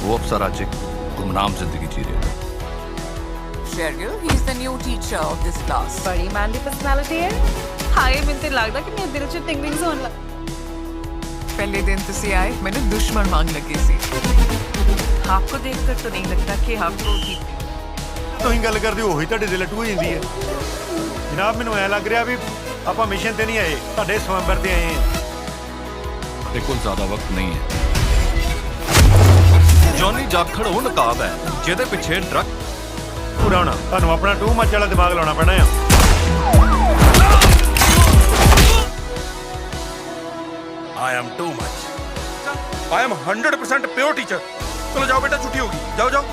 वो अफसर आज एक गुमनाम जिंदगी जी रहे हैं। Cheryl, he's the new teacher of this class. बड़ी मैनली पर्सनालिटी है। हाय ਮੈਨੂੰ ਤੇ ਲੱਗਦਾ ਕਿ ਮੇਰੇ ਦਿਲ 'ਚ ਟਿੰਗਲਿੰਗਸ ਹੋਣ ਲੱਗ पहले दिन तुसी आए मैंने दुश्मन मांग लगी सी। आपको देखकर तो नहीं लगता कि आपको ही ਤੁਸੀਂ ਗੱਲ ਕਰਦੇ ਹੋ ਉਹੀ ਤੁਹਾਡੇ ਦਿਲ ਟੂ ਜਾਂਦੀ ਹੈ ਜਨਾਬ। ਮੈਨੂੰ ਐ ਲੱਗ ਰਿਹਾ ਵੀ ਆਪਾਂ ਮਿਸ਼ਨ ਤੇ ਨਹੀਂ ਆਏ, ਤੁਹਾਡੇ ਸਵੰਬਰ ਤੇ ਆਏ ਹਾਂ। मेरे को ज्यादा वक्त नहीं है। जॉनी जाखड़ वो नकाब है ਜਿਹਦੇ ਪਿੱਛੇ ਡਰਗ ਪੂਰਾ ਹੋਣਾ ਤੁਹਾਨੂੰ ਆਪਣਾ ਟੂ ਮੱਚ ਵਾਲਾ ਦਿਮਾਗ ਲਾਉਣਾ ਪੈਣਾ ਆ। I am too much. I am 100% pure teacher. चलो जाओ बेटा, छुट्टी होगी, जाओ जाओ।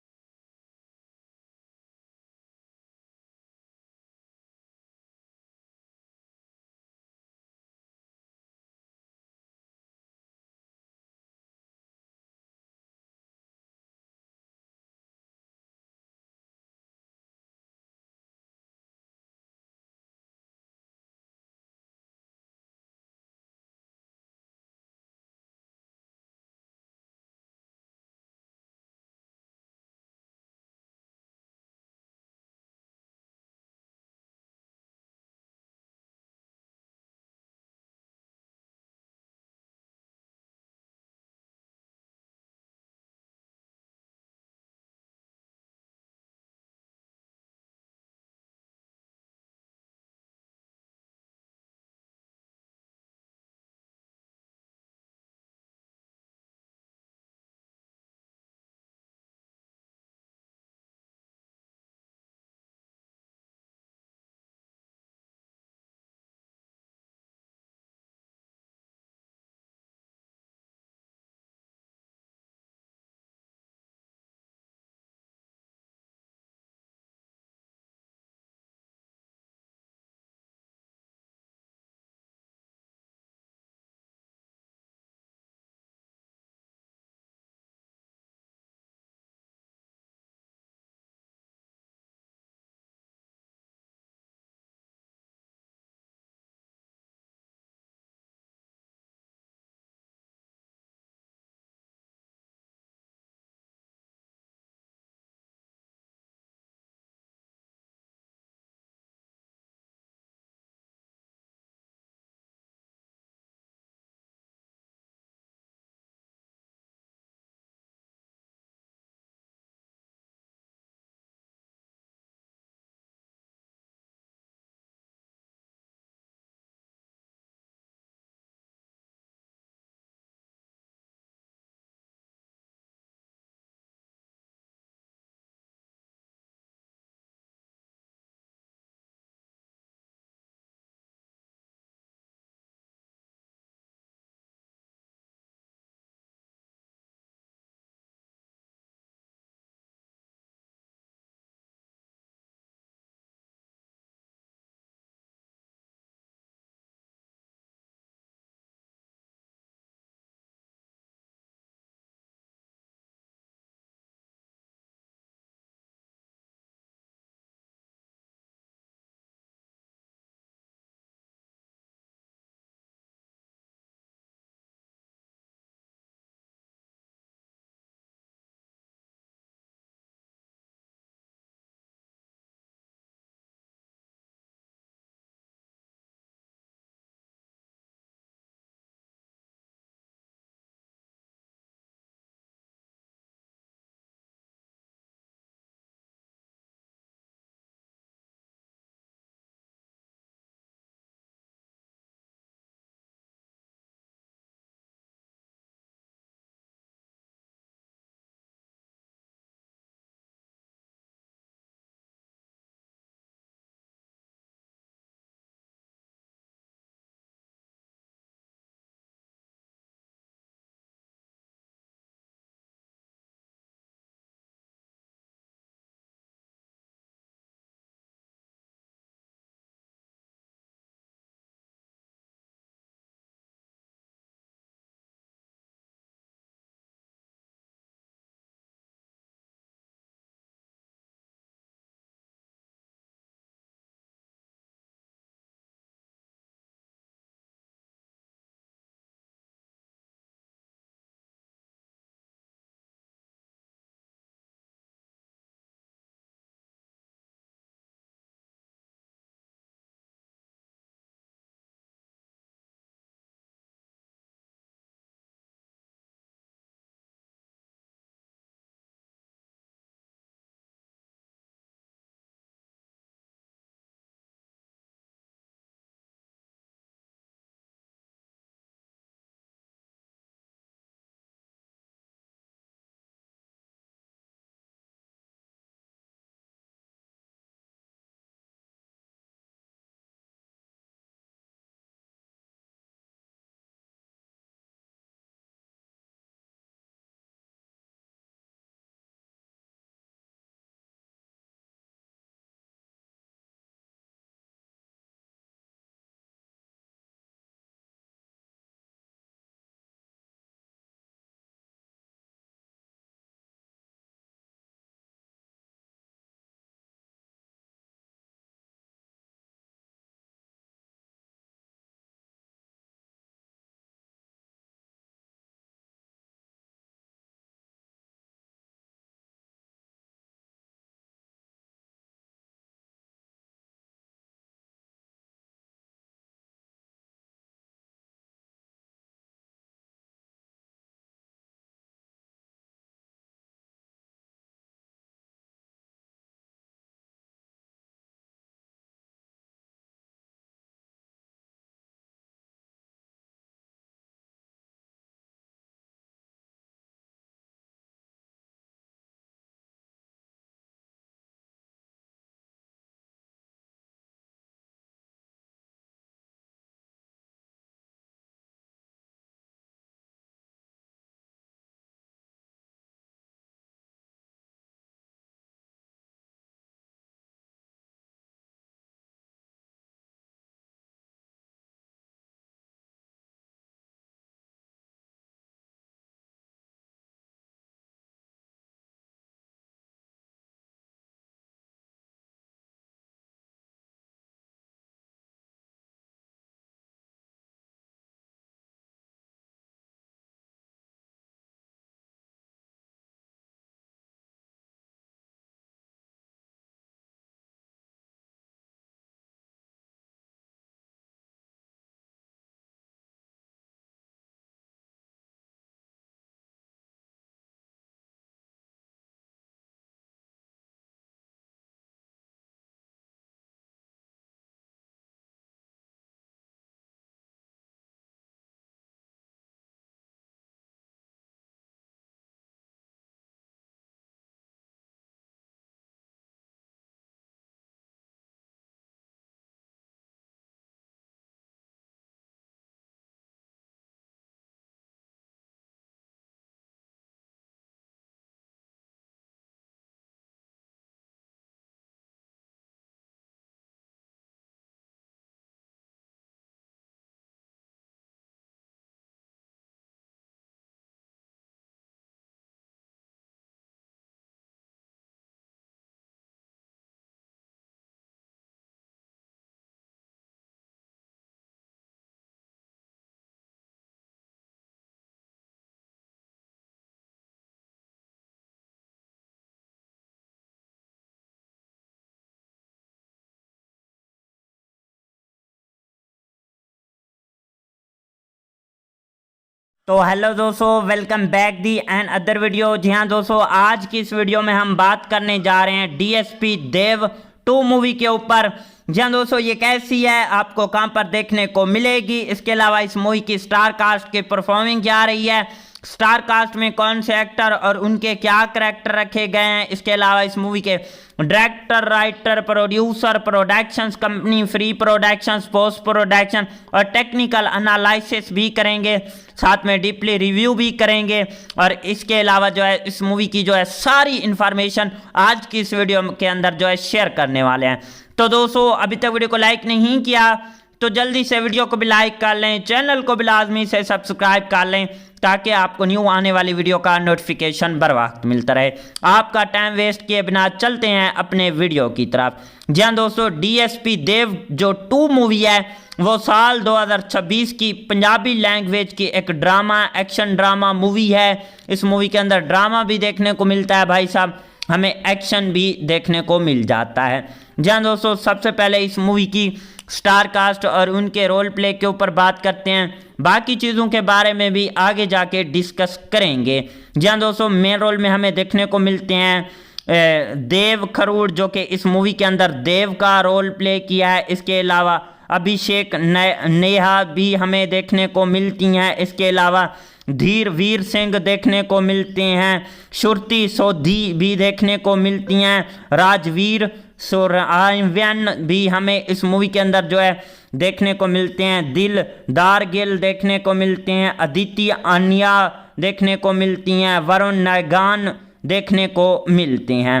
तो हेलो दोस्तों, welcome back the another video. जी हाँ दोस्तों, आज की इस वीडियो में हम बात करने जा रहे हैं डीएसपी देव 2 मूवी के ऊपर। जी हाँ दोस्तों, ये कैसी है, आपको कहाँ पर देखने को मिलेगी, इसके अलावा इस मूवी की स्टार कास्ट की परफॉर्मिंग क्या रही है, स्टार कास्ट में कौन से एक्टर और उनके क्या करैक्टर रखे गए हैं, इसके अलावा इस मूवी के director, writer, producer, productions company, free productions, post production और टेक्निकल एनालिसिस भी करेंगे, साथ में डीपली रिव्यू भी करेंगे। और इसके अलावा जो है इस मूवी की जो है सारी इंफॉर्मेशन आज की इस वीडियो के अंदर जो है शेयर करने वाले हैं। तो दोस्तों, अभी तक वीडियो को लाइक नहीं किया तो जल्दी से वीडियो को भी लाइक कर लें, चैनल को भी लाजमी से सब्सक्राइब कर लें ताकि आपको न्यू आने वाली वीडियो का नोटिफिकेशन बर वक्त मिलता रहे। आपका टाइम वेस्ट किए बिना चलते हैं अपने वीडियो की तरफ। जी हाँ दोस्तों, डीएसपी देव जो 2 मूवी है वो साल 2026 की पंजाबी लैंग्वेज की एक ड्रामा, एक्शन ड्रामा मूवी है। इस मूवी के अंदर ड्रामा भी देखने को मिलता है भाई साहब, हमें एक्शन भी देखने को मिल जाता है। जी हाँ दोस्तों, सबसे पहले इस मूवी की स्टार कास्ट और उनके रोल प्ले के ऊपर बात करते हैं, बाकी चीज़ों के बारे में भी आगे जाके डिस्कस करेंगे। जी हाँ दोस्तों, मेन रोल में हमें देखने को मिलते हैं देव खरूड़, जो कि इस मूवी के अंदर देव का रोल प्ले किया है। इसके अलावा अभिषेक नेहा भी हमें देखने को मिलती हैं। इसके अलावा धीर वीर सिंह देखने को मिलते हैं, श्रुति सोधी भी देखने को मिलती हैं, राजवीर सुरआयन भी हमें इस मूवी के अंदर जो है देखने को मिलते हैं, दिलदार गिल देखने को मिलते हैं, अदिति आनिया देखने को मिलती हैं, वरुण नायगान देखने को मिलते हैं।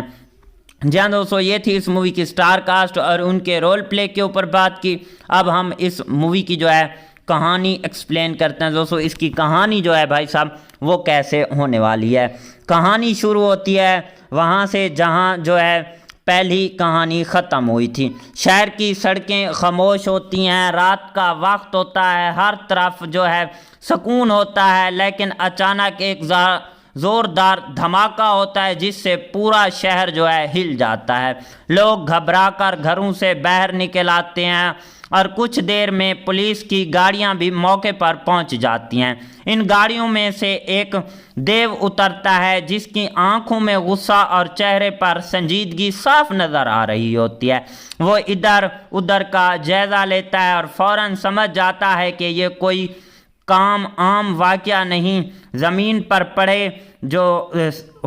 जी हाँ दोस्तों, ये थी इस मूवी की स्टार कास्ट और उनके रोल प्ले के ऊपर बात की। अब हम इस मूवी की जो है कहानी एक्सप्लेन करते हैं। दोस्तों, इसकी कहानी जो है भाई साहब वो कैसे होने वाली है। कहानी शुरू होती है वहाँ से जहाँ जो है पहली कहानी ख़त्म हुई थी। शहर की सड़कें खामोश होती हैं, रात का वक्त होता है, हर तरफ जो है सुकून होता है, लेकिन अचानक एक ज़ोरदार धमाका होता है जिससे पूरा शहर जो है हिल जाता है। लोग घबराकर घरों से बाहर निकल आते हैं और कुछ देर में पुलिस की गाड़ियां भी मौके पर पहुंच जाती हैं। इन गाड़ियों में से एक देव उतरता है जिसकी आंखों में गुस्सा और चेहरे पर संजीदगी साफ नज़र आ रही होती है। वो इधर उधर का जायज़ा लेता है और फौरन समझ जाता है कि ये कोई आम वाक़या नहीं। ज़मीन पर पड़े जो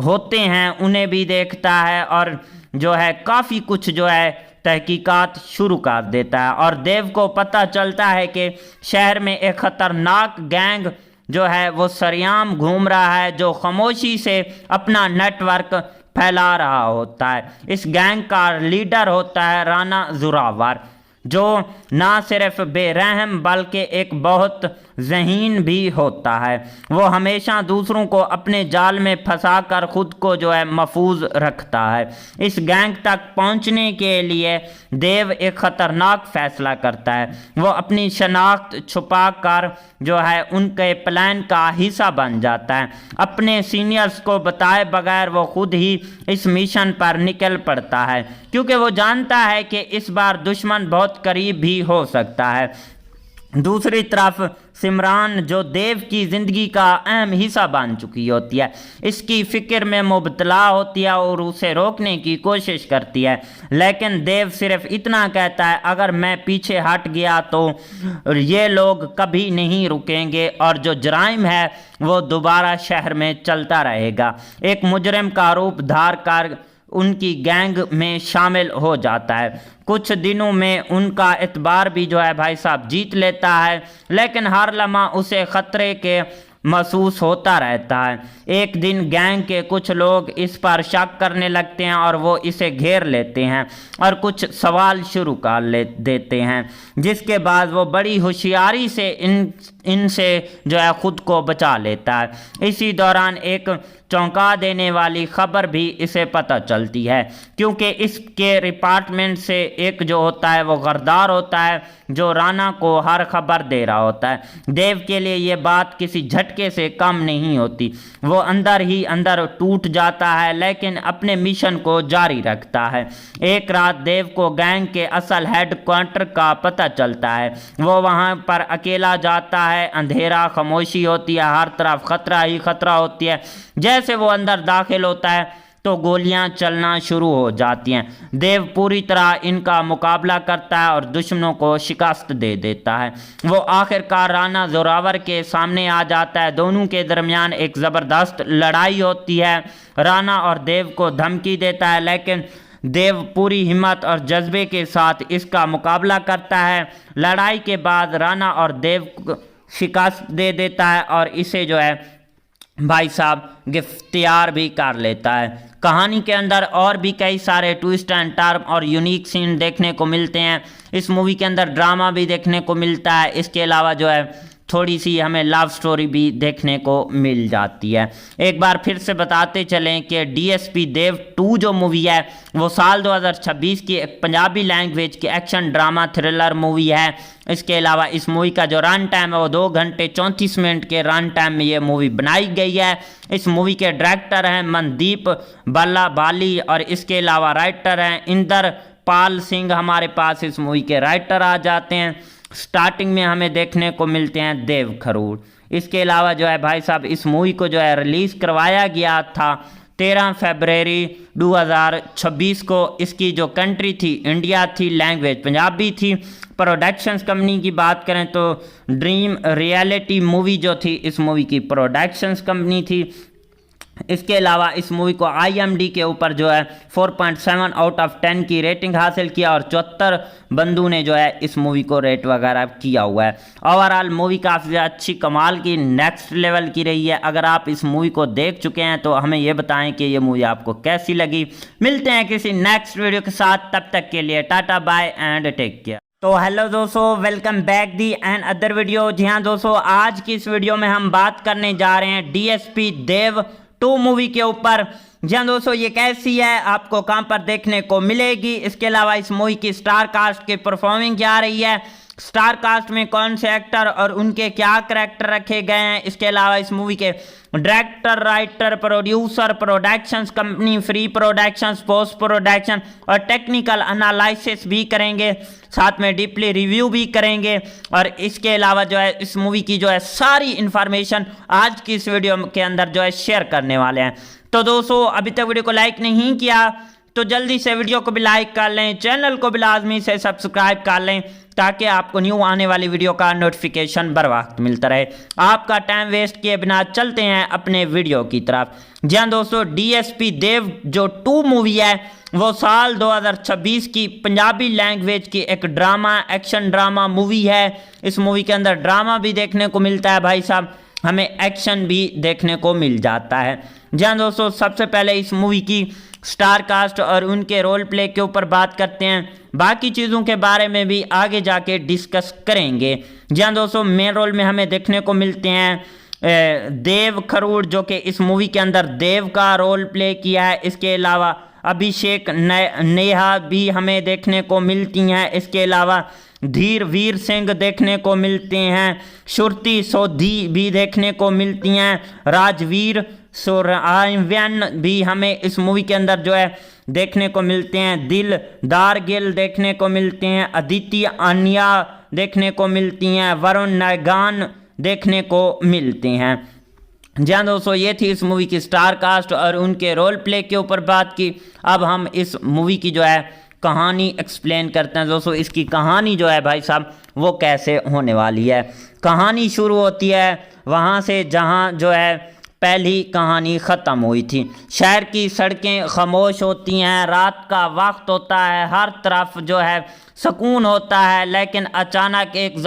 होते हैं उन्हें भी देखता है और जो है काफ़ी कुछ जो है तहकीकात शुरू कर देता है और देव को पता चलता है कि शहर में एक ख़तरनाक गैंग जो है वो सरेआम घूम रहा है, जो खामोशी से अपना नेटवर्क फैला रहा होता है। इस गैंग का लीडर होता है राणा जोरावर, जो ना सिर्फ बेरहम बल्कि एक बहुत ज़हीन भी होता है। वो हमेशा दूसरों को अपने जाल में फंसाकर खुद को जो है महफूज रखता है। इस गैंग तक पहुंचने के लिए देव एक ख़तरनाक फैसला करता है। वो अपनी शनाख्त छुपा कर जो है उनके प्लान का हिस्सा बन जाता है। अपने सीनियर्स को बताए बगैर वो खुद ही इस मिशन पर निकल पड़ता है, क्योंकि वो जानता है कि इस बार दुश्मन बहुत करीब भी हो सकता है। दूसरी तरफ सिमरान, जो देव की ज़िंदगी का अहम हिस्सा बन चुकी होती है, इसकी फ़िक्र में मुबतला होती है और उसे रोकने की कोशिश करती है, लेकिन देव सिर्फ इतना कहता है, अगर मैं पीछे हट गया तो ये लोग कभी नहीं रुकेंगे और जो जराइम है वो दोबारा शहर में चलता रहेगा। एक मुजरिम का रूप धार कर उनकी गैंग में शामिल हो जाता है। कुछ दिनों में उनका एतबार भी जो है भाई साहब जीत लेता है, लेकिन हर लम्हा उसे ख़तरे के महसूस होता रहता है। एक दिन गैंग के कुछ लोग इस पर शक करने लगते हैं और वो इसे घेर लेते हैं और कुछ सवाल शुरू कर देते हैं, जिसके बाद वो बड़ी होशियारी से इनसे जो है ख़ुद को बचा लेता है। इसी दौरान एक चौंका देने वाली खबर भी इसे पता चलती है, क्योंकि इसके डिपार्टमेंट से एक जो होता है वो गद्दार होता है जो राणा को हर खबर दे रहा होता है। देव के लिए ये बात किसी झटके से कम नहीं होती। वो अंदर ही अंदर टूट जाता है लेकिन अपने मिशन को जारी रखता है। एक रात देव को गैंग के असल हेडक्वार्टर का पता चलता है। वो वहाँ पर अकेला जाता है। अंधेरा, खामोशी होती है, हर तरफ खतरा ही खतरा होती है। जैसे वो अंदर दाखिल होता है तो गोलियां चलना शुरू हो जाती हैं। देव पूरी तरह इनका मुकाबला करता है और दुश्मनों को शिकस्त दे देता है। वो आखिरकार राणा जोरावर के सामने आ जाता है। दोनों के दरमियान एक ज़बरदस्त लड़ाई होती है। राणा और देव को धमकी देता है लेकिन देव पूरी हिम्मत और जज्बे के साथ इसका मुकाबला करता है। लड़ाई के बाद राणा और देव को शिकस्त दे देता है और इसे जो है भाई साहब गिरफ्तार भी कर लेता है। कहानी के अंदर और भी कई सारे ट्विस्ट एंड टर्न और यूनिक सीन देखने को मिलते हैं। इस मूवी के अंदर ड्रामा भी देखने को मिलता है। इसके अलावा जो है थोड़ी सी हमें लव स्टोरी भी देखने को मिल जाती है। एक बार फिर से बताते चलें कि डीएसपी देव 2 जो मूवी है वो साल 2026 की एक पंजाबी लैंग्वेज की एक्शन ड्रामा थ्रिलर मूवी है। इसके अलावा इस मूवी का जो रन टाइम है वो 2 घंटे 34 मिनट के रन टाइम में ये मूवी बनाई गई है। इस मूवी के डायरेक्टर हैं मनदीप बल्ला बाली और इसके अलावा राइटर हैं इंदर पाल सिंह। हमारे पास इस मूवी के राइटर आ जाते हैं। स्टार्टिंग में हमें देखने को मिलते हैं देव खरूड़। इसके अलावा जो है भाई साहब इस मूवी को जो है रिलीज़ करवाया गया था 13 फरवरी 2026 को। इसकी जो कंट्री थी इंडिया थी, लैंग्वेज पंजाबी थी। प्रोडक्शंस कंपनी की बात करें तो ड्रीम रियलिटी मूवी जो थी इस मूवी की प्रोडक्शंस कंपनी थी। इसके अलावा इस मूवी को IMDb के ऊपर जो है 4.7 आउट ऑफ 10 की रेटिंग हासिल किया और 74 बंदों ने जो है इस मूवी को रेट वगैरह किया हुआ है। ओवरऑल मूवी काफ़ी अच्छी कमाल की नेक्स्ट लेवल की रही है। अगर आप इस मूवी को देख चुके हैं तो हमें ये बताएं कि ये मूवी आपको कैसी लगी। मिलते हैं किसी नेक्स्ट वीडियो के साथ, तब तक के लिए tata bye and take care. तो हेलो दोस्तों, welcome back the another video. जी हाँ दोस्तों, आज की इस वीडियो में हम बात करने जा रहे हैं डीएसपी देव 2 मूवी के ऊपर। जी हाँ दोस्तों, ये कैसी है, आपको कहाँ पर देखने को मिलेगी। इसके अलावा इस मूवी की स्टार कास्ट की परफॉर्मिंग क्या रही है, स्टार कास्ट में कौन से एक्टर और उनके क्या करैक्टर रखे गए हैं। इसके अलावा इस मूवी के director, writer, producer, productions company, free productions, post production और टेक्निकल एनालिसिस भी करेंगे। साथ में डीपली रिव्यू भी करेंगे। और इसके अलावा जो है इस मूवी की जो है सारी इंफॉर्मेशन आज की इस वीडियो के अंदर जो है शेयर करने वाले हैं। तो दोस्तों, अभी तक वीडियो को लाइक नहीं किया तो जल्दी से वीडियो को भी लाइक कर लें, चैनल को भी लाजमी से सब्सक्राइब कर लें ताकि आपको न्यू आने वाली वीडियो का नोटिफिकेशन बर वक्त मिलता रहे। आपका टाइम वेस्ट किए बिना चलते हैं अपने वीडियो की तरफ। जी हाँ दोस्तों, डीएसपी देव जो 2 मूवी है वो साल 2026 की पंजाबी लैंग्वेज की एक ड्रामा, एक्शन ड्रामा मूवी है। इस मूवी के अंदर ड्रामा भी देखने को मिलता है भाई साहब, हमें एक्शन भी देखने को मिल जाता है। जी हाँ दोस्तों, सबसे पहले इस मूवी की स्टार कास्ट और उनके रोल प्ले के ऊपर बात करते हैं। बाकी चीज़ों के बारे में भी आगे जाके डिस्कस करेंगे। जी हाँ दोस्तों, मेन रोल में हमें देखने को मिलते हैं देव खरूड़ जो कि इस मूवी के अंदर देव का रोल प्ले किया है। इसके अलावा अभिषेक नेहा भी हमें देखने को मिलती हैं। इसके अलावा धीर वीर सिंह देखने को मिलते हैं। श्रुति सोधी भी देखने को मिलती हैं। राजवीर सुरआयन भी हमें इस मूवी के अंदर जो है देखने को मिलते हैं। दिलदार गिल देखने को मिलते हैं। अदिति आनिया देखने को मिलती हैं। वरुण नायगान देखने को मिलते हैं। जी हाँ दोस्तों, ये थी इस मूवी की स्टार कास्ट और उनके रोल प्ले के ऊपर बात की। अब हम इस मूवी की जो है कहानी एक्सप्लेन करते हैं। दोस्तों, इसकी कहानी जो है भाई साहब वो कैसे होने वाली है। कहानी शुरू होती है वहाँ से जहाँ जो है पहली कहानी ख़त्म हुई थी। शहर की सड़कें खामोश होती हैं, रात का वक्त होता है, हर तरफ जो है सुकून होता है, लेकिन अचानक एक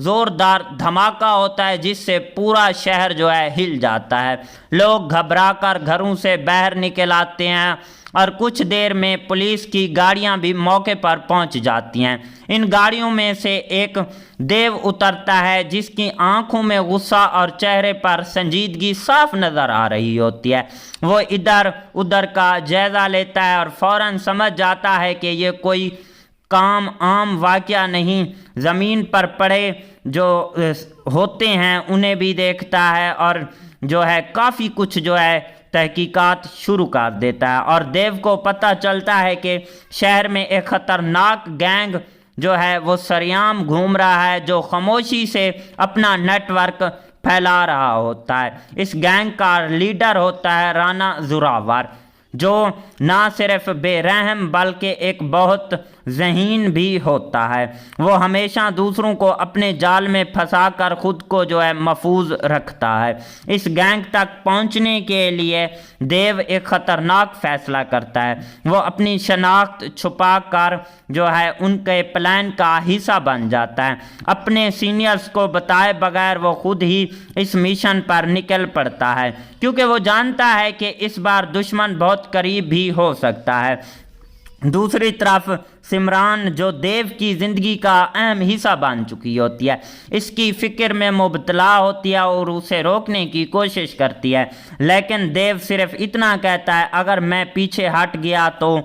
ज़ोरदार धमाका होता है जिससे पूरा शहर जो है हिल जाता है। लोग घबराकर घरों से बाहर निकल आते हैं और कुछ देर में पुलिस की गाड़ियां भी मौके पर पहुंच जाती हैं। इन गाड़ियों में से एक देव उतरता है जिसकी आंखों में गुस्सा और चेहरे पर संजीदगी साफ नजर आ रही होती है। वो इधर उधर का जायजा लेता है और फौरन समझ जाता है कि ये कोई काम आम वाकया नहीं। ज़मीन पर पड़े जो होते हैं उन्हें भी देखता है और जो है काफ़ी कुछ जो है तहकीकात शुरू कर देता है और देव को पता चलता है कि शहर में एक ख़तरनाक गैंग जो है वो सरेआम घूम रहा है जो खामोशी से अपना नेटवर्क फैला रहा होता है। इस गैंग का लीडर होता है राना जोरावर, जो ना सिर्फ बेरहम बल्कि एक बहुत ज़हीन भी होता है। वो हमेशा दूसरों को अपने जाल में फंसाकर खुद को जो है महफूज रखता है। इस गैंग तक पहुंचने के लिए देव एक ख़तरनाक फैसला करता है। वो अपनी शनाख्त छुपा कर जो है उनके प्लान का हिस्सा बन जाता है। अपने सीनियर्स को बताए बगैर वो खुद ही इस मिशन पर निकल पड़ता है क्योंकि वो जानता है कि इस बार दुश्मन बहुत करीब भी हो सकता है। दूसरी तरफ सिमरान जो देव की ज़िंदगी का अहम हिस्सा बन चुकी होती है, इसकी फ़िक्र में मुबतला होती है और उसे रोकने की कोशिश करती है, लेकिन देव सिर्फ इतना कहता है अगर मैं पीछे हट गया तो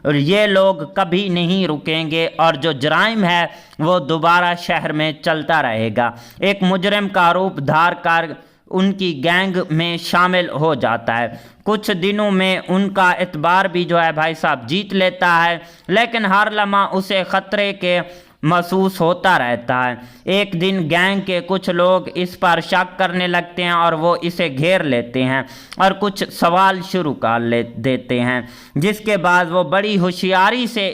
ये लोग कभी नहीं रुकेंगे और जो जराइम है वो दोबारा शहर में चलता रहेगा। एक मुजरिम का रूप धार कर उनकी गैंग में शामिल हो जाता है। कुछ दिनों में उनका एतबार भी जो है भाई साहब जीत लेता है, लेकिन हर लम्हा उसे ख़तरे के महसूस होता रहता है। एक दिन गैंग के कुछ लोग इस पर शक करने लगते हैं और वो इसे घेर लेते हैं और कुछ सवाल शुरू कर देते हैं, जिसके बाद वो बड़ी होशियारी से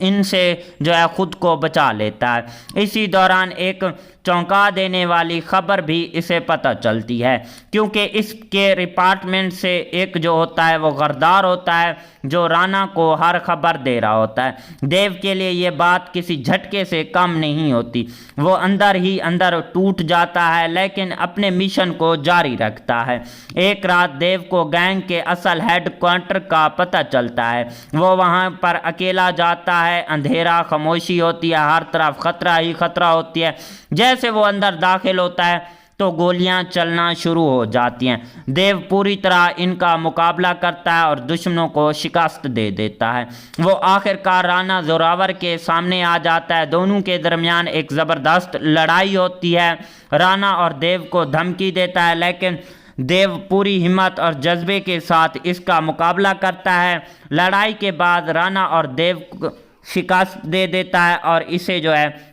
इनसे जो है ख़ुद को बचा लेता है। इसी दौरान एक चौंका देने वाली खबर भी इसे पता चलती है क्योंकि इसके डिपार्टमेंट से एक जो होता है वो गरदार होता है जो राना को हर खबर दे रहा होता है। देव के लिए ये बात किसी झटके से कम नहीं होती। वो अंदर ही अंदर टूट जाता है लेकिन अपने मिशन को जारी रखता है। एक रात देव को गैंग के असल हेडक्वार्टर का पता चलता है। वो वहाँ पर अकेला जाता है। अंधेरा, खामोशी होती है, हर तरफ खतरा ही खतरा होती है। जैसे वो अंदर दाखिल होता है तो गोलियां चलना शुरू हो जाती हैं। देव पूरी तरह इनका मुकाबला करता है और दुश्मनों को शिकस्त दे देता है। वो आखिरकार राना जोरावर के सामने आ जाता है। दोनों के दरमियान एक ज़बरदस्त लड़ाई होती है। राना और देव को धमकी देता है लेकिन देव पूरी हिम्मत और जज्बे के साथ इसका मुकाबला करता है। लड़ाई के बाद राना और देव को शिकस्त दे देता है और इसे जो है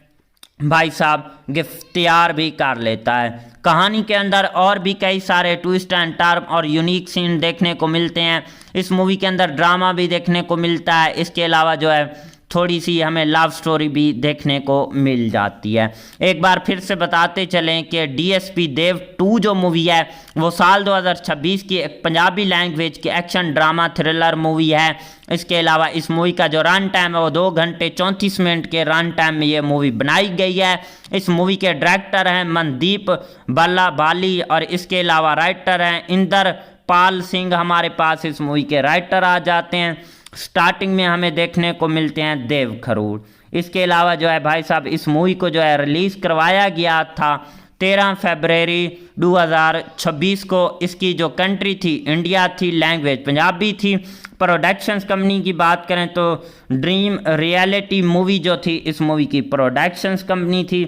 भाई साहब गिरफ्तार भी कर लेता है। कहानी के अंदर और भी कई सारे ट्विस्ट एंड टर्न और यूनिक सीन देखने को मिलते हैं। इस मूवी के अंदर ड्रामा भी देखने को मिलता है। इसके अलावा जो है थोड़ी सी हमें लव स्टोरी भी देखने को मिल जाती है। एक बार फिर से बताते चलें कि डीएसपी देव 2 जो मूवी है वो साल 2026 की एक पंजाबी लैंग्वेज की एक्शन ड्रामा थ्रिलर मूवी है। इसके अलावा इस मूवी का जो रन टाइम है वो 2 घंटे 34 मिनट के रन टाइम में ये मूवी बनाई गई है। इस मूवी के डायरेक्टर हैं मनदीप बल्ला बाली और इसके अलावा राइटर हैं इंदर पाल सिंह। हमारे पास इस मूवी के राइटर आ जाते हैं। स्टार्टिंग में हमें देखने को मिलते हैं देव खरूड़। इसके अलावा जो है भाई साहब इस मूवी को जो है रिलीज़ करवाया गया था 13 फरवरी 2026 को। इसकी जो कंट्री थी इंडिया थी, लैंग्वेज पंजाबी थी। प्रोडक्शंस कंपनी की बात करें तो ड्रीम रियलिटी मूवी जो थी इस मूवी की प्रोडक्शंस कंपनी थी।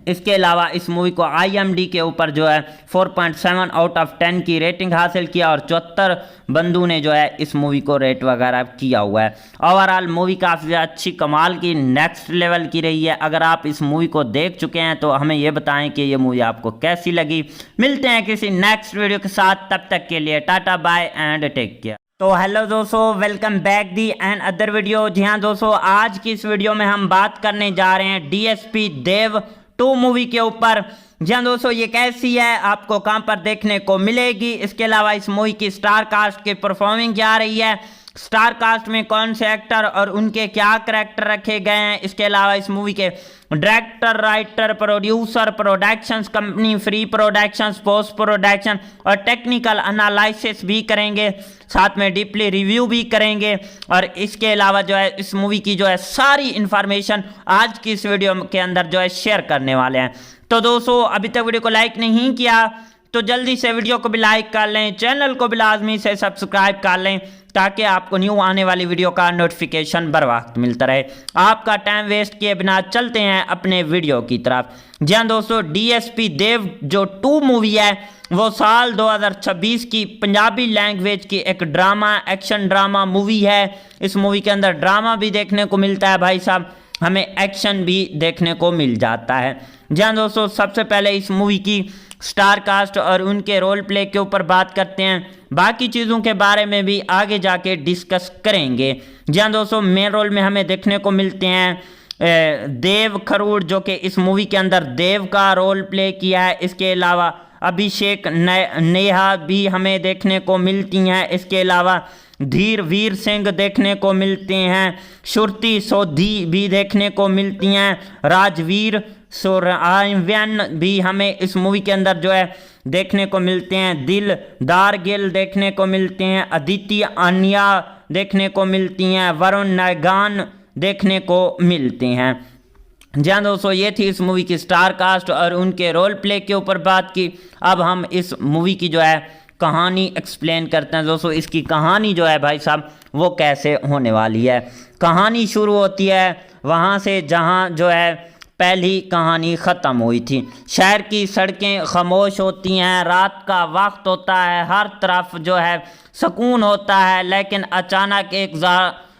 इसके अलावा इस मूवी को IMDb के ऊपर जो है 4.7 आउट ऑफ 10 की रेटिंग हासिल किया और 74 बंदू ने जो है इस मूवी को रेट वगैरह किया हुआ है। ओवरऑल मूवी काफ़ी अच्छी कमाल की नेक्स्ट लेवल की रही है। अगर आप इस मूवी को देख चुके हैं तो हमें ये बताएं कि ये मूवी आपको कैसी लगी। मिलते हैं किसी नेक्स्ट वीडियो के साथ, तब तक के लिए tata bye and take care. तो हेलो दोस्तों, welcome back the another video. जी हाँ दोस्तों, आज की इस वीडियो में हम बात करने जा रहे हैं DSP देव 2 मूवी के ऊपर। जी हाँ दोस्तों, ये कैसी है, आपको कहाँ पर देखने को मिलेगी, इसके अलावा इस मूवी की स्टार कास्ट की परफॉर्मिंग क्या रही है, स्टार कास्ट में कौन से एक्टर और उनके क्या करैक्टर रखे गए हैं, इसके अलावा इस मूवी के director, writer, producer, productions company, free productions, post production और टेक्निकल एनालिसिस भी करेंगे, साथ में डीपली रिव्यू भी करेंगे। और इसके अलावा जो है इस मूवी की जो है सारी इंफॉर्मेशन आज की इस वीडियो के अंदर जो है शेयर करने वाले हैं। तो दोस्तों अभी तक वीडियो को लाइक नहीं किया तो जल्दी से वीडियो को भी लाइक कर लें, चैनल को भी लाजमी से सब्सक्राइब कर लें ताकि आपको न्यू आने वाली वीडियो का नोटिफिकेशन बर वक्त मिलता रहे। आपका टाइम वेस्ट किए बिना चलते हैं अपने वीडियो की तरफ। जी हाँ दोस्तों, डीएसपी देव जो 2 मूवी है वो साल 2026 की पंजाबी लैंग्वेज की एक ड्रामा, एक्शन ड्रामा मूवी है। इस मूवी के अंदर ड्रामा भी देखने को मिलता है भाई साहब, हमें एक्शन भी देखने को मिल जाता है। जी हाँ दोस्तों, सबसे पहले इस मूवी की स्टार कास्ट और उनके रोल प्ले के ऊपर बात करते हैं, बाकी चीज़ों के बारे में भी आगे जाके डिस्कस करेंगे। जी हाँ दोस्तों, मेन रोल में हमें देखने को मिलते हैं देव खरूड़ जो कि इस मूवी के अंदर देव का रोल प्ले किया है। इसके अलावा अभिषेक नेहा भी हमें देखने को मिलती हैं। इसके अलावा धीर वीर सिंह देखने को मिलते हैं, श्रुति सोधी भी देखने को मिलती हैं, राजवीर सुरआयन भी हमें इस मूवी के अंदर जो है देखने को मिलते हैं, दिलदार गिल देखने को मिलते हैं, अदिति आनिया देखने को मिलती हैं, वरुण नायगान देखने को मिलते हैं। जी हाँ दोस्तों, ये थी इस मूवी की स्टार कास्ट और उनके रोल प्ले के ऊपर बात की। अब हम इस मूवी की जो है कहानी एक्सप्लेन करते हैं। दोस्तों इसकी कहानी जो है भाई साहब वो कैसे होने वाली है। कहानी शुरू होती है वहाँ से जहाँ जो है पहली कहानी ख़त्म हुई थी। शहर की सड़कें खामोश होती हैं, रात का वक्त होता है, हर तरफ जो है सुकून होता है, लेकिन अचानक एक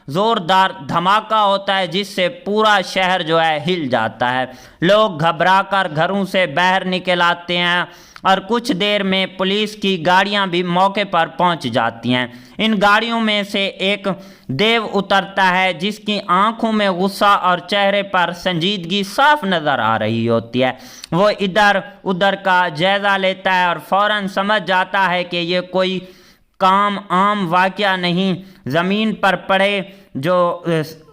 ज़ोरदार धमाका होता है जिससे पूरा शहर जो है हिल जाता है। लोग घबराकर घरों से बाहर निकल आते हैं और कुछ देर में पुलिस की गाड़ियां भी मौके पर पहुंच जाती हैं। इन गाड़ियों में से एक देव उतरता है जिसकी आंखों में गुस्सा और चेहरे पर संजीदगी साफ नज़र आ रही होती है। वो इधर उधर का जायज़ा लेता है और फौरन समझ जाता है कि ये कोई आम वाक़या नहीं। ज़मीन पर पड़े जो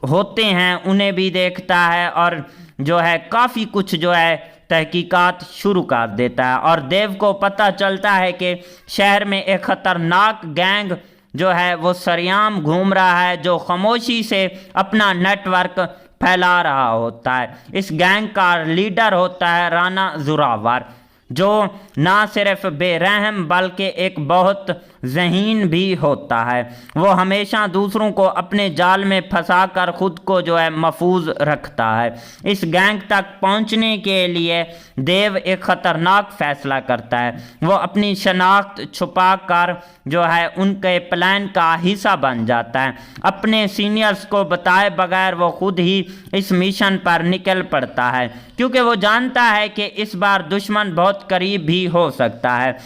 होते हैं उन्हें भी देखता है और जो है काफ़ी कुछ जो है तहकीकात शुरू कर देता है और देव को पता चलता है कि शहर में एक ख़तरनाक गैंग जो है वो सरेआम घूम रहा है जो खामोशी से अपना नेटवर्क फैला रहा होता है। इस गैंग का लीडर होता है राणा जोरावर जो ना सिर्फ बेरहम बल्कि एक बहुत ज़हीन भी होता है। वो हमेशा दूसरों को अपने जाल में फंसाकर खुद को जो है महफूज रखता है। इस गैंग तक पहुंचने के लिए देव एक ख़तरनाक फैसला करता है। वो अपनी शनाख्त छुपा कर जो है उनके प्लान का हिस्सा बन जाता है। अपने सीनियर्स को बताए बगैर वो खुद ही इस मिशन पर निकल पड़ता है क्योंकि वो जानता है कि इस बार दुश्मन बहुत करीब भी हो सकता है।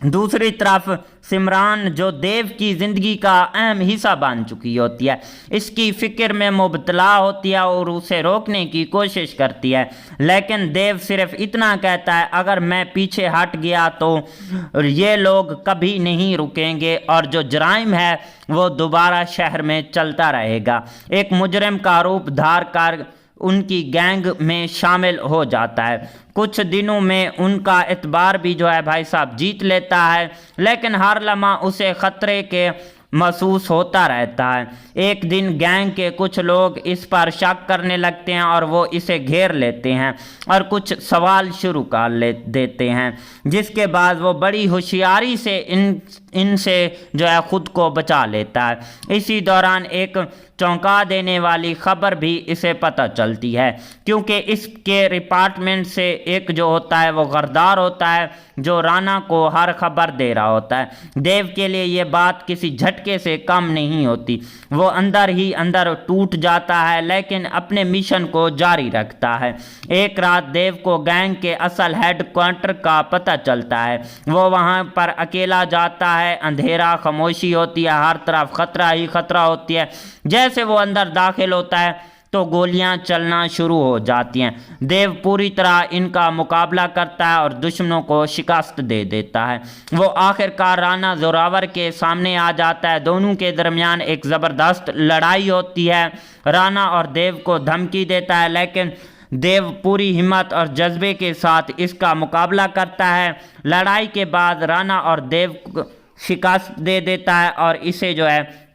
दूसरी तरफ सिमरान जो देव की ज़िंदगी का अहम हिस्सा बन चुकी होती है, इसकी फ़िक्र में मुबतला होती है और उसे रोकने की कोशिश करती है, लेकिन देव सिर्फ इतना कहता है अगर मैं पीछे हट गया तो ये लोग कभी नहीं रुकेंगे और जो जराइम है वो दोबारा शहर में चलता रहेगा। एक मुजरिम का रूप धार कर उनकी गैंग में शामिल हो जाता है। कुछ दिनों में उनका एतबार भी जो है भाई साहब जीत लेता है, लेकिन हर लम्हा उसे ख़तरे के महसूस होता रहता है। एक दिन गैंग के कुछ लोग इस पर शक करने लगते हैं और वो इसे घेर लेते हैं और कुछ सवाल शुरू कर देते हैं, जिसके बाद वो बड़ी होशियारी से इनसे जो है ख़ुद को बचा लेता है। इसी दौरान एक चौंका देने वाली खबर भी इसे पता चलती है क्योंकि इसके डिपार्टमेंट से एक जो होता है वो गरदार होता है जो राणा को हर खबर दे रहा होता है। देव के लिए ये बात किसी झटके से कम नहीं होती। वो अंदर ही अंदर टूट जाता है लेकिन अपने मिशन को जारी रखता है। एक रात देव को गैंग के असल हेडक्वार्टर का पता चलता है। वो वहाँ पर अकेला जाता है। अंधेरा, खामोशी होती है, हर तरफ खतरा ही खतरा होती है। जैसे वो अंदर दाखिल होता है तो गोलियां चलना शुरू हो जाती हैं। देव पूरी तरह इनका मुकाबला करता है और दुश्मनों को शिकस्त दे देता है। वो आखिरकार राणा जोरावर के सामने आ जाता है। दोनों के दरमियान एक ज़बरदस्त लड़ाई होती है। राणा और देव को धमकी देता है, लेकिन देव पूरी हिम्मत और जज्बे के साथ इसका मुकाबला करता है। लड़ाई के बाद राणा और देव को शिकस्त दे देता है और इसे जो है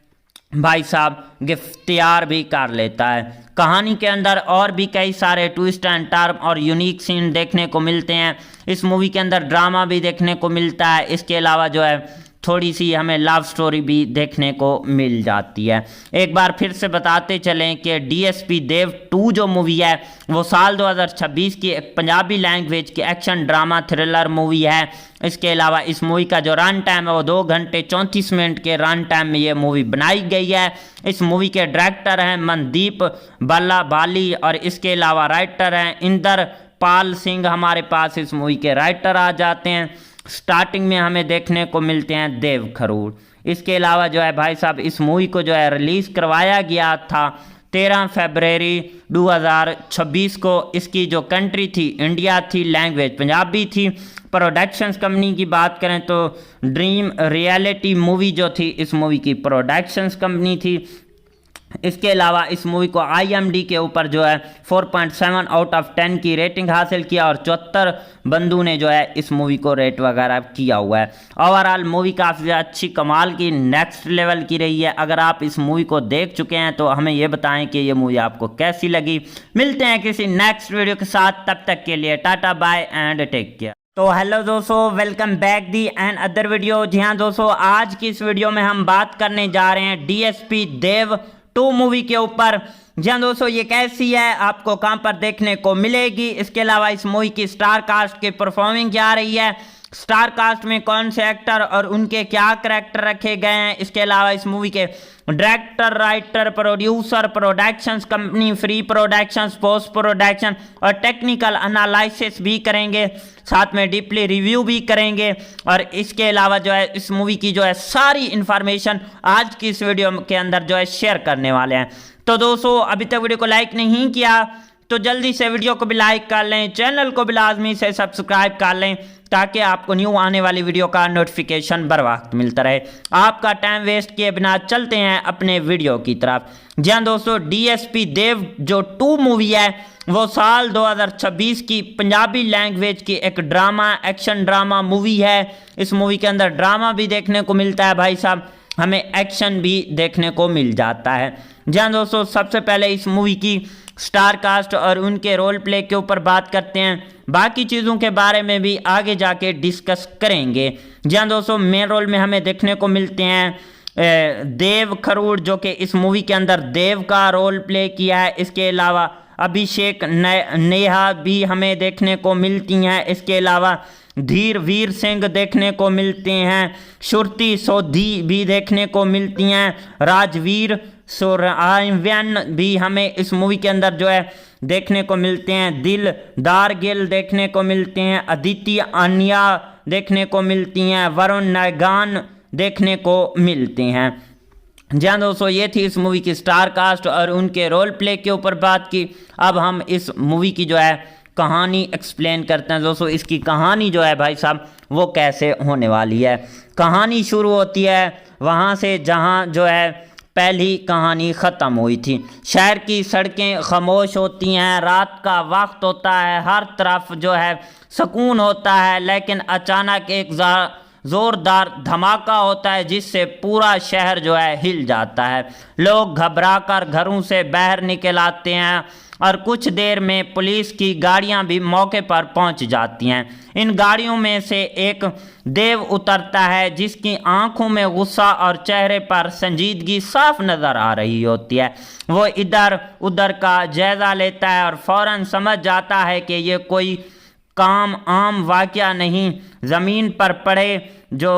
भाई साहब गिरफ्तार भी कर लेता है। कहानी के अंदर और भी कई सारे ट्विस्ट एंड टर्न और यूनिक सीन देखने को मिलते हैं। इस मूवी के अंदर ड्रामा भी देखने को मिलता है। इसके अलावा जो है थोड़ी सी हमें लव स्टोरी भी देखने को मिल जाती है। एक बार फिर से बताते चलें कि डीएसपी देव 2 जो मूवी है वो साल 2026 की एक पंजाबी लैंग्वेज की एक्शन ड्रामा थ्रिलर मूवी है। इसके अलावा इस मूवी का जो रन टाइम है वो 2 घंटे 34 मिनट के रन टाइम में ये मूवी बनाई गई है। इस मूवी के डायरेक्टर हैं मनदीप बल्ला बाली और इसके अलावा राइटर हैं इंदर पाल सिंह। हमारे पास इस मूवी के राइटर आ जाते हैं। स्टार्टिंग में हमें देखने को मिलते हैं देव खरूड़। इसके अलावा जो है भाई साहब इस मूवी को जो है रिलीज़ करवाया गया था 13 फरवरी 2026 को। इसकी जो कंट्री थी इंडिया थी, लैंग्वेज पंजाबी थी। प्रोडक्शंस कंपनी की बात करें तो ड्रीम रियलिटी मूवी जो थी इस मूवी की प्रोडक्शंस कंपनी थी। इसके अलावा इस मूवी को IMDb के ऊपर जो है 4.7 आउट ऑफ 10 की रेटिंग हासिल किया और 74 बंदू ने जो है इस मूवी को रेट वगैरह किया हुआ है। ओवरऑल मूवी काफ़ी अच्छी कमाल की नेक्स्ट लेवल की रही है। अगर आप इस मूवी को देख चुके हैं तो हमें ये बताएं कि ये मूवी आपको कैसी लगी। मिलते हैं किसी नेक्स्ट वीडियो के साथ, तब तक के लिए tata bye and take care. तो हेलो दोस्तों, welcome back the another video. जी हाँ दोस्तों, आज की इस वीडियो में हम बात करने जा रहे हैं डीएसपी देव 2 मूवी के ऊपर। जी हाँ दोस्तों, ये कैसी है, आपको कहाँ पर देखने को मिलेगी। इसके अलावा इस मूवी की स्टार कास्ट की परफॉर्मिंग क्या रही है, स्टार कास्ट में कौन से एक्टर और उनके क्या करैक्टर रखे गए हैं। इसके अलावा इस मूवी के director, writer, producer, productions company, free productions, post production और टेक्निकल एनालिसिस भी करेंगे। साथ में डीपली रिव्यू भी करेंगे। और इसके अलावा जो है इस मूवी की जो है सारी इंफॉर्मेशन आज की इस वीडियो के अंदर जो है शेयर करने वाले हैं। तो दोस्तों, अभी तक वीडियो को लाइक नहीं किया तो जल्दी से वीडियो को भी लाइक कर लें, चैनल को भी लाजमी से सब्सक्राइब कर लें ताकि आपको न्यू आने वाली वीडियो का नोटिफिकेशन बर वक्त मिलता रहे। आपका टाइम वेस्ट किए बिना चलते हैं अपने वीडियो की तरफ। जी हाँ दोस्तों, डीएसपी देव जो 2 मूवी है वो साल 2026 की पंजाबी लैंग्वेज की एक ड्रामा एक्शन ड्रामा मूवी है। इस मूवी के अंदर ड्रामा भी देखने को मिलता है भाई साहब, हमें एक्शन भी देखने को मिल जाता है। जी हाँ दोस्तों, सबसे पहले इस मूवी की स्टार कास्ट और उनके रोल प्ले के ऊपर बात करते हैं। बाकी चीज़ों के बारे में भी आगे जाके डिस्कस करेंगे। जी हाँ दोस्तों, मेन रोल में हमें देखने को मिलते हैं देव खरूड़ जो कि इस मूवी के अंदर देव का रोल प्ले किया है। इसके अलावा अभिषेक नेहा भी हमें देखने को मिलती हैं। इसके अलावा धीर वीर सिंह देखने को मिलते हैं। श्रुति सोधी भी देखने को मिलती हैं। राजवीर सुरआयन भी हमें इस मूवी के अंदर जो है देखने को मिलते हैं। दिलदार गिल देखने को मिलते हैं। अदिति आनिया देखने को मिलती हैं। वरुण नायगान देखने को मिलते हैं। जी हाँ दोस्तों, ये थी इस मूवी की स्टार कास्ट और उनके रोल प्ले के ऊपर बात की। अब हम इस मूवी की जो है कहानी एक्सप्लेन करते हैं। दोस्तों, इसकी कहानी जो है भाई साहब वो कैसे होने वाली है। कहानी शुरू होती है वहाँ से जहाँ जो है पहली कहानी ख़त्म हुई थी। शहर की सड़कें खामोश होती हैं, रात का वक्त होता है, हर तरफ जो है सुकून होता है, लेकिन अचानक एक ज़ोरदार धमाका होता है जिससे पूरा शहर जो है हिल जाता है। लोग घबराकर घरों से बाहर निकल आते हैं और कुछ देर में पुलिस की गाड़ियां भी मौके पर पहुंच जाती हैं। इन गाड़ियों में से एक देव उतरता है जिसकी आंखों में गुस्सा और चेहरे पर संजीदगी साफ नज़र आ रही होती है। वो इधर उधर का जायज़ा लेता है और फौरन समझ जाता है कि ये कोई काम आम वाक़या नहीं। ज़मीन पर पड़े जो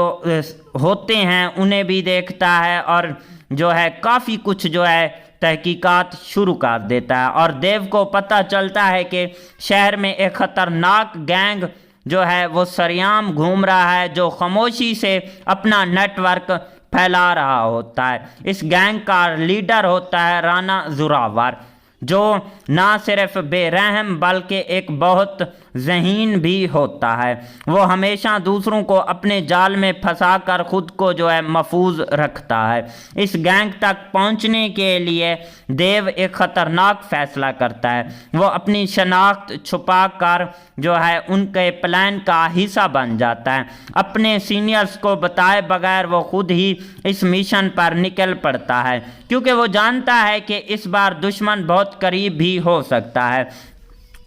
होते हैं उन्हें भी देखता है और जो है काफ़ी कुछ जो है तहकीकात शुरू कर देता है। और देव को पता चलता है कि शहर में एक ख़तरनाक गैंग जो है वो सरेआम घूम रहा है जो खामोशी से अपना नेटवर्क फैला रहा होता है। इस गैंग का लीडर होता है राणा जोरावर जो ना सिर्फ बेरहम बल्कि एक बहुत ज़हीन भी होता है। वो हमेशा दूसरों को अपने जाल में फंसाकर खुद को जो है महफूज रखता है। इस गैंग तक पहुंचने के लिए देव एक ख़तरनाक फैसला करता है। वो अपनी शनाख्त छुपा कर जो है उनके प्लान का हिस्सा बन जाता है। अपने सीनियर्स को बताए बगैर वो खुद ही इस मिशन पर निकल पड़ता है, क्योंकि वो जानता है कि इस बार दुश्मन बहुत करीब भी हो सकता है।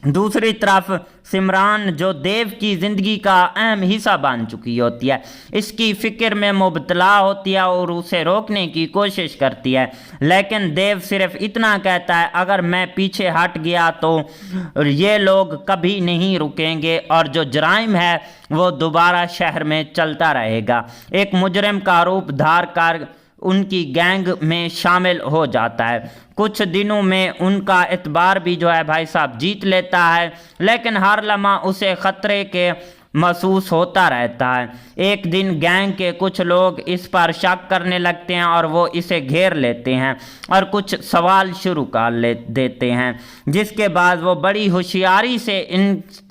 दूसरी तरफ सिमरान, जो देव की ज़िंदगी का अहम हिस्सा बन चुकी होती है, इसकी फ़िक्र में मुबतला होती है और उसे रोकने की कोशिश करती है। लेकिन देव सिर्फ इतना कहता है, अगर मैं पीछे हट गया तो ये लोग कभी नहीं रुकेंगे और जो जराइम है वो दोबारा शहर में चलता रहेगा। एक मुजरिम का रूप धार कर उनकी गैंग में शामिल हो जाता है। कुछ दिनों में उनका एतबार भी जो है भाई साहब जीत लेता है, लेकिन हर लम्हा उसे ख़तरे के महसूस होता रहता है। एक दिन गैंग के कुछ लोग इस पर शक करने लगते हैं और वो इसे घेर लेते हैं और कुछ सवाल शुरू कर देते हैं, जिसके बाद वो बड़ी होशियारी से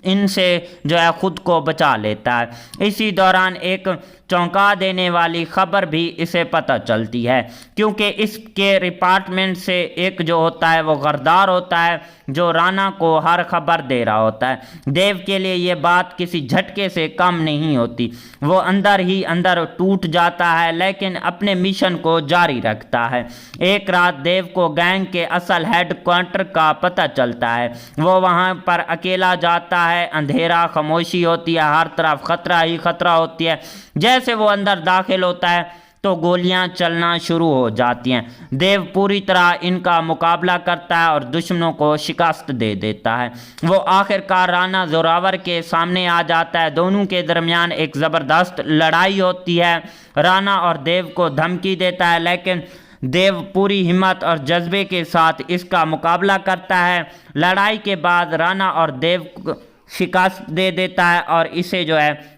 इनसे जो है ख़ुद को बचा लेता है। इसी दौरान एक चौंका देने वाली खबर भी इसे पता चलती है, क्योंकि इसके डिपार्टमेंट से एक जो होता है वो गरदार होता है, जो राना को हर खबर दे रहा होता है। देव के लिए ये बात किसी झटके से कम नहीं होती। वो अंदर ही अंदर टूट जाता है, लेकिन अपने मिशन को जारी रखता है। एक रात देव को गैंग के असल हेडक्वार्टर का पता चलता है। वो वहाँ पर अकेला जाता है। अंधेरा, खामोशी होती है, हर तरफ खतरा ही खतरा होती है। जैसे वो अंदर दाखिल होता है तो गोलियां चलना शुरू हो जाती हैं। देव पूरी तरह इनका मुकाबला करता है और दुश्मनों को शिकस्त दे देता है। वो आखिरकार राना जोरावर के सामने आ जाता है। दोनों के दरमियान एक ज़बरदस्त लड़ाई होती है। राना और देव को धमकी देता है, लेकिन देव पूरी हिम्मत और जज्बे के साथ इसका मुकाबला करता है। लड़ाई के बाद राना और देव को शिकस्त दे देता है और इसे जो है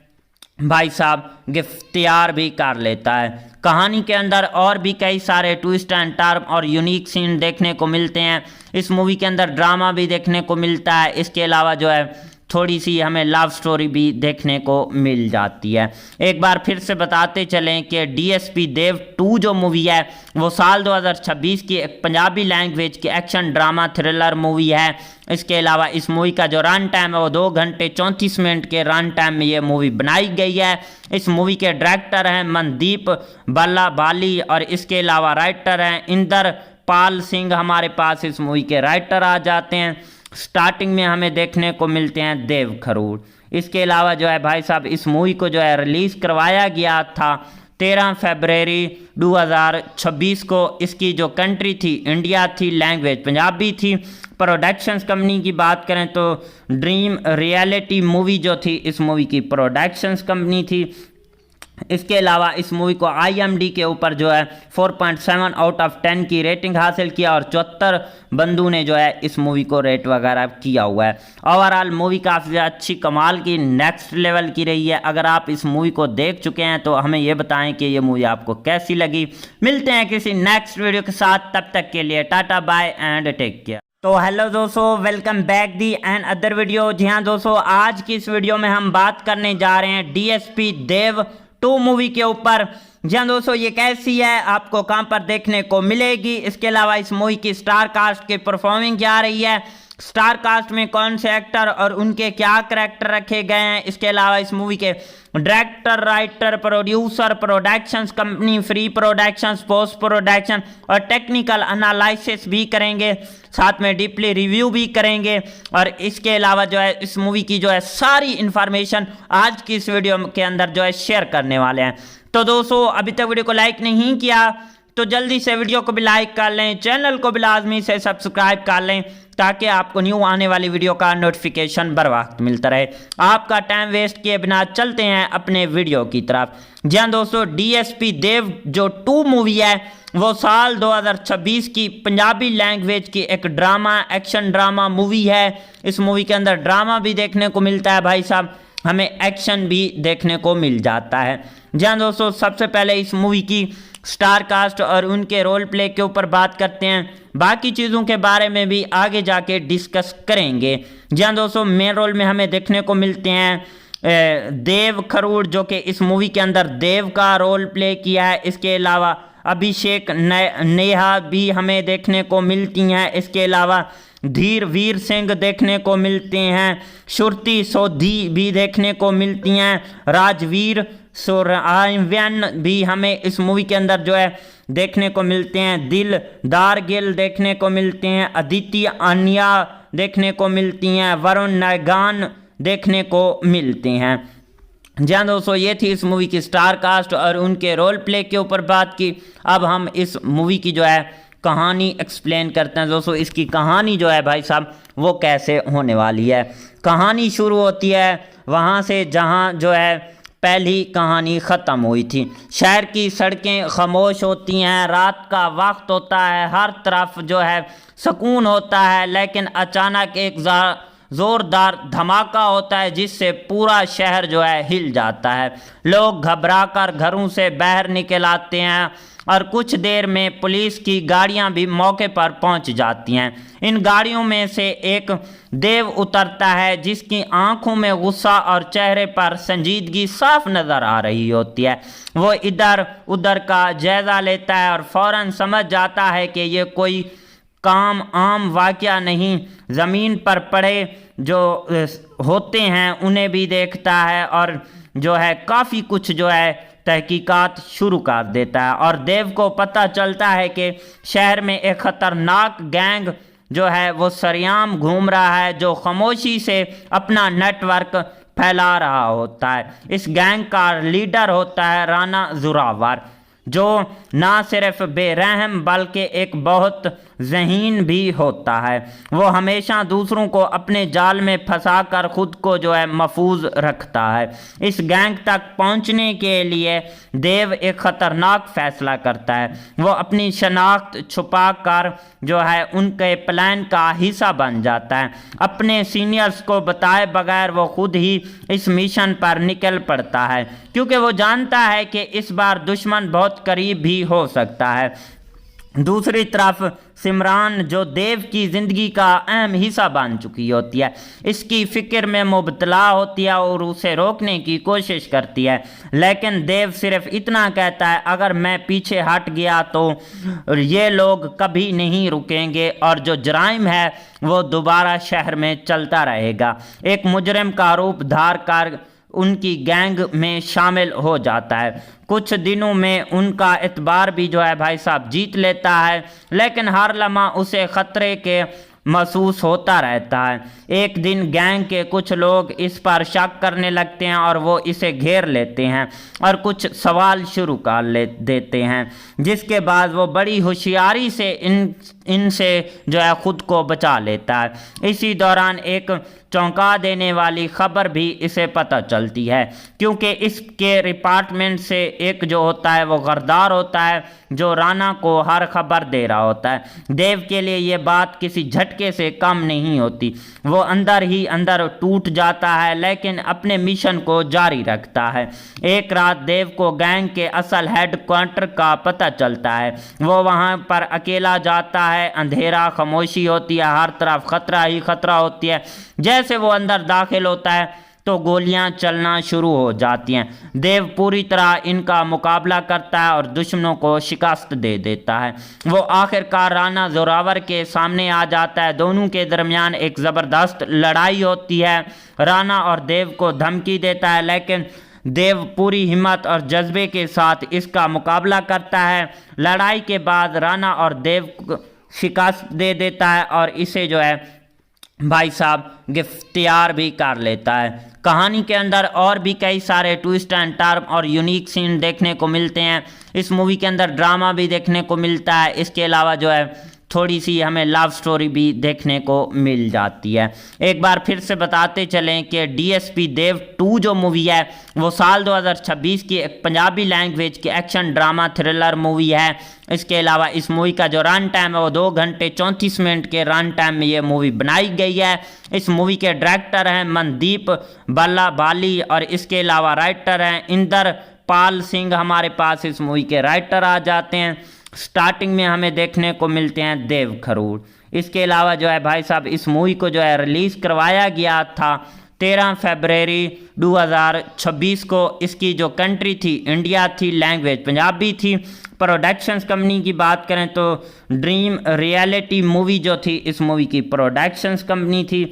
भाई साहब गिरफ्तार भी कर लेता है। कहानी के अंदर और भी कई सारे ट्विस्ट एंड टर्न और यूनिक सीन देखने को मिलते हैं। इस मूवी के अंदर ड्रामा भी देखने को मिलता है। इसके अलावा जो है थोड़ी सी हमें लव स्टोरी भी देखने को मिल जाती है। एक बार फिर से बताते चलें कि डीएसपी देव 2 जो मूवी है वो साल 2026 की एक पंजाबी लैंग्वेज की एक्शन ड्रामा थ्रिलर मूवी है। इसके अलावा इस मूवी का जो रन टाइम है वो 2 घंटे 34 मिनट के रन टाइम में ये मूवी बनाई गई है। इस मूवी के डायरेक्टर हैं मनदीप बल्ला बाली और इसके अलावा राइटर हैं इंदर पाल सिंह। हमारे पास इस मूवी के राइटर आ जाते हैं। स्टार्टिंग में हमें देखने को मिलते हैं देव खरूड़। इसके अलावा जो है भाई साहब इस मूवी को जो है रिलीज़ करवाया गया था 13 फरवरी 2026 को। इसकी जो कंट्री थी इंडिया थी, लैंग्वेज पंजाबी थी। प्रोडक्शंस कंपनी की बात करें तो ड्रीम रियलिटी मूवी जो थी इस मूवी की प्रोडक्शंस कंपनी थी। इसके अलावा इस मूवी को IMDb के ऊपर जो है 4.7 आउट ऑफ 10 की रेटिंग हासिल किया और 74 बंदू ने जो है इस मूवी को रेट वगैरह किया हुआ है। ओवरऑल मूवी काफ़ी अच्छी कमाल की नेक्स्ट लेवल की रही है। अगर आप इस मूवी को देख चुके हैं तो हमें ये बताएं कि ये मूवी आपको कैसी लगी। मिलते हैं किसी नेक्स्ट वीडियो के साथ, तब तक के लिए tata bye and take care. तो हेलो दोस्तों, welcome back the another video. जी हाँ दोस्तों, आज की इस वीडियो में हम बात करने जा रहे हैं DSP देव 2 मूवी के ऊपर। जी हाँ दोस्तों, ये कैसी है, आपको कहाँ पर देखने को मिलेगी, इसके अलावा इस मूवी की स्टार कास्ट की परफॉर्मिंग क्या रही है, स्टार कास्ट में कौन से एक्टर और उनके क्या करैक्टर रखे गए हैं, इसके अलावा इस मूवी के director, writer, producer, productions company, free productions, post production और टेक्निकल एनालिसिस भी करेंगे, साथ में डीपली रिव्यू भी करेंगे। और इसके अलावा जो है इस मूवी की जो है सारी इंफॉर्मेशन आज की इस वीडियो के अंदर जो है शेयर करने वाले हैं। तो दोस्तों, अभी तक वीडियो को लाइक नहीं किया तो जल्दी से वीडियो को भी लाइक कर लें, चैनल को भी लाजमी से सब्सक्राइब कर लें, ताकि आपको न्यू आने वाली वीडियो का नोटिफिकेशन बर वक्त मिलता रहे। आपका टाइम वेस्ट किए बिना चलते हैं अपने वीडियो की तरफ। जी हाँ दोस्तों, DSP देव जो 2 मूवी है वो साल 2026 की पंजाबी लैंग्वेज की एक ड्रामा, एक्शन ड्रामा मूवी है। इस मूवी के अंदर ड्रामा भी देखने को मिलता है भाई साहब, हमें एक्शन भी देखने को मिल जाता है। जी हाँ दोस्तों, सबसे पहले इस मूवी की स्टार कास्ट और उनके रोल प्ले के ऊपर बात करते हैं। बाकी चीज़ों के बारे में भी आगे जाके डिस्कस करेंगे। जी हाँ दोस्तों, मेन रोल में हमें देखने को मिलते हैं देव खरूड़, जो कि इस मूवी के अंदर देव का रोल प्ले किया है। इसके अलावा अभिषेक नेहा भी हमें देखने को मिलती हैं। इसके अलावा धीर वीर सिंह देखने को मिलते हैं। श्रुति सोधी भी देखने को मिलती हैं। राजवीर सुरआयन भी हमें इस मूवी के अंदर जो है देखने को मिलते हैं। दिलदार गिल देखने को मिलते हैं। अदिति अन्या देखने को मिलती हैं। वरुण नायगान देखने को मिलते हैं। जी हाँ दोस्तों, ये थी इस मूवी की स्टार कास्ट और उनके रोल प्ले के ऊपर बात की। अब हम इस मूवी की जो है कहानी एक्सप्लेन करते हैं। दोस्तों, इसकी कहानी जो है भाई साहब वो कैसे होने वाली है। कहानी शुरू होती है वहाँ से जहाँ जो है पहली कहानी ख़त्म हुई थी। शहर की सड़कें खामोश होती हैं, रात का वक्त होता है, हर तरफ जो है सुकून होता है, लेकिन अचानक एक ज़ोरदार धमाका होता है जिससे पूरा शहर जो है हिल जाता है। लोग घबराकर घरों से बाहर निकल आते हैं और कुछ देर में पुलिस की गाड़ियां भी मौके पर पहुंच जाती हैं। इन गाड़ियों में से एक देव उतरता है जिसकी आंखों में गुस्सा और चेहरे पर संजीदगी साफ नज़र आ रही होती है। वो इधर उधर का जायज़ा लेता है और फौरन समझ जाता है कि ये कोई आम वाक़या नहीं। ज़मीन पर पड़े जो होते हैं उन्हें भी देखता है और जो है काफ़ी कुछ जो है तहकीकात शुरू कर देता है। और देव को पता चलता है कि शहर में एक ख़तरनाक गैंग जो है वो सरेआम घूम रहा है, जो खामोशी से अपना नेटवर्क फैला रहा होता है। इस गैंग का लीडर होता है राणा जोरावर, जो ना सिर्फ बेरहम बल्कि एक बहुत ज़हीन भी होता है। वो हमेशा दूसरों को अपने जाल में फंसाकर खुद को जो है महफूज रखता है। इस गैंग तक पहुंचने के लिए देव एक ख़तरनाक फैसला करता है। वो अपनी शनाख्त छुपा कर जो है उनके प्लान का हिस्सा बन जाता है। अपने सीनियर्स को बताए बगैर वो खुद ही इस मिशन पर निकल पड़ता है, क्योंकि वो जानता है कि इस बार दुश्मन बहुत करीब भी हो सकता है। दूसरी तरफ सिमरान, जो देव की ज़िंदगी का अहम हिस्सा बन चुकी होती है, इसकी फ़िक्र में मुबतला होती है और उसे रोकने की कोशिश करती है। लेकिन देव सिर्फ इतना कहता है, अगर मैं पीछे हट गया तो ये लोग कभी नहीं रुकेंगे और जो जराइम है वो दोबारा शहर में चलता रहेगा। एक मुजरिम का रूप धार कर उनकी गैंग में शामिल हो जाता है। कुछ दिनों में उनका एतबार भी जो है भाई साहब जीत लेता है, लेकिन हर लम्हा उसे ख़तरे के महसूस होता रहता है। एक दिन गैंग के कुछ लोग इस पर शक करने लगते हैं और वो इसे घेर लेते हैं और कुछ सवाल शुरू कर देते हैं, जिसके बाद वो बड़ी होशियारी से इनसे जो है ख़ुद को बचा लेता है। इसी दौरान एक चौंका देने वाली खबर भी इसे पता चलती है, क्योंकि इसके डिपार्टमेंट से एक जो होता है वो गद्दार होता है, जो राणा को हर खबर दे रहा होता है। देव के लिए ये बात किसी झटके से कम नहीं होती। वो अंदर ही अंदर टूट जाता है, लेकिन अपने मिशन को जारी रखता है। एक रात देव को गैंग के असल हेडक्वार्टर का पता चलता है। वो वहाँ पर अकेला जाता है। अंधेरा, खामोशी होती है, हर तरफ खतरा ही खतरा होती है। जैसे वो अंदर दाखिल होता है तो गोलियां चलना शुरू हो जाती हैं। देव पूरी तरह इनका मुकाबला करता है और दुश्मनों को शिकस्त दे देता है। वो आखिरकार राणा जोरावर के सामने आ जाता है। दोनों के दरमियान एक ज़बरदस्त लड़ाई होती है। राणा और देव को धमकी देता है, लेकिन देव पूरी हिम्मत और जज्बे के साथ इसका मुकाबला करता है। लड़ाई के बाद राणा और देव को शिकस्त दे देता है और इसे जो है भाई साहब गिरफ्तार भी कर लेता है। कहानी के अंदर और भी कई सारे ट्विस्ट एंड टर्न और यूनिक सीन देखने को मिलते हैं। इस मूवी के अंदर ड्रामा भी देखने को मिलता है। इसके अलावा जो है थोड़ी सी हमें लव स्टोरी भी देखने को मिल जाती है। एक बार फिर से बताते चलें कि डीएसपी देव 2 जो मूवी है वो साल 2026 की एक पंजाबी लैंग्वेज की एक्शन ड्रामा थ्रिलर मूवी है। इसके अलावा इस मूवी का जो रन टाइम है वो 2 घंटे 34 मिनट के रन टाइम में ये मूवी बनाई गई है। इस मूवी के डायरेक्टर हैं मनदीप बल्ला बाली और इसके अलावा राइटर हैं इंदर पाल सिंह हमारे पास इस मूवी के राइटर आ जाते हैं। स्टार्टिंग में हमें देखने को मिलते हैं देव खरूड़। इसके अलावा जो है भाई साहब इस मूवी को जो है रिलीज़ करवाया गया था 13 फरवरी 2026 को। इसकी जो कंट्री थी इंडिया थी, लैंग्वेज पंजाबी थी। प्रोडक्शंस कंपनी की बात करें तो ड्रीम रियलिटी मूवी जो थी इस मूवी की प्रोडक्शंस कंपनी थी।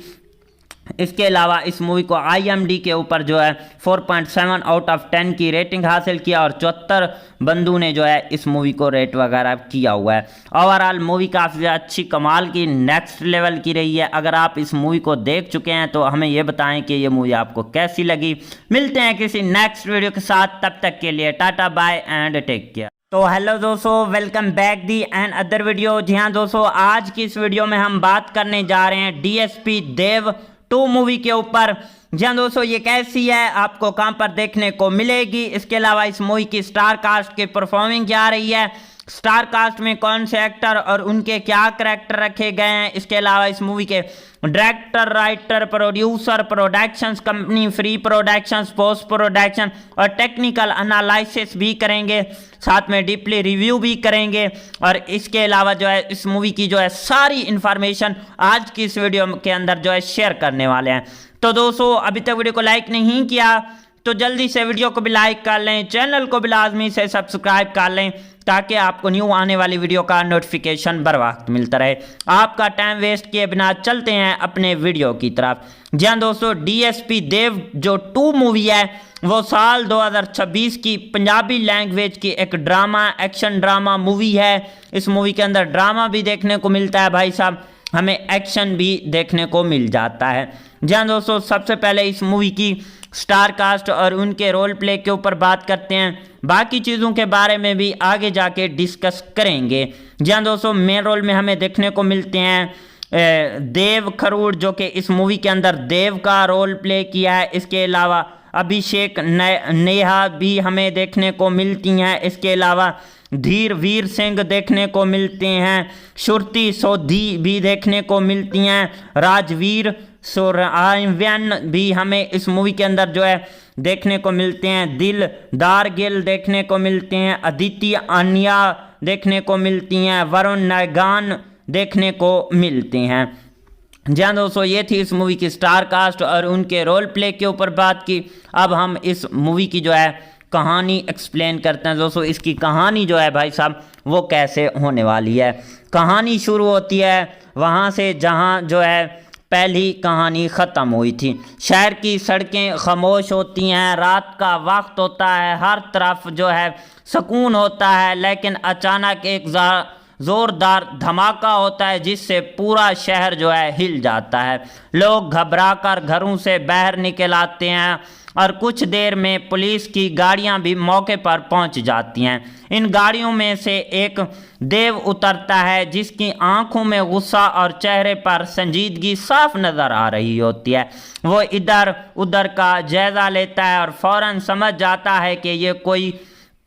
इसके अलावा इस मूवी को IMDb के ऊपर जो है 4.7 आउट ऑफ 10 की रेटिंग हासिल किया और 74 बंदू ने जो है इस मूवी को रेट वगैरह किया हुआ है। ओवरऑल मूवी काफ़ी अच्छी कमाल की नेक्स्ट लेवल की रही है। अगर आप इस मूवी को देख चुके हैं तो हमें ये बताएं कि ये मूवी आपको कैसी लगी। मिलते हैं किसी नेक्स्ट वीडियो के साथ, तब तक के लिए tata bye and take care. तो हेलो दोस्तों, welcome back the another video. जी हाँ दोस्तों, आज की इस वीडियो में हम बात करने जा रहे हैं DSP देव 2 मूवी के ऊपर। जी हाँ दोस्तों, ये कैसी है, आपको कहां पर देखने को मिलेगी, इसके अलावा इस मूवी की स्टार कास्ट की परफॉर्मिंग क्या रही है, स्टार कास्ट में कौन से एक्टर और उनके क्या करैक्टर रखे गए हैं, इसके अलावा इस मूवी के director, writer, producer, productions company, free productions, post production और टेक्निकल एनालिसिस भी करेंगे, साथ में डीपली रिव्यू भी करेंगे। और इसके अलावा जो है इस मूवी की जो है सारी इंफॉर्मेशन आज की इस वीडियो के अंदर जो है शेयर करने वाले हैं। तो दोस्तों, अभी तक वीडियो को लाइक नहीं किया तो जल्दी से वीडियो को भी लाइक कर लें, चैनल को भी लाजमी से सब्सक्राइब कर लें ताकि आपको न्यू आने वाली वीडियो का नोटिफिकेशन बर वक्त मिलता रहे। आपका टाइम वेस्ट किए बिना चलते हैं अपने वीडियो की तरफ। जी हाँ दोस्तों, DSP देव जो 2 मूवी है वो साल 2026 की पंजाबी लैंग्वेज की एक ड्रामा, एक्शन ड्रामा मूवी है। इस मूवी के अंदर ड्रामा भी देखने को मिलता है भाई साहब, हमें एक्शन भी देखने को मिल जाता है। जी हाँ दोस्तों, सबसे पहले इस मूवी की स्टार कास्ट और उनके रोल प्ले के ऊपर बात करते हैं, बाकी चीज़ों के बारे में भी आगे जाके डिस्कस करेंगे। जी हाँ दोस्तों, मेन रोल में हमें देखने को मिलते हैं देव खरूड़ जो कि इस मूवी के अंदर देव का रोल प्ले किया है। इसके अलावा अभिषेक नेहा भी हमें देखने को मिलती हैं। इसके अलावा धीर वीर सिंह देखने को मिलते हैं, श्रुति सोधी भी देखने को मिलती हैं, राजवीर सुरआयन भी हमें इस मूवी के अंदर जो है देखने को मिलते हैं, दिलदार गिल देखने को मिलते हैं, अदिति आनिया देखने को मिलती हैं, वरुण नायगान देखने को मिलते हैं। जी हाँ दोस्तों, ये थी इस मूवी की स्टार कास्ट और उनके रोल प्ले के ऊपर बात की। अब हम इस मूवी की जो है कहानी एक्सप्लेन करते हैं। दोस्तों, इसकी कहानी जो है भाई साहब वो कैसे होने वाली है। कहानी शुरू होती है वहाँ से जहाँ जो है पहली कहानी ख़त्म हुई थी। शहर की सड़कें खामोश होती हैं, रात का वक्त होता है, हर तरफ जो है सुकून होता है, लेकिन अचानक एक ज़ोरदार धमाका होता है जिससे पूरा शहर जो है हिल जाता है। लोग घबराकर घरों से बाहर निकल आते हैं और कुछ देर में पुलिस की गाड़ियां भी मौके पर पहुंच जाती हैं। इन गाड़ियों में से एक देव उतरता है जिसकी आंखों में गुस्सा और चेहरे पर संजीदगी साफ नज़र आ रही होती है। वो इधर उधर का जायज़ा लेता है और फौरन समझ जाता है कि ये कोई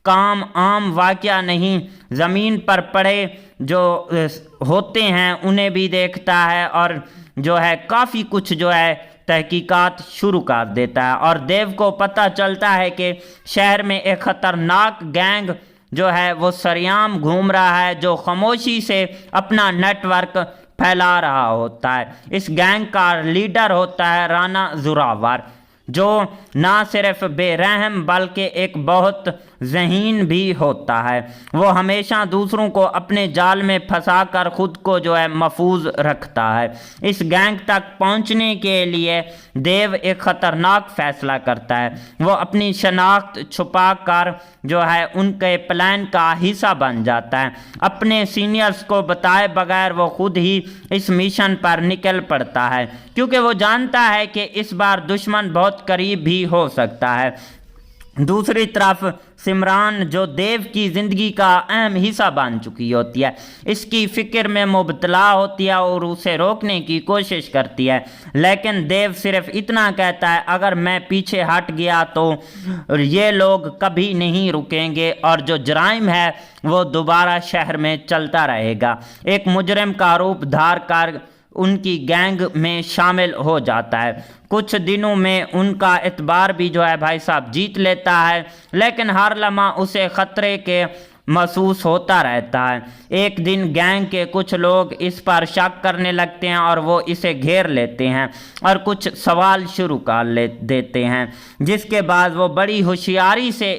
काम आम वाक़या नहीं। ज़मीन पर पड़े जो होते हैं उन्हें भी देखता है और जो है काफ़ी कुछ जो है तहकीकात शुरू कर देता है और देव को पता चलता है कि शहर में एक ख़तरनाक गैंग जो है वो सरेआम घूम रहा है जो खामोशी से अपना नेटवर्क फैला रहा होता है। इस गैंग का लीडर होता है राणा जोरावर, जो ना सिर्फ बेरहम बल्कि एक बहुत ज़हीन भी होता है। वो हमेशा दूसरों को अपने जाल में फंसाकर खुद को जो है महफूज रखता है। इस गैंग तक पहुंचने के लिए देव एक ख़तरनाक फैसला करता है। वो अपनी शनाख्त छुपा कर जो है उनके प्लान का हिस्सा बन जाता है। अपने सीनियर्स को बताए बगैर वो खुद ही इस मिशन पर निकल पड़ता है क्योंकि वो जानता है कि इस बार दुश्मन बहुत करीब भी हो सकता है। दूसरी तरफ सिमरान जो देव की ज़िंदगी का अहम हिस्सा बन चुकी होती है, इसकी फ़िक्र में मुबतला होती है और उसे रोकने की कोशिश करती है, लेकिन देव सिर्फ इतना कहता है अगर मैं पीछे हट गया तो ये लोग कभी नहीं रुकेंगे और जो जराइम है वो दोबारा शहर में चलता रहेगा। एक मुजरिम का रूप धार कर उनकी गैंग में शामिल हो जाता है। कुछ दिनों में उनका एतबार भी जो है भाई साहब जीत लेता है, लेकिन हर लम्हा उसे खतरे के महसूस होता रहता है। एक दिन गैंग के कुछ लोग इस पर शक करने लगते हैं और वो इसे घेर लेते हैं और कुछ सवाल शुरू कर देते हैं, जिसके बाद वो बड़ी होशियारी से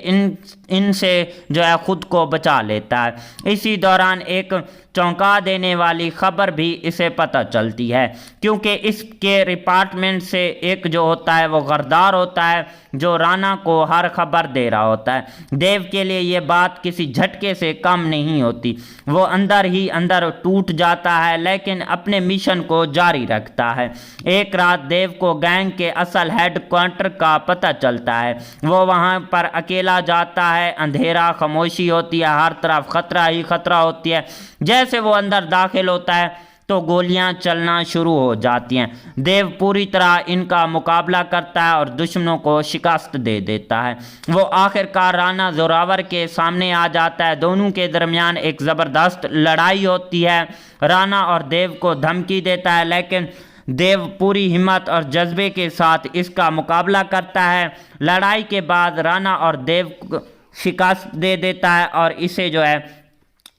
इनसे जो है ख़ुद को बचा लेता है। इसी दौरान एक चौंका देने वाली खबर भी इसे पता चलती है, क्योंकि इसके डिपार्टमेंट से एक जो होता है वो गद्दार होता है जो राणा को हर खबर दे रहा होता है। देव के लिए ये बात किसी झटके से कम नहीं होती। वो अंदर ही अंदर टूट जाता है, लेकिन अपने मिशन को जारी रखता है। एक रात देव को गैंग के असल हेडक्वार्टर का पता चलता है। वो वहाँ पर अकेला जाता है। अंधेरा, खामोशी होती है, हर तरफ खतरा ही खतरा होती है। जैसे वो अंदर दाखिल होता है तो गोलियां चलना शुरू हो जाती हैं। देव पूरी तरह इनका मुकाबला करता है और दुश्मनों को शिकस्त दे देता है। वो आखिरकार राणा जोरावर के सामने आ जाता है। दोनों के दरमियान एक ज़बरदस्त लड़ाई होती है। राणा और देव को धमकी देता है, लेकिन देव पूरी हिम्मत और जज्बे के साथ इसका मुकाबला करता है। लड़ाई के बाद राणा और देव को शिकस्त दे देता है और इसे जो है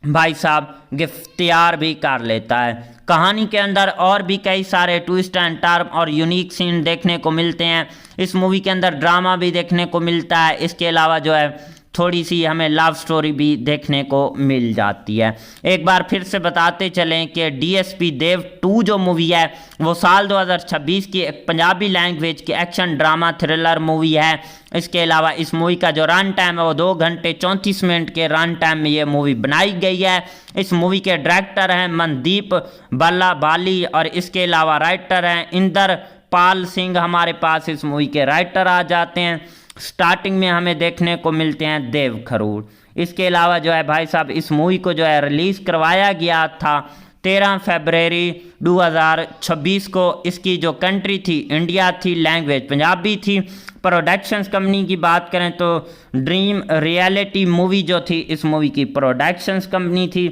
भाई साहब गिरफ्तार भी कर लेता है। कहानी के अंदर और भी कई सारे ट्विस्ट एंड टर्न और यूनिक सीन देखने को मिलते हैं। इस मूवी के अंदर ड्रामा भी देखने को मिलता है। इसके अलावा जो है थोड़ी सी हमें लव स्टोरी भी देखने को मिल जाती है। एक बार फिर से बताते चलें कि डीएसपी देव 2 जो मूवी है वो साल 2026 की एक पंजाबी लैंग्वेज की एक्शन ड्रामा थ्रिलर मूवी है। इसके अलावा इस मूवी का जो रन टाइम है वो 2 घंटे 34 मिनट के रन टाइम में ये मूवी बनाई गई है। इस मूवी के डायरेक्टर हैं मनदीप बल्ला बाली और इसके अलावा राइटर हैं इंदर पाल सिंह। हमारे पास इस मूवी के राइटर आ जाते हैं। स्टार्टिंग में हमें देखने को मिलते हैं देव खरूड़। इसके अलावा जो है भाई साहब इस मूवी को जो है रिलीज़ करवाया गया था 13 फरवरी 2026 को। इसकी जो कंट्री थी इंडिया थी, लैंग्वेज पंजाबी थी। प्रोडक्शंस कंपनी की बात करें तो ड्रीम रियलिटी मूवी जो थी इस मूवी की प्रोडक्शंस कंपनी थी।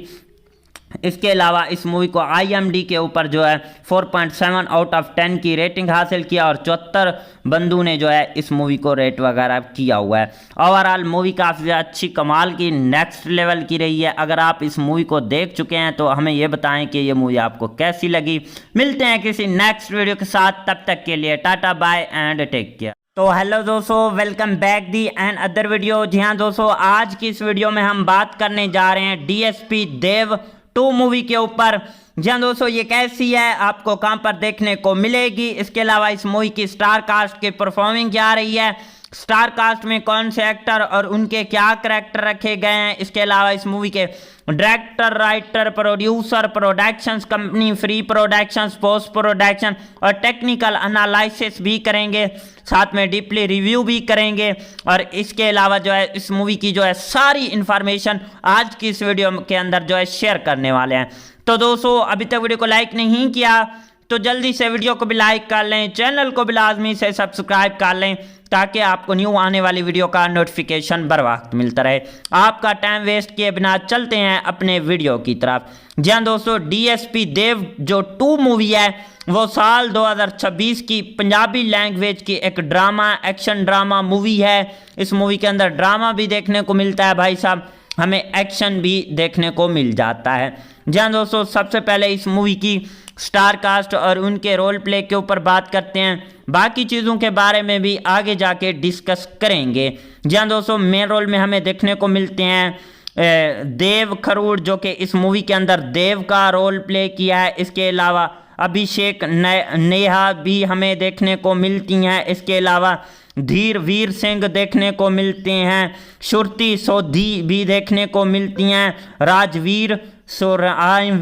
इसके अलावा इस मूवी को IMDb के ऊपर जो है 4.7 आउट ऑफ 10 की रेटिंग हासिल किया और 74 बंदू ने जो है इस मूवी को रेट वगैरह किया हुआ है। ओवरऑल मूवी काफ़ी अच्छी कमाल की नेक्स्ट लेवल की रही है। अगर आप इस मूवी को देख चुके हैं तो हमें ये बताएं कि ये मूवी आपको कैसी लगी। मिलते हैं किसी नेक्स्ट वीडियो के साथ, तब तक के लिए tata bye and take care. तो हेलो दोस्तों, welcome back the another video. जी हाँ दोस्तों, आज की इस वीडियो में हम बात करने जा रहे हैं डीएसपी देव 2 मूवी के ऊपर। जी हाँ दोस्तों, ये कैसी है, आपको कहाँ पर देखने को मिलेगी, इसके अलावा इस मूवी की स्टार कास्ट की परफॉर्मिंग क्या रही है, स्टार कास्ट में कौन से एक्टर और उनके क्या करैक्टर रखे गए हैं, इसके अलावा इस मूवी के director, writer, producer, productions company, free productions, post production और टेक्निकल एनालिसिस भी करेंगे, साथ में डीपली रिव्यू भी करेंगे। और इसके अलावा जो है इस मूवी की जो है सारी इंफॉर्मेशन आज की इस वीडियो के अंदर जो है शेयर करने वाले हैं। तो दोस्तों, अभी तक वीडियो को लाइक नहीं किया तो जल्दी से वीडियो को भी लाइक कर लें, चैनल को भी लाजमी से सब्सक्राइब कर लें, ताकि आपको न्यू आने वाली वीडियो का नोटिफिकेशन बर वक्त मिलता रहे। आपका टाइम वेस्ट किए बिना चलते हैं अपने वीडियो की तरफ। जी हाँ दोस्तों, डीएसपी देव जो 2 मूवी है वो साल 2026 की पंजाबी लैंग्वेज की एक ड्रामा, एक्शन ड्रामा मूवी है। इस मूवी के अंदर ड्रामा भी देखने को मिलता है भाई साहब, हमें एक्शन भी देखने को मिल जाता है। जी हाँ दोस्तों, सबसे पहले इस मूवी की स्टार कास्ट और उनके रोल प्ले के ऊपर बात करते हैं। बाकी चीज़ों के बारे में भी आगे जाके डिस्कस करेंगे। जी हाँ दोस्तों, मेन रोल में हमें देखने को मिलते हैं देव खरूड़, जो कि इस मूवी के अंदर देव का रोल प्ले किया है। इसके अलावा अभिषेक नेहा भी हमें देखने को मिलती हैं। इसके अलावा धीर वीर सिंह देखने को मिलते हैं, श्रुति सोधी भी देखने को मिलती हैं, राजवीर सोरायन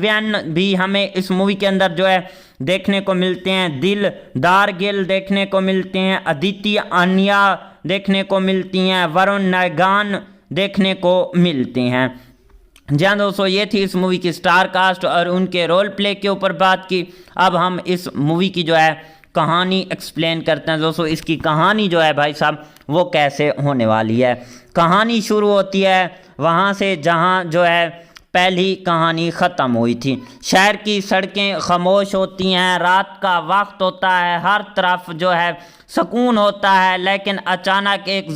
भी हमें इस मूवी के अंदर जो है देखने को मिलते हैं, दिलदार गिल देखने को मिलते हैं, अदिति आनिया देखने को मिलती हैं, वरुण नायगान देखने को मिलते हैं। जी हाँ दोस्तों, ये थी इस मूवी की स्टार कास्ट और उनके रोल प्ले के ऊपर बात की। अब हम इस मूवी की जो है कहानी एक्सप्लेन करते हैं। दोस्तों, इसकी कहानी जो है भाई साहब वो कैसे होने वाली है। कहानी शुरू होती है वहाँ से जहाँ जो है पहली कहानी ख़त्म हुई थी। शहर की सड़कें खामोश होती हैं, रात का वक्त होता है, हर तरफ जो है सुकून होता है, लेकिन अचानक एक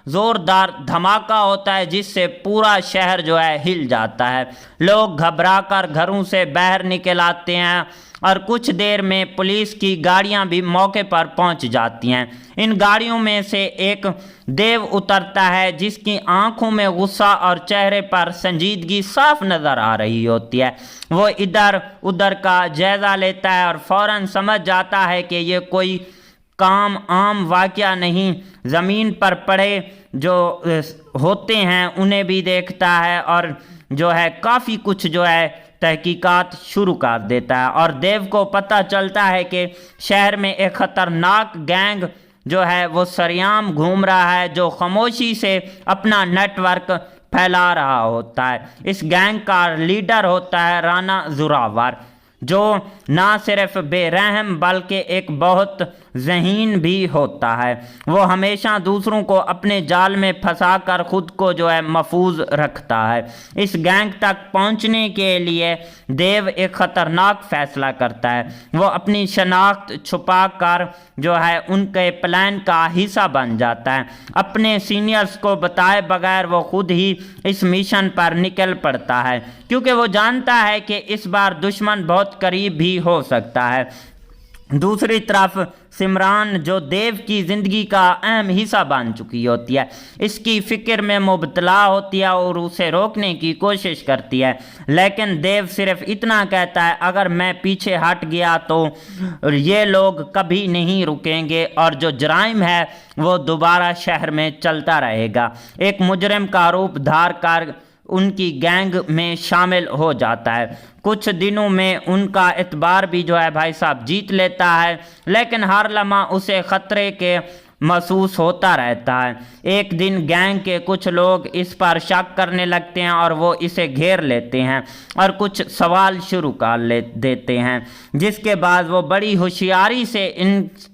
ज़ोरदार धमाका होता है जिससे पूरा शहर जो है हिल जाता है। लोग घबराकर घरों से बाहर निकल आते हैं और कुछ देर में पुलिस की गाड़ियां भी मौके पर पहुंच जाती हैं। इन गाड़ियों में से एक देव उतरता है जिसकी आंखों में गुस्सा और चेहरे पर संजीदगी साफ नज़र आ रही होती है। वो इधर उधर का जायज़ा लेता है और फौरन समझ जाता है कि ये कोई आम वाक़या नहीं। ज़मीन पर पड़े जो होते हैं उन्हें भी देखता है और जो है काफ़ी कुछ जो है तहकीकात शुरू कर देता है और देव को पता चलता है कि शहर में एक ख़तरनाक गैंग जो है वो सरेआम घूम रहा है, जो खामोशी से अपना नेटवर्क फैला रहा होता है। इस गैंग का लीडर होता है राना जोरावर, जो ना सिर्फ बेरहम बल्कि एक बहुत ज़हीन भी होता है। वो हमेशा दूसरों को अपने जाल में फंसाकर खुद को जो है महफूज रखता है। इस गैंग तक पहुंचने के लिए देव एक ख़तरनाक फ़ैसला करता है। वो अपनी शनाख्त छुपा कर जो है उनके प्लान का हिस्सा बन जाता है। अपने सीनियर्स को बताए बगैर वो खुद ही इस मिशन पर निकल पड़ता है, क्योंकि वो जानता है कि इस बार दुश्मन बहुत करीब भी हो सकता है। दूसरी तरफ सिमरान, जो देव की ज़िंदगी का अहम हिस्सा बन चुकी होती है, इसकी फ़िक्र में मुबतला होती है और उसे रोकने की कोशिश करती है, लेकिन देव सिर्फ इतना कहता है, अगर मैं पीछे हट गया तो ये लोग कभी नहीं रुकेंगे और जो जराइम है वो दोबारा शहर में चलता रहेगा। एक मुजरिम का रूप धार कर उनकी गैंग में शामिल हो जाता है। कुछ दिनों में उनका एतबार भी जो है भाई साहब जीत लेता है, लेकिन हर लम्हा उसे ख़तरे के महसूस होता रहता है। एक दिन गैंग के कुछ लोग इस पर शक करने लगते हैं और वो इसे घेर लेते हैं और कुछ सवाल शुरू कर देते हैं, जिसके बाद वो बड़ी होशियारी से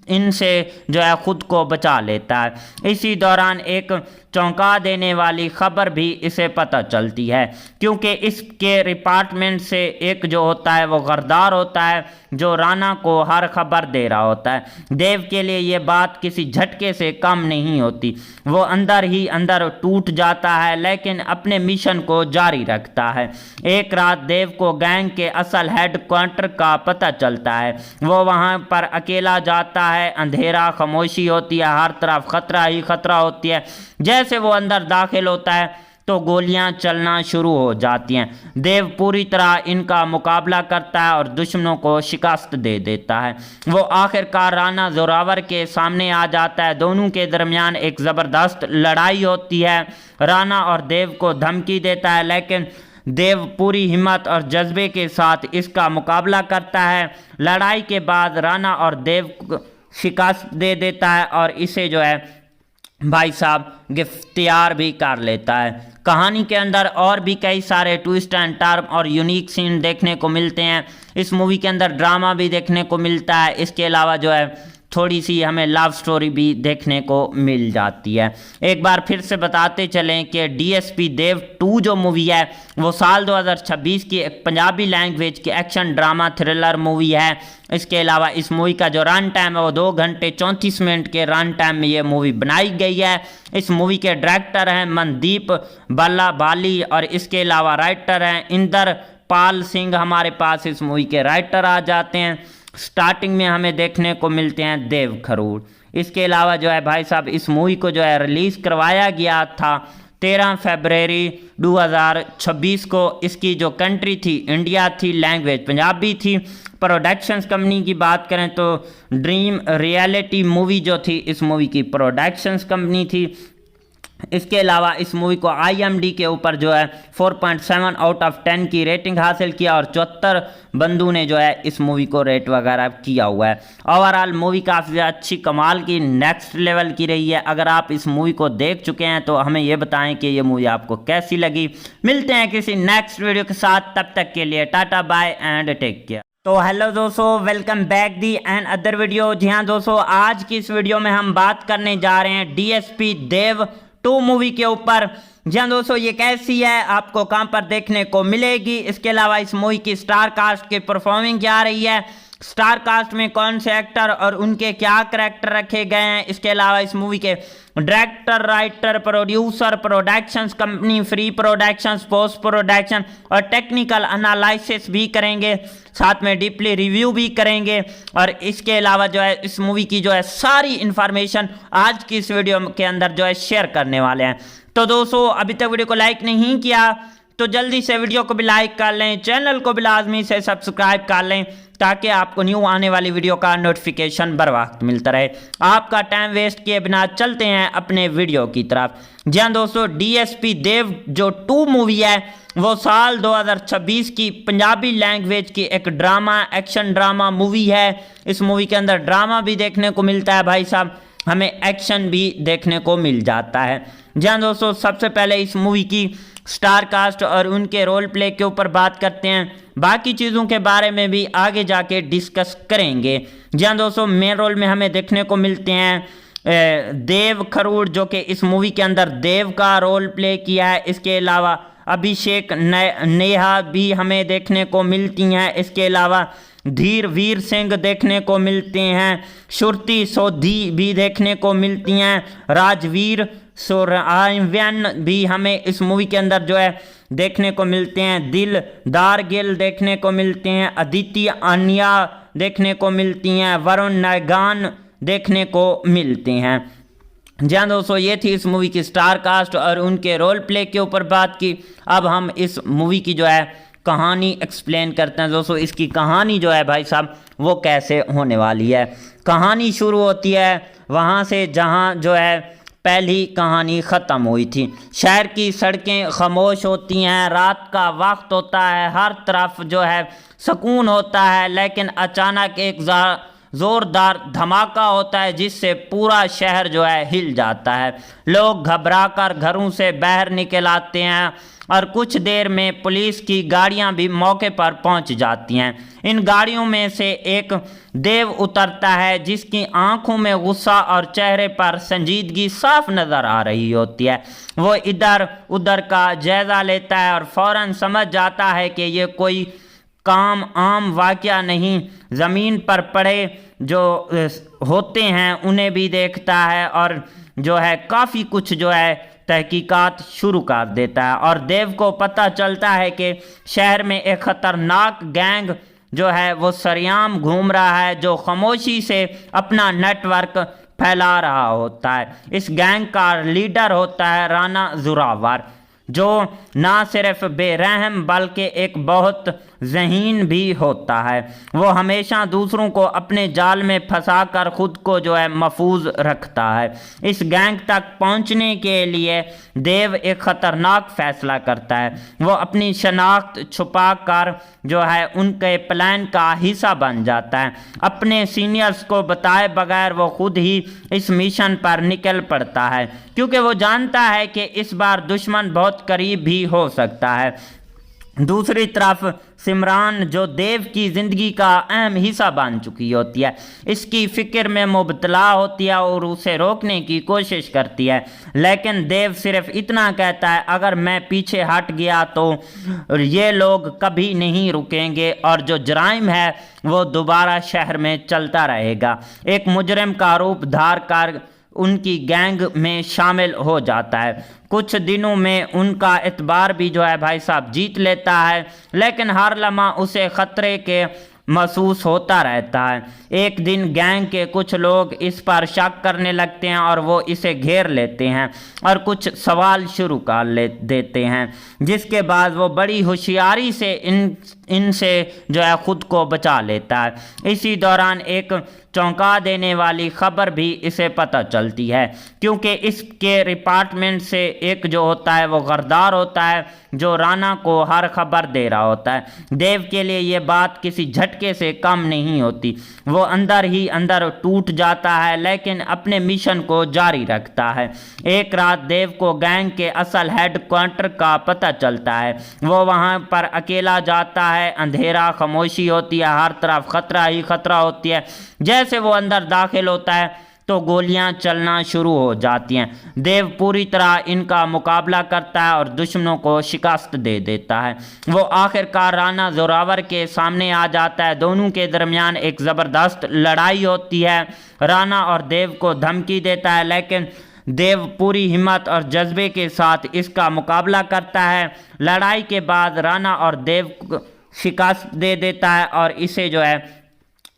इनसे जो है ख़ुद को बचा लेता है। इसी दौरान एक चौंका देने वाली खबर भी इसे पता चलती है, क्योंकि इसके डिपार्टमेंट से एक जो होता है वो गरदार होता है, जो राना को हर खबर दे रहा होता है। देव के लिए ये बात किसी झटके से कम नहीं होती। वो अंदर ही अंदर टूट जाता है, लेकिन अपने मिशन को जारी रखता है। एक रात देव को गैंग के असल हेडक्वार्टर का पता चलता है। वो वहाँ पर अकेला जाता है। अंधेरा, खामोशी होती है, हर तरफ खतरा ही खतरा होती है। जैसे वो अंदर दाखिल होता है तो गोलियां चलना शुरू हो जाती हैं। देव पूरी तरह इनका मुकाबला करता है और दुश्मनों को शिकस्त दे देता है। वो आखिरकार राना जोरावर के सामने आ जाता है। दोनों के दरमियान एक ज़बरदस्त लड़ाई होती है। राना और देव को धमकी देता है, लेकिन देव पूरी हिम्मत और जज्बे के साथ इसका मुकाबला करता है। लड़ाई के बाद राना और देव को शिकस्त दे देता है और इसे जो है भाई साहब गिरफ्तार भी कर लेता है। कहानी के अंदर और भी कई सारे ट्विस्ट एंड टर्न और यूनिक सीन देखने को मिलते हैं। इस मूवी के अंदर ड्रामा भी देखने को मिलता है। इसके अलावा जो है थोड़ी सी हमें लव स्टोरी भी देखने को मिल जाती है। एक बार फिर से बताते चलें कि डीएसपी देव 2 जो मूवी है वो साल 2026 की एक पंजाबी लैंग्वेज की एक्शन ड्रामा थ्रिलर मूवी है। इसके अलावा इस मूवी का जो रन टाइम है वो 2 घंटे 34 मिनट के रन टाइम में ये मूवी बनाई गई है। इस मूवी के डायरेक्टर हैं मनदीप बल्ला बाली और इसके अलावा राइटर हैं इंदर पाल सिंह। हमारे पास इस मूवी के राइटर आ जाते हैं। स्टार्टिंग में हमें देखने को मिलते हैं देव खरूड़। इसके अलावा जो है भाई साहब इस मूवी को जो है रिलीज़ करवाया गया था 13 फरवरी 2026 को। इसकी जो कंट्री थी इंडिया थी, लैंग्वेज पंजाबी थी। प्रोडक्शंस कंपनी की बात करें तो ड्रीम रियलिटी मूवी जो थी इस मूवी की प्रोडक्शंस कंपनी थी। इसके अलावा इस मूवी को IMDb के ऊपर जो है 4.7 आउट ऑफ 10 की रेटिंग हासिल किया और 74 बंदू ने जो है इस मूवी को रेट वगैरह किया हुआ है। ओवरऑल मूवी काफ़ी अच्छी कमाल की नेक्स्ट लेवल की रही है। अगर आप इस मूवी को देख चुके हैं तो हमें ये बताएं कि ये मूवी आपको कैसी लगी। मिलते हैं किसी नेक्स्ट वीडियो के साथ, तब तक के लिए tata bye and take care. तो हेलो दोस्तों, welcome back the another video. जी हाँ दोस्तों, आज की इस वीडियो में हम बात करने जा रहे हैं DSP देव 2 मूवी के ऊपर। जी हाँ दोस्तों, ये कैसी है, आपको कहां पर देखने को मिलेगी, इसके अलावा इस मूवी की स्टार कास्ट की परफॉर्मिंग क्या रही है, स्टार कास्ट में कौन से एक्टर और उनके क्या करैक्टर रखे गए हैं, इसके अलावा इस मूवी के director, writer, producer, productions company, free productions, post production और टेक्निकल एनालिसिस भी करेंगे, साथ में डीपली रिव्यू भी करेंगे। और इसके अलावा जो है इस मूवी की जो है सारी इंफॉर्मेशन आज की इस वीडियो के अंदर जो है शेयर करने वाले हैं। तो दोस्तों, अभी तक वीडियो को लाइक नहीं किया तो जल्दी से वीडियो को भी लाइक कर लें, चैनल को भी लाजमी से सब्सक्राइब कर लें ताकि आपको न्यू आने वाली वीडियो का नोटिफिकेशन बर वक्त मिलता रहे। आपका टाइम वेस्ट किए बिना चलते हैं अपने वीडियो की तरफ। जी हाँ दोस्तों, डीएसपी देव जो 2 मूवी है वो साल 2026 की पंजाबी लैंग्वेज की एक ड्रामा, एक्शन ड्रामा मूवी है। इस मूवी के अंदर ड्रामा भी देखने को मिलता है भाई साहब, हमें एक्शन भी देखने को मिल जाता है। जी हाँ दोस्तों, सबसे पहले इस मूवी की स्टार कास्ट और उनके रोल प्ले के ऊपर बात करते हैं, बाकी चीज़ों के बारे में भी आगे जाके डिस्कस करेंगे। जी हाँ दोस्तों, मेन रोल में हमें देखने को मिलते हैं देव खरूड़ जो कि इस मूवी के अंदर देव का रोल प्ले किया है। इसके अलावा अभिषेक नेहा भी हमें देखने को मिलती हैं। इसके अलावा धीर वीर सिंह देखने को मिलते हैं, श्रुति सोधी भी देखने को मिलती हैं, राजवीर सुरआयन भी हमें इस मूवी के अंदर जो है देखने को मिलते हैं, दिलदार गिल देखने को मिलते हैं, अदिति आनिया देखने को मिलती हैं, वरुण नायगान देखने को मिलते हैं। जी हाँ दोस्तों, ये थी इस मूवी की स्टार कास्ट और उनके रोल प्ले के ऊपर बात की। अब हम इस मूवी की जो है कहानी एक्सप्लेन करते हैं। दोस्तों, इसकी कहानी जो है भाई साहब वो कैसे होने वाली है। कहानी शुरू होती है वहाँ से जहाँ जो है पहली कहानी ख़त्म हुई थी। शहर की सड़कें खामोश होती हैं, रात का वक्त होता है, हर तरफ जो है सुकून होता है, लेकिन अचानक एक ज़ोरदार धमाका होता है जिससे पूरा शहर जो है हिल जाता है। लोग घबराकर घरों से बाहर निकल आते हैं और कुछ देर में पुलिस की गाड़ियां भी मौके पर पहुंच जाती हैं। इन गाड़ियों में से एक देव उतरता है जिसकी आंखों में गुस्सा और चेहरे पर संजीदगी साफ नज़र आ रही होती है। वो इधर उधर का जायज़ा लेता है और फौरन समझ जाता है कि ये कोई काम आम वाक़या नहीं, ज़मीन पर पड़े जो होते हैं उन्हें भी देखता है और जो है काफ़ी कुछ जो है तहकीकात शुरू कर देता है। और देव को पता चलता है कि शहर में एक ख़तरनाक गैंग जो है वो सरेआम घूम रहा है जो खामोशी से अपना नेटवर्क फैला रहा होता है। इस गैंग का लीडर होता है राणा जोरावर, जो ना सिर्फ बेरहम बल्कि एक बहुत ज़हीन भी होता है। वो हमेशा दूसरों को अपने जाल में फंसाकर खुद को जो है महफूज रखता है। इस गैंग तक पहुंचने के लिए देव एक ख़तरनाक फैसला करता है। वो अपनी शनाख्त छुपा कर जो है उनके प्लान का हिस्सा बन जाता है। अपने सीनियर्स को बताए बगैर वो खुद ही इस मिशन पर निकल पड़ता है क्योंकि वो जानता है कि इस बार दुश्मन बहुत करीब भी हो सकता है। दूसरी तरफ सिमरान जो देव की ज़िंदगी का अहम हिस्सा बन चुकी होती है, इसकी फ़िक्र में मुबतला होती है और उसे रोकने की कोशिश करती है, लेकिन देव सिर्फ इतना कहता है अगर मैं पीछे हट गया तो ये लोग कभी नहीं रुकेंगे और जो जराइम है वो दोबारा शहर में चलता रहेगा। एक मुजरिम का रूप धार कर उनकी गैंग में शामिल हो जाता है। कुछ दिनों में उनका एतबार भी जो है भाई साहब जीत लेता है, लेकिन हर लम्हा उसे ख़तरे के महसूस होता रहता है। एक दिन गैंग के कुछ लोग इस पर शक करने लगते हैं और वो इसे घेर लेते हैं और कुछ सवाल शुरू कर देते हैं, जिसके बाद वो बड़ी होशियारी से इनसे जो है ख़ुद को बचा लेता है। इसी दौरान एक चौंका देने वाली खबर भी इसे पता चलती है क्योंकि इसके डिपार्टमेंट से एक जो होता है वो गरदार होता है जो राणा को हर खबर दे रहा होता है। देव के लिए ये बात किसी झटके से कम नहीं होती। वो अंदर ही अंदर टूट जाता है लेकिन अपने मिशन को जारी रखता है। एक रात देव को गैंग के असल हेडक्वार्टर का पता चलता है। वो वहाँ पर अकेला जाता है। अंधेरा, खामोशी होती है, हर तरफ खतरा ही खतरा होती है। जैसे वो अंदर दाखिल होता है तो गोलियां चलना शुरू हो जाती हैं। देव पूरी तरह इनका मुकाबला करता है और दुश्मनों को शिकस्त दे देता है। वो आखिरकार राणा जोरावर के सामने आ जाता है। दोनों के दरमियान एक ज़बरदस्त लड़ाई होती है। राणा और देव को धमकी देता है, लेकिन देव पूरी हिम्मत और जज्बे के साथ इसका मुकाबला करता है। लड़ाई के बाद राणा और देव को शिकस्त दे देता है और इसे जो है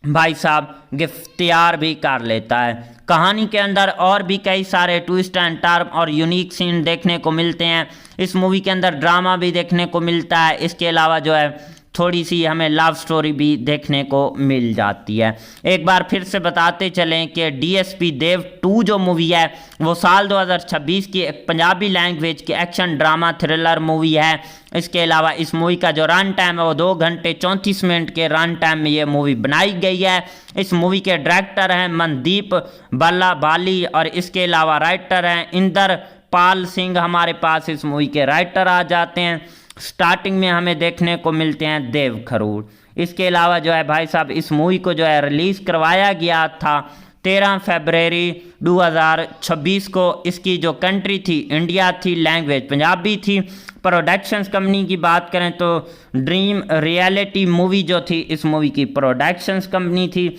भाई साहब गिरफ्तार भी कर लेता है। कहानी के अंदर और भी कई सारे ट्विस्ट एंड टर्न और यूनिक सीन देखने को मिलते हैं। इस मूवी के अंदर ड्रामा भी देखने को मिलता है। इसके अलावा जो है थोड़ी सी हमें लव स्टोरी भी देखने को मिल जाती है। एक बार फिर से बताते चलें कि डीएसपी देव 2 जो मूवी है वो साल 2026 की एक पंजाबी लैंग्वेज की एक्शन ड्रामा थ्रिलर मूवी है। इसके अलावा इस मूवी का जो रन टाइम है वो 2 घंटे 34 मिनट के रन टाइम में ये मूवी बनाई गई है। इस मूवी के डायरेक्टर हैं मनदीप बल्ला बाली और इसके अलावा राइटर हैं इंदर पाल सिंह। हमारे पास इस मूवी के राइटर आ जाते हैं। स्टार्टिंग में हमें देखने को मिलते हैं देव खरूड़। इसके अलावा जो है भाई साहब इस मूवी को जो है रिलीज़ करवाया गया था 13 फरवरी 2026 को। इसकी जो कंट्री थी इंडिया थी, लैंग्वेज पंजाबी थी। प्रोडक्शंस कंपनी की बात करें तो ड्रीम रियलिटी मूवी जो थी इस मूवी की प्रोडक्शंस कंपनी थी।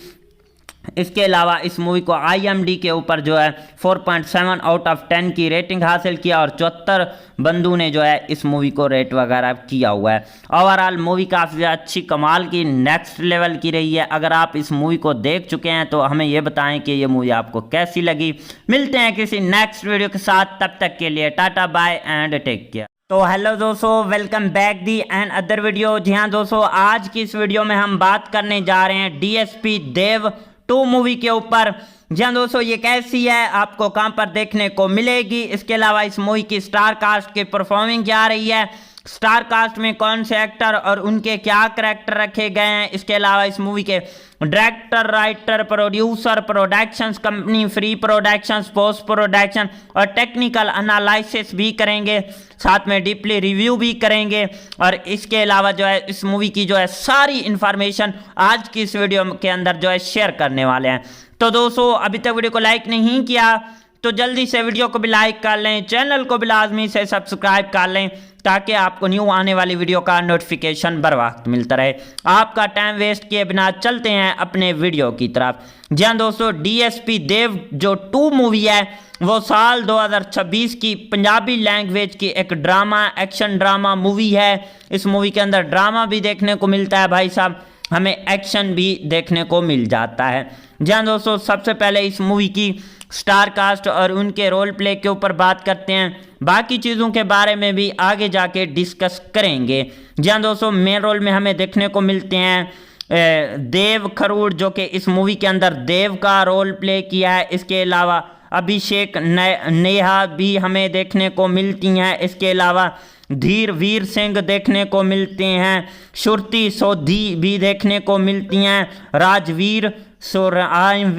इसके अलावा इस मूवी को IMDb के ऊपर जो है 4.7 आउट ऑफ 10 की रेटिंग हासिल किया और 74 बंदू ने जो है इस मूवी को रेट वगैरह किया हुआ है। ओवरऑल मूवी काफ़ी अच्छी कमाल की नेक्स्ट लेवल की रही है। अगर आप इस मूवी को देख चुके हैं तो हमें ये बताएं कि ये मूवी आपको कैसी लगी। मिलते हैं किसी नेक्स्ट वीडियो के साथ, तब तक के लिए tata bye and take care. तो हेलो दोस्तों, welcome back the another video. जी हाँ दोस्तों, आज की इस वीडियो में हम बात करने जा रहे हैं डीएसपी देव 2 मूवी के ऊपर। जी हाँ दोस्तों, ये कैसी है, आपको कहां पर देखने को मिलेगी। इसके अलावा इस मूवी की स्टार कास्ट की परफॉर्मिंग क्या रही है, स्टार कास्ट में कौन से एक्टर और उनके क्या करैक्टर रखे गए हैं। इसके अलावा इस मूवी के director, writer, producer, productions company, free productions, post production और टेक्निकल एनालिसिस भी करेंगे। साथ में डीपली रिव्यू भी करेंगे। और इसके अलावा जो है इस मूवी की जो है सारी इंफॉर्मेशन आज की इस वीडियो के अंदर जो है शेयर करने वाले हैं। तो दोस्तों, अभी तक वीडियो को लाइक नहीं किया तो जल्दी से वीडियो को भी लाइक कर लें, चैनल को भी लाजमी से सब्सक्राइब कर लें ताकि आपको न्यू आने वाली वीडियो का नोटिफिकेशन बर वक्त मिलता रहे। आपका टाइम वेस्ट किए बिना चलते हैं अपने वीडियो की तरफ। जी हाँ दोस्तों, डीएसपी देव जो 2 मूवी है वो साल 2026 की पंजाबी लैंग्वेज की एक ड्रामा एक्शन ड्रामा मूवी है। इस मूवी के अंदर ड्रामा भी देखने को मिलता है भाई साहब, हमें एक्शन भी देखने को मिल जाता है। जी हाँ दोस्तों, सबसे पहले इस मूवी की स्टार कास्ट और उनके रोल प्ले के ऊपर बात करते हैं। बाकी चीज़ों के बारे में भी आगे जाके डिस्कस करेंगे। जी हाँ दोस्तों, मेन रोल में हमें देखने को मिलते हैं देव खरूड़ जो कि इस मूवी के अंदर देव का रोल प्ले किया है। इसके अलावा अभिषेक नेहा भी हमें देखने को मिलती हैं। इसके अलावा धीर वीर सिंह देखने को मिलते हैं। श्रुति सोधी भी देखने को मिलती हैं। राजवीर सुरआयन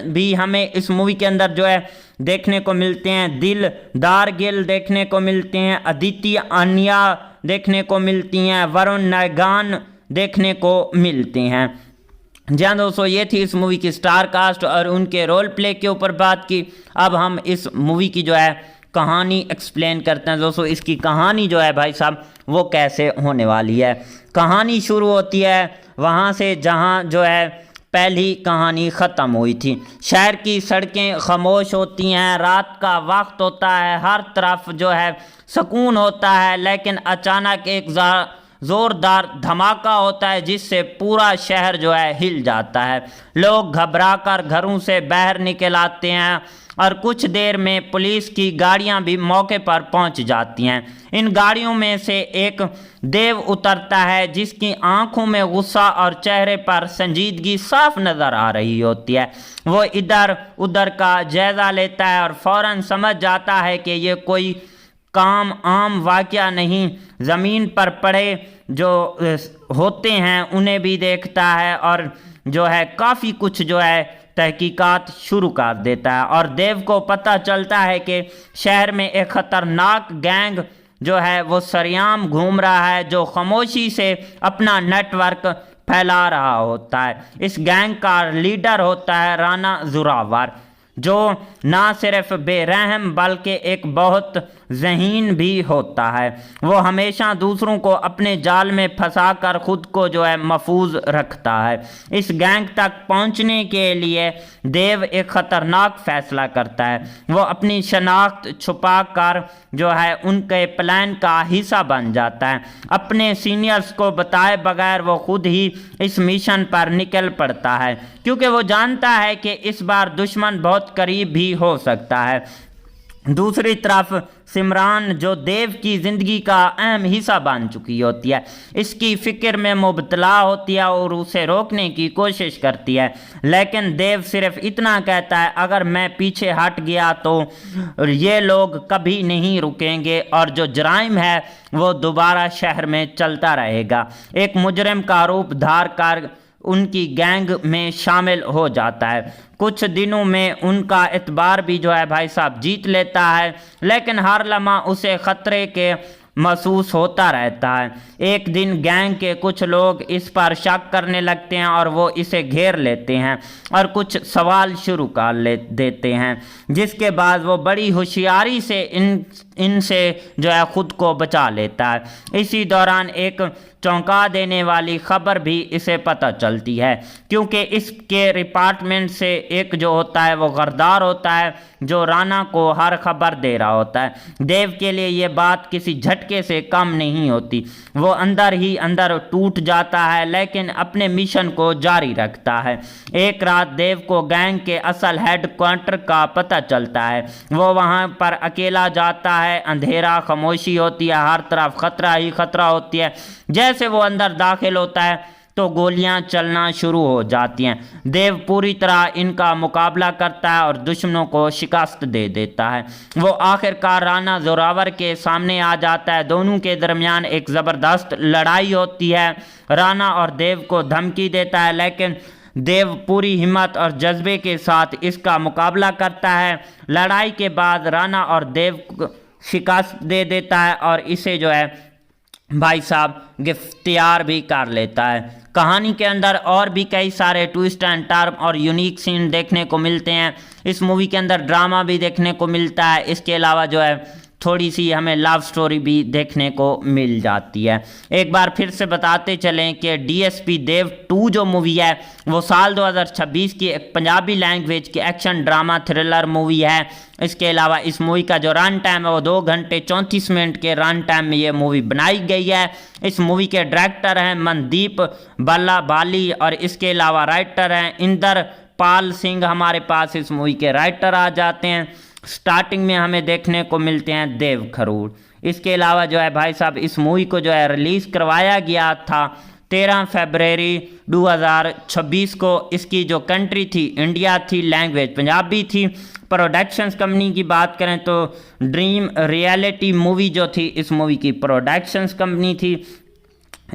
भी हमें इस मूवी के अंदर जो है देखने को मिलते हैं। दिलदार गिल देखने को मिलते हैं। अदिति आनिया देखने को मिलती हैं। वरुण नायगान देखने को मिलते हैं। जी हाँ दोस्तों, ये थी इस मूवी की स्टार कास्ट और उनके रोल प्ले के ऊपर बात की। अब हम इस मूवी की जो है कहानी एक्सप्लेन करते हैं। दोस्तों, इसकी कहानी जो है भाई साहब वो कैसे होने वाली है। कहानी शुरू होती है वहाँ से जहाँ जो है पहली कहानी ख़त्म हुई थी। शहर की सड़कें खामोश होती हैं, रात का वक्त होता है, हर तरफ जो है सुकून होता है, लेकिन अचानक एक ज़ोरदार धमाका होता है जिससे पूरा शहर जो है हिल जाता है। लोग घबराकर घरों से बाहर निकल आते हैं और कुछ देर में पुलिस की गाड़ियां भी मौके पर पहुंच जाती हैं। इन गाड़ियों में से एक देव उतरता है जिसकी आंखों में गुस्सा और चेहरे पर संजीदगी साफ नज़र आ रही होती है। वो इधर उधर का जायज़ा लेता है और फौरन समझ जाता है कि ये कोई काम आम वाक़या नहीं। ज़मीन पर पड़े जो होते हैं उन्हें भी देखता है और जो है काफ़ी कुछ जो है तहकीकात शुरू कर देता है। और देव को पता चलता है कि शहर में एक ख़तरनाक गैंग जो है वो सरेआम घूम रहा है जो खामोशी से अपना नेटवर्क फैला रहा होता है। इस गैंग का लीडर होता है राणा जोरावर। जो ना सिर्फ बेरहम बल्कि एक बहुत ज़हीन भी होता है। वो हमेशा दूसरों को अपने जाल में फंसाकर खुद को जो है महफूज रखता है। इस गैंग तक पहुंचने के लिए देव एक ख़तरनाक फैसला करता है। वो अपनी शनाख्त छुपा कर जो है उनके प्लान का हिस्सा बन जाता है। अपने सीनियर्स को बताए बगैर वो खुद ही इस मिशन पर निकल पड़ता है, क्योंकि वो जानता है कि इस बार दुश्मन बहुत करीब भी हो सकता है। दूसरी तरफ सिमरान, जो देव की ज़िंदगी का अहम हिस्सा बन चुकी होती है, इसकी फ़िक्र में मुबतला होती है और उसे रोकने की कोशिश करती है। लेकिन देव सिर्फ इतना कहता है, अगर मैं पीछे हट गया तो ये लोग कभी नहीं रुकेंगे और जो जराइम है वो दोबारा शहर में चलता रहेगा। एक मुजरिम का रूप धार कर उनकी गैंग में शामिल हो जाता है। कुछ दिनों में उनका एतबार भी जो है भाई साहब जीत लेता है, लेकिन हर लम्हा उसे ख़तरे के महसूस होता रहता है। एक दिन गैंग के कुछ लोग इस पर शक करने लगते हैं और वो इसे घेर लेते हैं और कुछ सवाल शुरू कर देते हैं, जिसके बाद वो बड़ी होशियारी से इनसे जो है ख़ुद को बचा लेता है। इसी दौरान एक चौंका देने वाली खबर भी इसे पता चलती है, क्योंकि इसके डिपार्टमेंट से एक जो होता है वो गरदार होता है, जो राना को हर खबर दे रहा होता है। देव के लिए ये बात किसी झटके से कम नहीं होती। वो अंदर ही अंदर टूट जाता है, लेकिन अपने मिशन को जारी रखता है। एक रात देव को गैंग के असल हेडक्वार्टर का पता चलता है। वो वहाँ पर अकेला जाता है। अंधेरा, खामोशी होती है, हर तरफ खतरा ही खतरा होती है। जैसे वो अंदर दाखिल होता है तो गोलियां चलना शुरू हो जाती हैं। देव पूरी तरह इनका मुकाबला करता है और दुश्मनों को शिकस्त दे देता है। वो आखिरकार राना जोरावर के सामने आ जाता है। दोनों के दरमियान एक ज़बरदस्त लड़ाई होती है। राना और देव को धमकी देता है, लेकिन देव पूरी हिम्मत और जज्बे के साथ इसका मुकाबला करता है। लड़ाई के बाद राना और देव को शिकस्त दे देता है और इसे जो है भाई साहब गिरफ्तार भी कर लेता है। कहानी के अंदर और भी कई सारे ट्विस्ट एंड टर्न और यूनिक सीन देखने को मिलते हैं। इस मूवी के अंदर ड्रामा भी देखने को मिलता है। इसके अलावा जो है थोड़ी सी हमें लव स्टोरी भी देखने को मिल जाती है। एक बार फिर से बताते चलें कि डीएसपी देव 2 जो मूवी है वो साल 2026 की एक पंजाबी लैंग्वेज की एक्शन ड्रामा थ्रिलर मूवी है। इसके अलावा इस मूवी का जो रन टाइम है वो 2 घंटे 34 मिनट के रन टाइम में ये मूवी बनाई गई है। इस मूवी के डायरेक्टर हैं मनदीप बल्ला बाली और इसके अलावा राइटर हैं इंदर पाल सिंह। हमारे पास इस मूवी के राइटर आ जाते हैं। स्टार्टिंग में हमें देखने को मिलते हैं देव खरूड़। इसके अलावा जो है भाई साहब इस मूवी को जो है रिलीज़ करवाया गया था 13 फरवरी 2026 को। इसकी जो कंट्री थी इंडिया थी, लैंग्वेज पंजाबी थी। प्रोडक्शंस कंपनी की बात करें तो ड्रीम रियलिटी मूवी जो थी इस मूवी की प्रोडक्शंस कंपनी थी।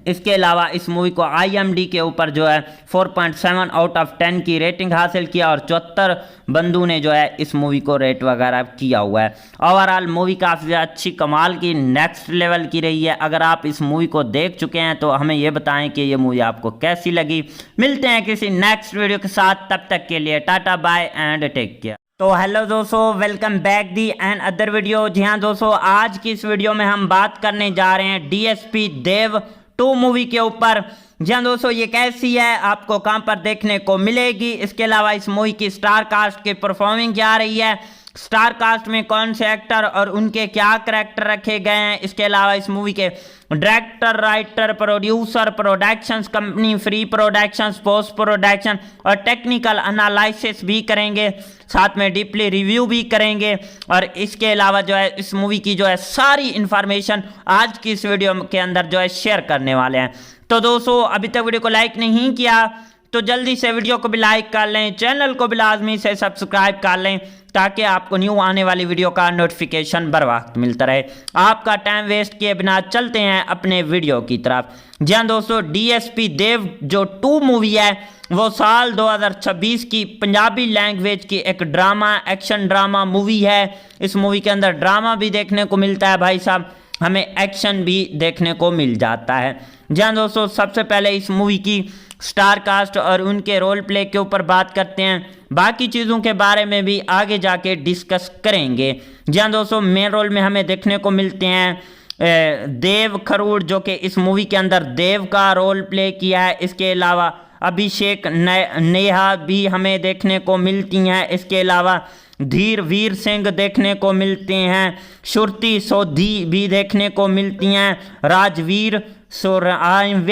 इसके अलावा इस मूवी को IMDb के ऊपर जो है 4.7 आउट ऑफ 10 की रेटिंग हासिल किया और 74 बंदू ने जो है इस मूवी को रेट वगैरह किया हुआ है। ओवरऑल मूवी काफ़ी अच्छी कमाल की नेक्स्ट लेवल की रही है। अगर आप इस मूवी को देख चुके हैं तो हमें ये बताएं कि ये मूवी आपको कैसी लगी। मिलते हैं किसी नेक्स्ट वीडियो के साथ, तब तक के लिए tata bye and take care. तो हेलो दोस्तों, welcome back the another video. जी हाँ दोस्तों, आज की इस वीडियो में हम बात करने जा रहे हैं DSP देव 2 मूवी के ऊपर। जी हाँ दोस्तों, ये कैसी है, आपको कहां पर देखने को मिलेगी, इसके अलावा इस मूवी की स्टार कास्ट की परफॉर्मिंग क्या रही है, स्टार कास्ट में कौन से एक्टर और उनके क्या करैक्टर रखे गए हैं, इसके अलावा इस मूवी के director, writer, producer, productions company, free productions, post production और टेक्निकल एनालिसिस भी करेंगे, साथ में डीपली रिव्यू भी करेंगे। और इसके अलावा जो है इस मूवी की जो है सारी इंफॉर्मेशन आज की इस वीडियो के अंदर जो है शेयर करने वाले हैं। तो दोस्तों, अभी तक वीडियो को लाइक नहीं किया तो जल्दी से वीडियो को भी लाइक कर लें, चैनल को भी लाजमी से सब्सक्राइब कर लें, ताकि आपको न्यू आने वाली वीडियो का नोटिफिकेशन बर वक्त मिलता रहे। आपका टाइम वेस्ट किए बिना चलते हैं अपने वीडियो की तरफ। जी हाँ दोस्तों, DSP देव जो 2 मूवी है वो साल 2026 की पंजाबी लैंग्वेज की एक ड्रामा, एक्शन ड्रामा मूवी है। इस मूवी के अंदर ड्रामा भी देखने को मिलता है भाई साहब, हमें एक्शन भी देखने को मिल जाता है। जी हाँ दोस्तों, सबसे पहले इस मूवी की स्टार कास्ट और उनके रोल प्ले के ऊपर बात करते हैं। बाकी चीज़ों के बारे में भी आगे जाके डिस्कस करेंगे। जी हाँ दोस्तों, मेन रोल में हमें देखने को मिलते हैं देव खरूड़, जो कि इस मूवी के अंदर देव का रोल प्ले किया है। इसके अलावा अभिषेक नेहा भी हमें देखने को मिलती हैं। इसके अलावा धीर वीर सिंह देखने को मिलते हैं। श्रुति सोधी भी देखने को मिलती हैं। राजवीर सुरआयन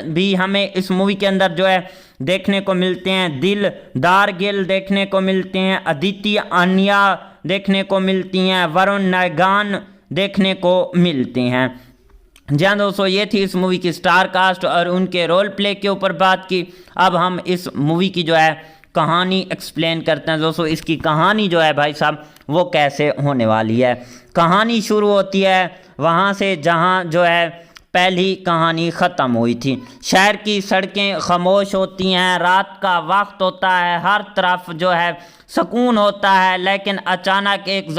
भी हमें इस मूवी के अंदर जो है देखने को मिलते हैं। दिलदार गिल देखने को मिलते हैं। अदिति आनिया देखने को मिलती हैं। वरुण नागान देखने को मिलते हैं। जी हाँ दोस्तों, ये थी इस मूवी की स्टार कास्ट और उनके रोल प्ले के ऊपर बात की। अब हम इस मूवी की जो है कहानी एक्सप्लेन करते हैं। दोस्तों, इसकी कहानी जो है भाई साहब वो कैसे होने वाली है। कहानी शुरू होती है वहाँ से जहाँ जो है पहली कहानी ख़त्म हुई थी। शहर की सड़कें खामोश होती हैं, रात का वक्त होता है, हर तरफ जो है सुकून होता है, लेकिन अचानक एक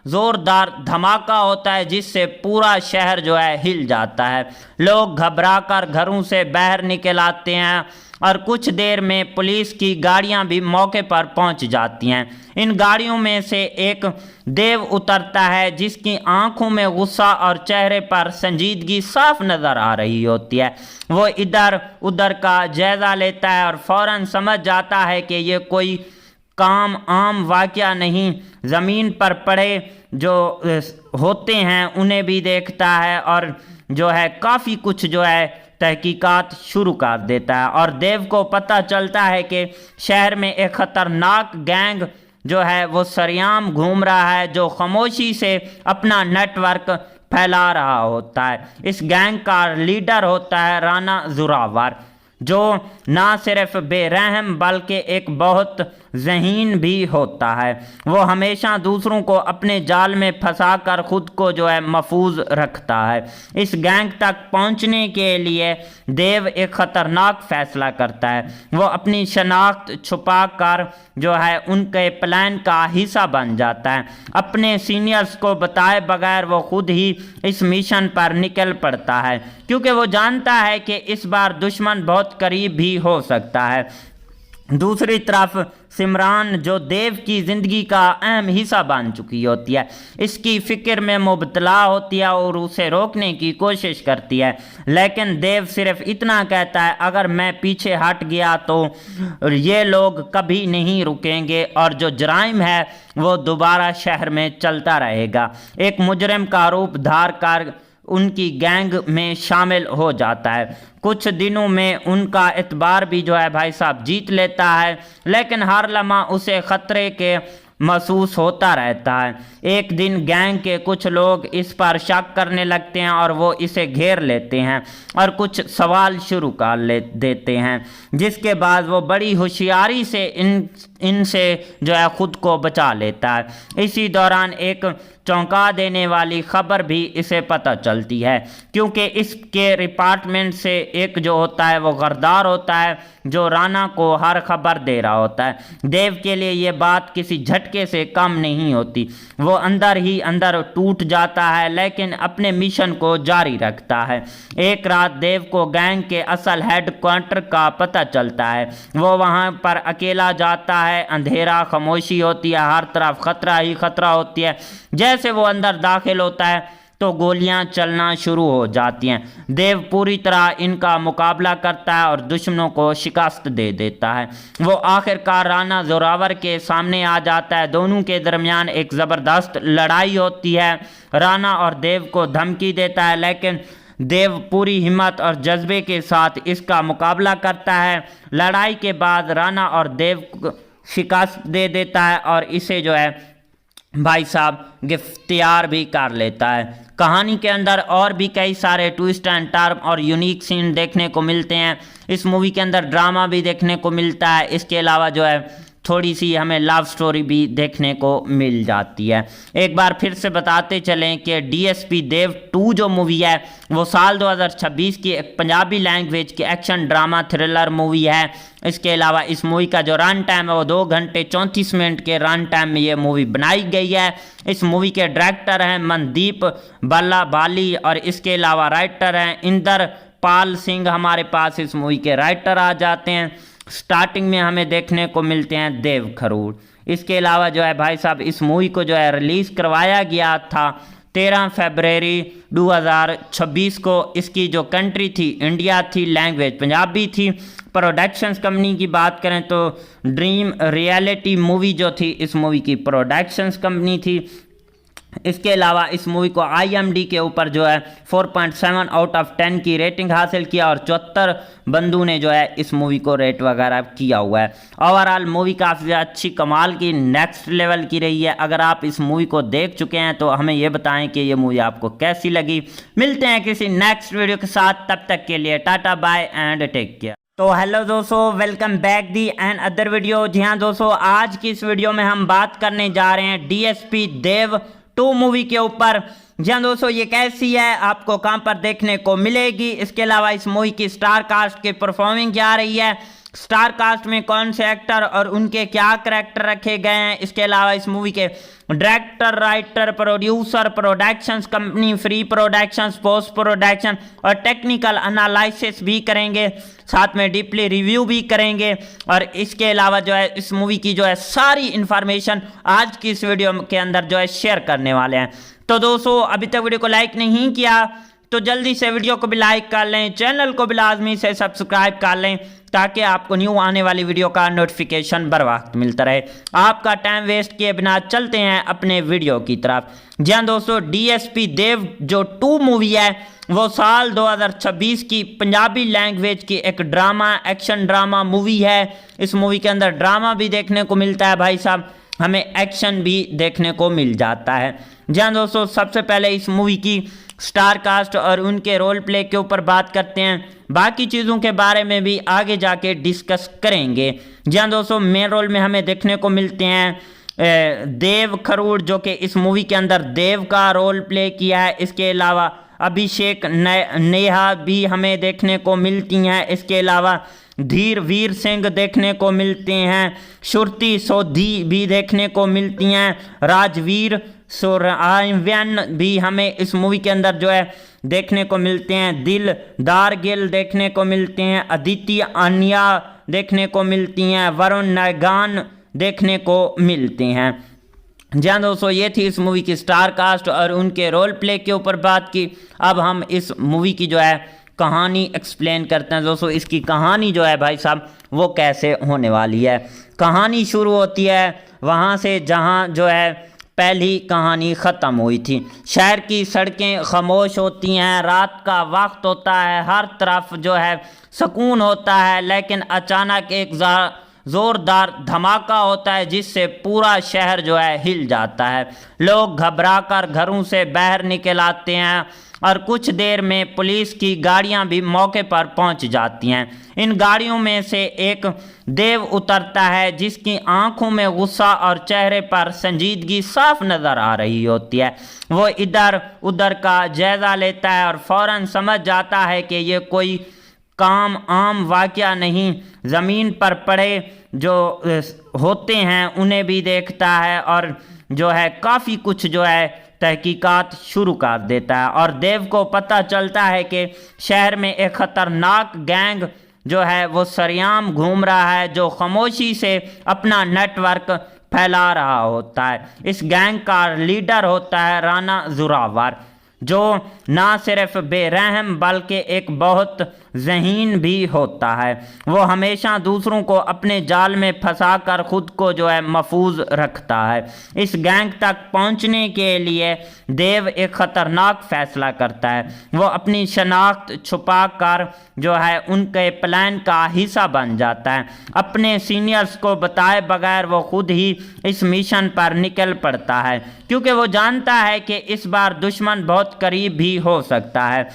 ज़ोरदार धमाका होता है जिससे पूरा शहर जो है हिल जाता है। लोग घबराकर घरों से बाहर निकल आते हैं और कुछ देर में पुलिस की गाड़ियां भी मौके पर पहुंच जाती हैं। इन गाड़ियों में से एक देव उतरता है जिसकी आंखों में गुस्सा और चेहरे पर संजीदगी साफ नज़र आ रही होती है। वो इधर उधर का जायज़ा लेता है और फौरन समझ जाता है कि ये कोई काम आम वाक़या नहीं। ज़मीन पर पड़े जो होते हैं उन्हें भी देखता है और जो है काफ़ी कुछ जो है तहकीकात शुरू कर देता है। और देव को पता चलता है कि शहर में एक ख़तरनाक गैंग जो है वो सरेआम घूम रहा है, जो खामोशी से अपना नेटवर्क फैला रहा होता है। इस गैंग का लीडर होता है राणा जोरावर, जो ना सिर्फ बेरहम बल्कि एक बहुत ज़हीन भी होता है। वो हमेशा दूसरों को अपने जाल में फंसाकर खुद को जो है महफूज रखता है। इस गैंग तक पहुंचने के लिए देव एक ख़तरनाक फैसला करता है। वो अपनी शनाख्त छुपा कर जो है उनके प्लान का हिस्सा बन जाता है। अपने सीनियर्स को बताए बगैर वो खुद ही इस मिशन पर निकल पड़ता है, क्योंकि वो जानता है कि इस बार दुश्मन बहुत करीब भी हो सकता है। दूसरी तरफ सिमरान, जो देव की ज़िंदगी का अहम हिस्सा बन चुकी होती है, इसकी फ़िक्र में मुबतला होती है और उसे रोकने की कोशिश करती है। लेकिन देव सिर्फ इतना कहता है, अगर मैं पीछे हट गया तो ये लोग कभी नहीं रुकेंगे और जो जराइम है वो दोबारा शहर में चलता रहेगा। एक मुजरिम का रूप धार कर उनकी गैंग में शामिल हो जाता है। कुछ दिनों में उनका एतबार भी जो है भाई साहब जीत लेता है, लेकिन हर लम्हा उसे ख़तरे के महसूस होता रहता है। एक दिन गैंग के कुछ लोग इस पर शक करने लगते हैं और वो इसे घेर लेते हैं और कुछ सवाल शुरू कर देते हैं, जिसके बाद वो बड़ी होशियारी से इनसे जो है ख़ुद को बचा लेता है। इसी दौरान एक चौंका देने वाली खबर भी इसे पता चलती है, क्योंकि इसके डिपार्टमेंट से एक जो होता है वो गरदार होता है, जो राणा को हर खबर दे रहा होता है। देव के लिए ये बात किसी झटके से कम नहीं होती। वो अंदर ही अंदर टूट जाता है, लेकिन अपने मिशन को जारी रखता है। एक रात देव को गैंग के असल हेडक्वार्टर का पता चलता है। वो वहाँ पर अकेला जाता है। अंधेरा, खामोशी होती है, हर तरफ खतरा ही खतरा होती है। जैसे वो अंदर दाखिल होता है तो गोलियां चलना शुरू हो जाती हैं। देव पूरी तरह इनका मुकाबला करता है और दुश्मनों को शिकस्त दे देता है। वो आखिरकार राणा जोरावर के सामने आ जाता है। दोनों के दरमियान एक ज़बरदस्त लड़ाई होती है। राणा और देव को धमकी देता है, लेकिन देव पूरी हिम्मत और जज्बे के साथ इसका मुकाबला करता है। लड़ाई के बाद राणा और देव को शिकस्त दे देता है और इसे जो है भाई साहब गिरफ्तार भी कर लेता है। कहानी के अंदर और भी कई सारे ट्विस्ट एंड टर्न और यूनिक सीन देखने को मिलते हैं। इस मूवी के अंदर ड्रामा भी देखने को मिलता है। इसके अलावा जो है थोड़ी सी हमें लव स्टोरी भी देखने को मिल जाती है। एक बार फिर से बताते चलें कि डीएसपी देव 2 जो मूवी है वो साल 2026 की एक पंजाबी लैंग्वेज की एक्शन ड्रामा थ्रिलर मूवी है। इसके अलावा इस मूवी का जो रन टाइम है वो 2 घंटे 34 मिनट के रन टाइम में ये मूवी बनाई गई है। इस मूवी के डायरेक्टर हैं मनदीप बल्ला बाली और इसके अलावा राइटर हैं इंदर पाल सिंह हमारे पास इस मूवी के राइटर आ जाते हैं। स्टार्टिंग में हमें देखने को मिलते हैं देव खरूड़। इसके अलावा जो है भाई साहब इस मूवी को जो है रिलीज़ करवाया गया था 13 फरवरी 2026 को। इसकी जो कंट्री थी इंडिया थी, लैंग्वेज पंजाबी थी। प्रोडक्शंस कंपनी की बात करें तो ड्रीम रियलिटी मूवी जो थी इस मूवी की प्रोडक्शंस कंपनी थी। इसके अलावा इस मूवी को IMDb के ऊपर जो है 4.7 आउट ऑफ 10 की रेटिंग हासिल किया और 74 बंदू ने जो है इस मूवी को रेट वगैरह किया हुआ है। ओवरऑल मूवी काफ़ी अच्छी कमाल की नेक्स्ट लेवल की रही है। अगर आप इस मूवी को देख चुके हैं तो हमें ये बताएं कि ये मूवी आपको कैसी लगी। मिलते हैं किसी नेक्स्ट वीडियो के साथ, तब तक के लिए tata bye and take care. तो हेलो दोस्तों, welcome back the another video. जी हाँ दोस्तों, आज की इस वीडियो में हम बात करने जा रहे हैं DSP देव 2 मूवी के ऊपर। जी हाँ दोस्तों, ये कैसी है, आपको कहां पर देखने को मिलेगी। इसके अलावा इस मूवी की स्टार कास्ट की परफॉर्मिंग क्या रही है, स्टार कास्ट में कौन से एक्टर और उनके क्या करैक्टर रखे गए हैं। इसके अलावा इस मूवी के director, writer, producer, productions company, free productions, post production और टेक्निकल एनालिसिस भी करेंगे, साथ में डीपली रिव्यू भी करेंगे। और इसके अलावा जो है इस मूवी की जो है सारी इंफॉर्मेशन आज की इस वीडियो के अंदर जो है शेयर करने वाले हैं। तो दोस्तों, अभी तक वीडियो को लाइक नहीं किया तो जल्दी से वीडियो को भी लाइक कर लें, चैनल को भी लाजमी से सब्सक्राइब कर लें ताकि आपको न्यू आने वाली वीडियो का नोटिफिकेशन बर वक्त मिलता रहे। आपका टाइम वेस्ट किए बिना चलते हैं अपने वीडियो की तरफ। जी हाँ दोस्तों, DSP देव जो 2 मूवी है वो साल 2026 की पंजाबी लैंग्वेज की एक ड्रामा, एक्शन ड्रामा मूवी है। इस मूवी के अंदर ड्रामा भी देखने को मिलता है भाई साहब, हमें एक्शन भी देखने को मिल जाता है। जी हाँ दोस्तों, सबसे पहले इस मूवी की स्टार कास्ट और उनके रोल प्ले के ऊपर बात करते हैं, बाकी चीज़ों के बारे में भी आगे जाके डिस्कस करेंगे। जी हाँ दोस्तों, मेन रोल में हमें देखने को मिलते हैं देव खरूड़ जो कि इस मूवी के अंदर देव का रोल प्ले किया है। इसके अलावा अभिषेक नेहा भी हमें देखने को मिलती हैं। इसके अलावा धीर वीर सिंह देखने को मिलते हैं, श्रुति सोधी भी देखने को मिलती हैं, राजवीर सुरआयन भी हमें इस मूवी के अंदर जो है देखने को मिलते हैं, दिलदार गिल देखने को मिलते हैं, अदिति आनिया देखने को मिलती हैं, वरुण नागान देखने को मिलते हैं। जी हाँ दोस्तों, ये थी इस मूवी की स्टार कास्ट और उनके रोल प्ले के ऊपर बात की। अब हम इस मूवी की जो है कहानी एक्सप्लेन करते हैं। दोस्तों, इसकी कहानी जो है भाई साहब वो कैसे होने वाली है। कहानी शुरू होती है वहाँ से जहाँ जो है पहली कहानी ख़त्म हुई थी। शहर की सड़कें खामोश होती हैं, रात का वक्त होता है, हर तरफ जो है सुकून होता है, लेकिन अचानक एक ज़ोरदार धमाका होता है जिससे पूरा शहर जो है हिल जाता है। लोग घबराकर घरों से बाहर निकल आते हैं और कुछ देर में पुलिस की गाड़ियां भी मौके पर पहुंच जाती हैं। इन गाड़ियों में से एक देव उतरता है जिसकी आंखों में गुस्सा और चेहरे पर संजीदगी साफ नज़र आ रही होती है। वो इधर उधर का जायज़ा लेता है और फौरन समझ जाता है कि ये कोई काम आम वाक़या नहीं। ज़मीन पर पड़े जो होते हैं उन्हें भी देखता है और जो है काफ़ी कुछ जो है तहकीकात शुरू कर देता है। और देव को पता चलता है कि शहर में एक ख़तरनाक गैंग जो है वो सरेआम घूम रहा है जो खामोशी से अपना नेटवर्क फैला रहा होता है। इस गैंग का लीडर होता है राणा जोरावर, जो ना सिर्फ बेरहम बल्कि एक बहुत ज़हीन भी होता है। वो हमेशा दूसरों को अपने जाल में फंसाकर खुद को जो है महफूज रखता है। इस गैंग तक पहुंचने के लिए देव एक ख़तरनाक फैसला करता है। वो अपनी शनाख्त छुपा कर जो है उनके प्लान का हिस्सा बन जाता है। अपने सीनियर्स को बताए बगैर वो खुद ही इस मिशन पर निकल पड़ता है, क्योंकि वो जानता है कि इस बार दुश्मन बहुत करीब भी हो सकता है।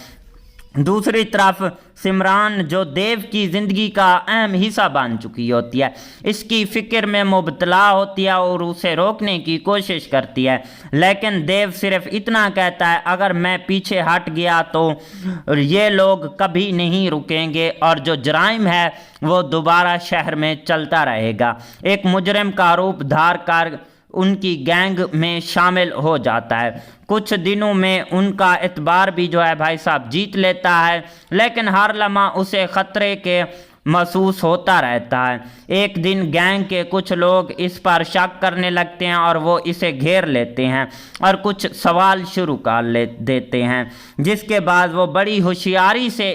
दूसरी तरफ सिमरान जो देव की ज़िंदगी का अहम हिस्सा बन चुकी होती है, इसकी फ़िक्र में मुबतला होती है और उसे रोकने की कोशिश करती है। लेकिन देव सिर्फ इतना कहता है, अगर मैं पीछे हट गया तो ये लोग कभी नहीं रुकेंगे और जो जराइम है वो दोबारा शहर में चलता रहेगा। एक मुजरिम का रूप धार कर उनकी गैंग में शामिल हो जाता है। कुछ दिनों में उनका एतबार भी जो है भाई साहब जीत लेता है, लेकिन हर लम्हा उसे खतरे के महसूस होता रहता है। एक दिन गैंग के कुछ लोग इस पर शक करने लगते हैं और वो इसे घेर लेते हैं और कुछ सवाल शुरू कर देते हैं, जिसके बाद वो बड़ी होशियारी से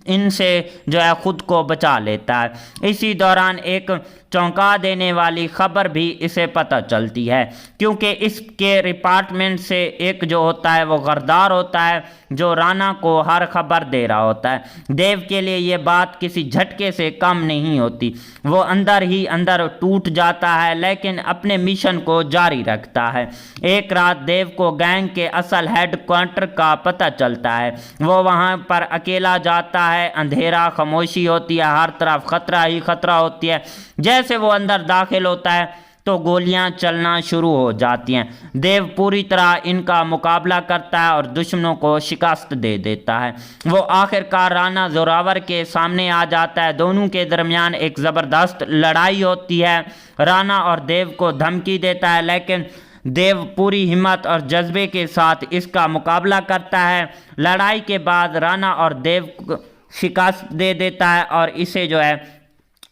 इनसे जो है ख़ुद को बचा लेता है। इसी दौरान एक चौंका देने वाली खबर भी इसे पता चलती है, क्योंकि इसके डिपार्टमेंट से एक जो होता है वो गरदार होता है जो राणा को हर खबर दे रहा होता है। देव के लिए ये बात किसी झटके से कम नहीं होती। वो अंदर ही अंदर टूट जाता है, लेकिन अपने मिशन को जारी रखता है। एक रात देव को गैंग के असल हेडक्वार्टर का पता चलता है। वो वहाँ पर अकेला जाता है। अंधेरा, खामोशी होती है, हर तरफ खतरा ही खतरा होती है। जैसे वो अंदर दाखिल होता है तो गोलियां चलना शुरू हो जाती हैं। देव पूरी तरह इनका मुकाबला करता है और दुश्मनों को शिकस्त दे देता है। वो आखिरकार राणा जोरावर के सामने आ जाता है। दोनों के दरमियान एक ज़बरदस्त लड़ाई होती है। राणा और देव को धमकी देता है, लेकिन देव पूरी हिम्मत और जज्बे के साथ इसका मुकाबला करता है। लड़ाई के बाद राणा और देव को शिकस्त दे देता है और इसे जो है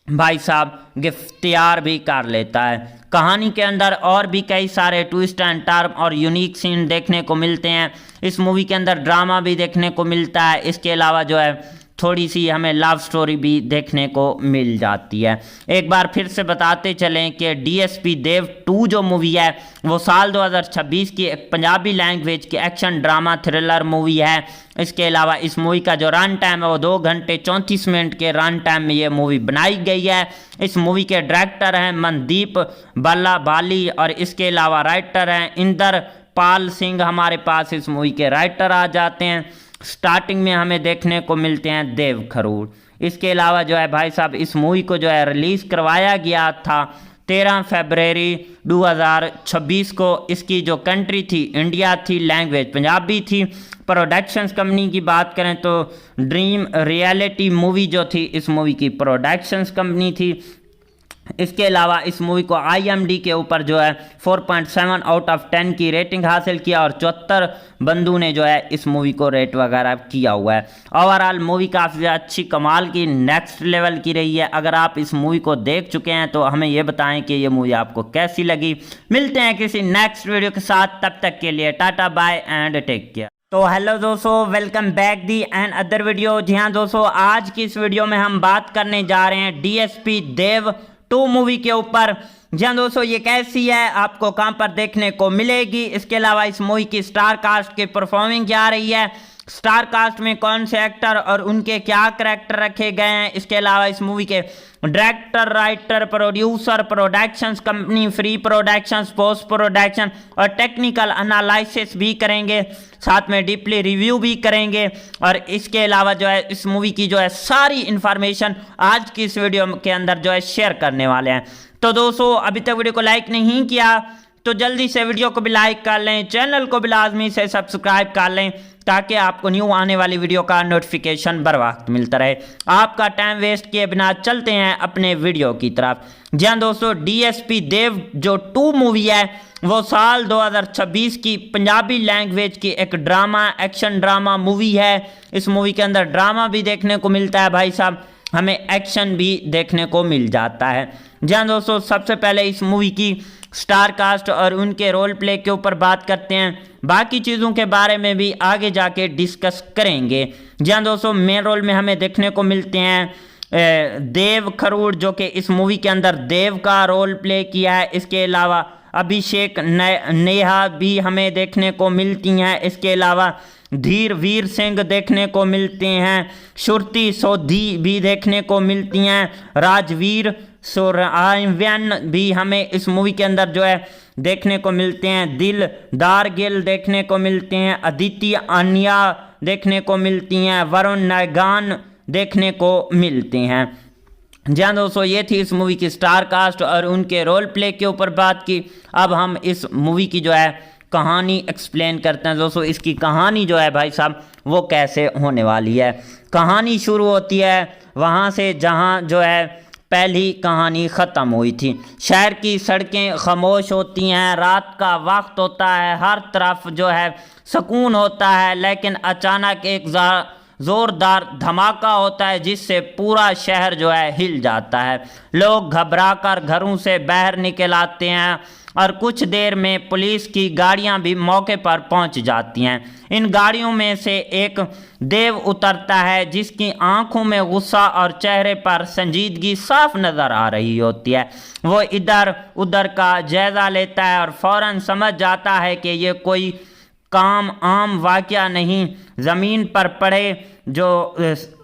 भाई साहब गिरफ्तार भी कर लेता है। कहानी के अंदर और भी कई सारे ट्विस्ट एंड टर्न और यूनिक सीन देखने को मिलते हैं। इस मूवी के अंदर ड्रामा भी देखने को मिलता है। इसके अलावा जो है थोड़ी सी हमें लव स्टोरी भी देखने को मिल जाती है। एक बार फिर से बताते चलें कि डीएसपी देव 2 जो मूवी है वो साल 2026 की एक पंजाबी लैंग्वेज की एक्शन ड्रामा थ्रिलर मूवी है। इसके अलावा इस मूवी का जो रन टाइम है वो 2 घंटे 34 मिनट के रन टाइम में ये मूवी बनाई गई है। इस मूवी के डायरेक्टर हैं मनदीप बल्ला बाली और इसके अलावा राइटर हैं इंदर पाल सिंह। हमारे पास इस मूवी के राइटर आ जाते हैं। स्टार्टिंग में हमें देखने को मिलते हैं देव खरूड़। इसके अलावा जो है भाई साहब इस मूवी को जो है रिलीज़ करवाया गया था 13 फरवरी 2026 को। इसकी जो कंट्री थी इंडिया थी, लैंग्वेज पंजाबी थी। प्रोडक्शंस कंपनी की बात करें तो ड्रीम रियलिटी मूवी जो थी इस मूवी की प्रोडक्शंस कंपनी थी। इसके अलावा इस मूवी को IMDb के ऊपर जो है 4.7 आउट ऑफ 10 की रेटिंग हासिल किया और 74 बंदू ने जो है इस मूवी को रेट वगैरह किया हुआ है। ओवरऑल मूवी काफ़ी अच्छी कमाल की नेक्स्ट लेवल की रही है। अगर आप इस मूवी को देख चुके हैं तो हमें ये बताएं कि ये मूवी आपको कैसी लगी। मिलते हैं किसी नेक्स्ट वीडियो के साथ, तब तक के लिए tata bye and take care. तो हेलो दोस्तों, welcome back the another video. जी हाँ दोस्तों, आज की इस वीडियो में हम बात करने जा रहे हैं डीएसपी देव 2 मूवी के ऊपर। जी हाँ दोस्तों, ये कैसी है, आपको कहाँ पर देखने को मिलेगी। इसके अलावा इस मूवी की स्टार कास्ट की परफॉर्मिंग क्या रही है, स्टार कास्ट में कौन से एक्टर और उनके क्या करैक्टर रखे गए हैं। इसके अलावा इस मूवी के director, writer, producer, productions company, free productions, post production और टेक्निकल एनालिसिस भी करेंगे। साथ में डीपली रिव्यू भी करेंगे। और इसके अलावा जो है इस मूवी की जो है सारी इंफॉर्मेशन आज की इस वीडियो के अंदर जो है शेयर करने वाले हैं। तो दोस्तों, अभी तक वीडियो को लाइक नहीं किया तो जल्दी से वीडियो को भी लाइक कर लें, चैनल को भी लाजमी से सब्सक्राइब कर लें, ताकि आपको न्यू आने वाली वीडियो का नोटिफिकेशन बर वक्त मिलता रहे। आपका टाइम वेस्ट किए बिना चलते हैं अपने वीडियो की तरफ। जी हाँ दोस्तों, डीएसपी देव जो 2 मूवी है वो साल 2026 की पंजाबी लैंग्वेज की एक ड्रामा, एक्शन ड्रामा मूवी है। इस मूवी के अंदर ड्रामा भी देखने को मिलता है भाई साहब, हमें एक्शन भी देखने को मिल जाता है। जी हाँ दोस्तों, सबसे पहले इस मूवी की स्टार कास्ट और उनके रोल प्ले के ऊपर बात करते हैं। बाकी चीज़ों के बारे में भी आगे जाके डिस्कस करेंगे। जी हाँ दोस्तों, मेन रोल में हमें देखने को मिलते हैं देव खरूड़, जो कि इस मूवी के अंदर देव का रोल प्ले किया है। इसके अलावा अभिषेक नेहा भी हमें देखने को मिलती हैं। इसके अलावा धीर वीर सिंह देखने को मिलते हैं। श्रुति सोधी भी देखने को मिलती हैं। राजवीर सोरायन भी हमें इस मूवी के अंदर जो है देखने को मिलते हैं। दिलदार गिल देखने को मिलते हैं। अदिति आनिया देखने को मिलती हैं। वरुण नायगान देखने को मिलते हैं। जी हाँ दोस्तों, ये थी इस मूवी की स्टार कास्ट और उनके रोल प्ले के ऊपर बात की। अब हम इस मूवी की जो है कहानी एक्सप्लेन करते हैं। दोस्तों, इसकी कहानी जो है भाई साहब वो कैसे होने वाली है। कहानी शुरू होती है वहाँ से जहाँ जो है पहली कहानी ख़त्म हुई थी। शहर की सड़कें खामोश होती हैं, रात का वक्त होता है, हर तरफ जो है सुकून होता है, लेकिन अचानक एक ज़ोरदार धमाका होता है जिससे पूरा शहर जो है हिल जाता है। लोग घबराकर घरों से बाहर निकल आते हैं और कुछ देर में पुलिस की गाड़ियां भी मौके पर पहुंच जाती हैं। इन गाड़ियों में से एक देव उतरता है जिसकी आंखों में गुस्सा और चेहरे पर संजीदगी साफ नज़र आ रही होती है। वो इधर उधर का जायज़ा लेता है और फौरन समझ जाता है कि ये कोई काम आम वाक़या नहीं। ज़मीन पर पड़े जो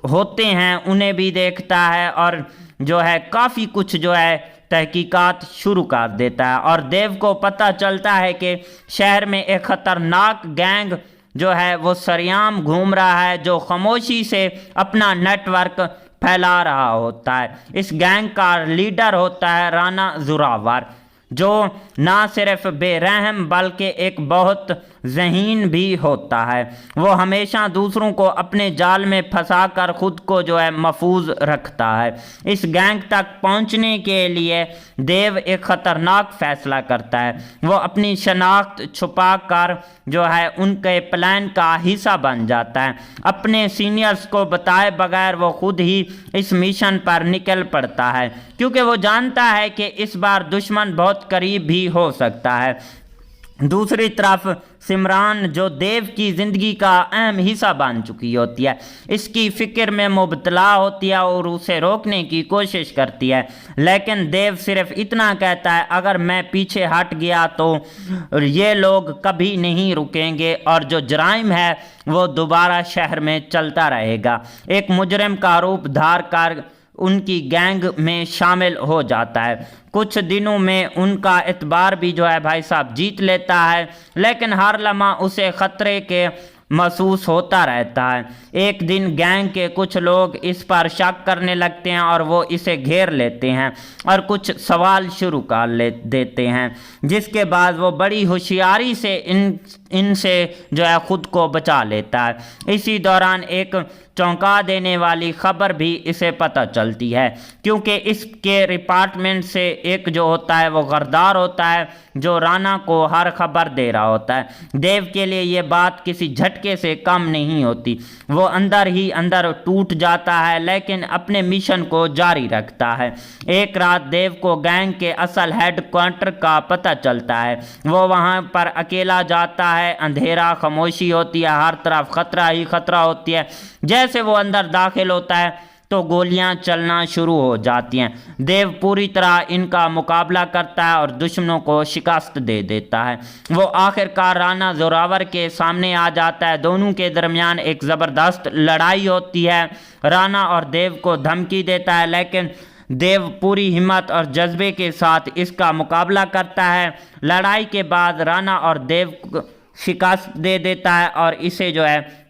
होते हैं उन्हें भी देखता है और जो है काफ़ी कुछ जो है तहकीकात शुरू कर देता है। और देव को पता चलता है कि शहर में एक ख़तरनाक गैंग जो है वो सरेआम घूम रहा है, जो खामोशी से अपना नेटवर्क फैला रहा होता है। इस गैंग का लीडर होता है राना जोरावर, जो ना सिर्फ बेरहम बल्कि एक बहुत ज़हीन भी होता है। वो हमेशा दूसरों को अपने जाल में फंसाकर खुद को जो है महफूज रखता है। इस गैंग तक पहुंचने के लिए देव एक ख़तरनाक फैसला करता है। वो अपनी शनाख्त छुपा कर जो है उनके प्लान का हिस्सा बन जाता है। अपने सीनियर्स को बताए बगैर वो खुद ही इस मिशन पर निकल पड़ता है, क्योंकि वो जानता है कि इस बार दुश्मन बहुत करीब भी हो सकता है। दूसरी तरफ सिमरान, जो देव की ज़िंदगी का अहम हिस्सा बन चुकी होती है, इसकी फ़िक्र में मुबतला होती है और उसे रोकने की कोशिश करती है। लेकिन देव सिर्फ इतना कहता है, अगर मैं पीछे हट गया तो ये लोग कभी नहीं रुकेंगे और जो जराइम है वो दोबारा शहर में चलता रहेगा। एक मुजरिम का रूप धार कर उनकी गैंग में शामिल हो जाता है। कुछ दिनों में उनका एतबार भी जो है भाई साहब जीत लेता है, लेकिन हर लम्हा उसे ख़तरे के महसूस होता रहता है। एक दिन गैंग के कुछ लोग इस पर शक करने लगते हैं और वो इसे घेर लेते हैं और कुछ सवाल शुरू कर देते हैं, जिसके बाद वो बड़ी होशियारी से इनसे जो है ख़ुद को बचा लेता है। इसी दौरान एक चौंका देने वाली खबर भी इसे पता चलती है, क्योंकि इसके डिपार्टमेंट से एक जो होता है वो गरदार होता है, जो राना को हर खबर दे रहा होता है। देव के लिए ये बात किसी झटके से कम नहीं होती। वो अंदर ही अंदर टूट जाता है, लेकिन अपने मिशन को जारी रखता है। एक रात देव को गैंग के असल हेडक्वार्टर का पता चलता है। वो वहाँ पर अकेला जाता है। अंधेरा, खामोशी होती है, हर तरफ खतरा ही खतरा होती है। जैसे वो अंदर दाखिल होता है तो गोलियां चलना शुरू हो जाती हैं। देव पूरी तरह इनका मुकाबला करता है और दुश्मनों को शिकस्त दे देता है। वो आखिरकार राना जोरावर के सामने आ जाता है। दोनों के दरमियान एक ज़बरदस्त लड़ाई होती है। राना और देव को धमकी देता है, लेकिन देव पूरी हिम्मत और जज्बे के साथ इसका मुकाबला करता है। लड़ाई के बाद राना और देव को शिकस्त दे देता है और इसे जो है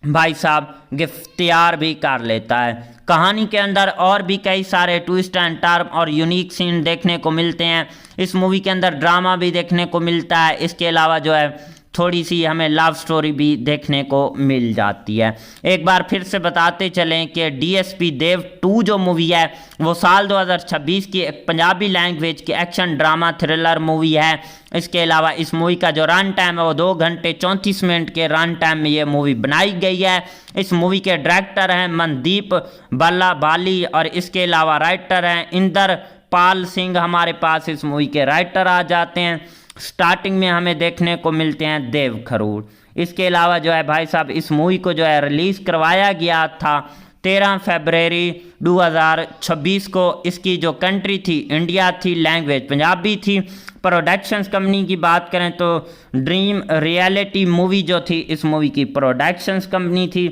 भाई साहब गिरफ्तार भी कर लेता है। कहानी के अंदर और भी कई सारे ट्विस्ट एंड टर्न और यूनिक सीन देखने को मिलते हैं। इस मूवी के अंदर ड्रामा भी देखने को मिलता है। इसके अलावा जो है थोड़ी सी हमें लव स्टोरी भी देखने को मिल जाती है। एक बार फिर से बताते चलें कि डीएसपी देव 2 जो मूवी है वो साल 2026 की एक पंजाबी लैंग्वेज की एक्शन ड्रामा थ्रिलर मूवी है। इसके अलावा इस मूवी का जो रन टाइम है वो 2 घंटे 34 मिनट के रन टाइम में ये मूवी बनाई गई है। इस मूवी के डायरेक्टर हैं मनदीप बल्ला बाली और इसके अलावा राइटर हैं इंदर पाल सिंह। हमारे पास इस मूवी के राइटर आ जाते हैं। स्टार्टिंग में हमें देखने को मिलते हैं देव खरूड़। इसके अलावा जो है भाई साहब इस मूवी को जो है रिलीज़ करवाया गया था 13 फरवरी 2026 को। इसकी जो कंट्री थी इंडिया थी, लैंग्वेज पंजाबी थी। प्रोडक्शंस कंपनी की बात करें तो ड्रीम रियलिटी मूवी जो थी इस मूवी की प्रोडक्शंस कंपनी थी।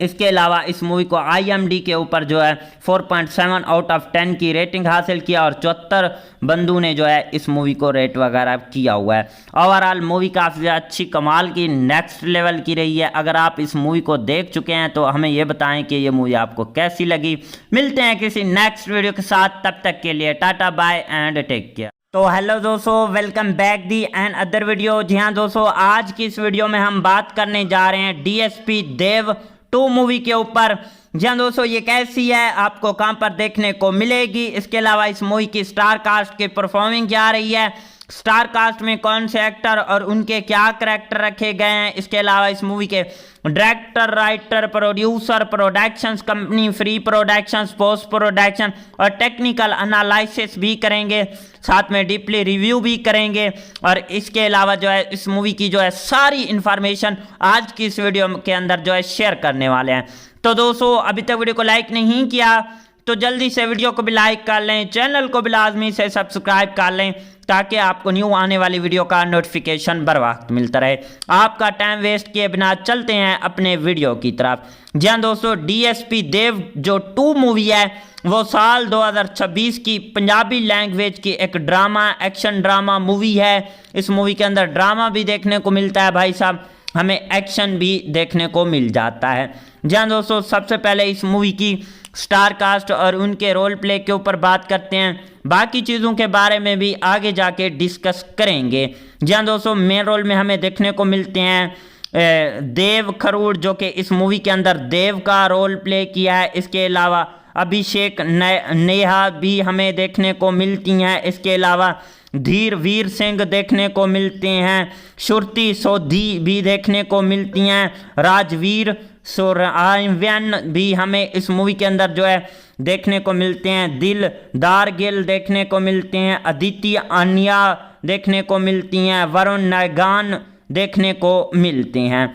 इसके अलावा इस मूवी को IMDb के ऊपर जो है 4.7 आउट ऑफ 10 की रेटिंग हासिल किया और 74 बंदों ने जो है इस मूवी को रेट वगैरह किया हुआ है। ओवरऑल मूवी काफ़ी अच्छी कमाल की नेक्स्ट लेवल की रही है। अगर आप इस मूवी को देख चुके हैं तो हमें ये बताएं कि ये मूवी आपको कैसी लगी। मिलते हैं किसी नेक्स्ट वीडियो के साथ, तब तक के लिए tata bye and take care. तो हेलो दोस्तों, welcome back the another video. जी हाँ दोस्तों, आज की इस वीडियो में हम बात करने जा रहे हैं DSP देव 2 मूवी के ऊपर। जी हाँ दोस्तों, ये कैसी है, आपको कहां पर देखने को मिलेगी, इसके अलावा इस मूवी की स्टार कास्ट की परफॉर्मिंग क्या रही है, स्टार कास्ट में कौन से एक्टर और उनके क्या करैक्टर रखे गए हैं, इसके अलावा इस मूवी के director, writer, producer, productions company, free productions, post production और टेक्निकल एनालिसिस भी करेंगे, साथ में डीपली रिव्यू भी करेंगे। और इसके अलावा जो है इस मूवी की जो है सारी इंफॉर्मेशन आज की इस वीडियो के अंदर जो है शेयर करने वाले हैं। तो दोस्तों, अभी तक वीडियो को लाइक नहीं किया तो जल्दी से वीडियो को भी लाइक कर लें, चैनल को भी लाजमी से सब्सक्राइब कर लें ताकि आपको न्यू आने वाली वीडियो का नोटिफिकेशन बर वक्त मिलता रहे। आपका टाइम वेस्ट किए बिना चलते हैं अपने वीडियो की तरफ। जी हाँ दोस्तों, डीएसपी देव जो 2 मूवी है वो साल 2026 की पंजाबी लैंग्वेज की एक ड्रामा, एक्शन ड्रामा मूवी है। इस मूवी के अंदर ड्रामा भी देखने को मिलता है भाई साहब, हमें एक्शन भी देखने को मिल जाता है। जी हाँ दोस्तों, सबसे पहले इस मूवी की स्टार कास्ट और उनके रोल प्ले के ऊपर बात करते हैं, बाकी चीज़ों के बारे में भी आगे जाके डिस्कस करेंगे। जी हाँ दोस्तों, मेन रोल में हमें देखने को मिलते हैं देव खरूड़ जो कि इस मूवी के अंदर देव का रोल प्ले किया है। इसके अलावा अभिषेक नेहा भी हमें देखने को मिलती हैं। इसके अलावा धीर वीर सिंह देखने को मिलते हैं, श्रुति सोधी भी देखने को मिलती हैं, राजवीर सुरआयन भी हमें इस मूवी के अंदर जो है देखने को मिलते हैं, दिलदार गिल देखने को मिलते हैं, अदिति आनिया देखने को मिलती हैं, वरुण नायगान देखने को मिलते हैं।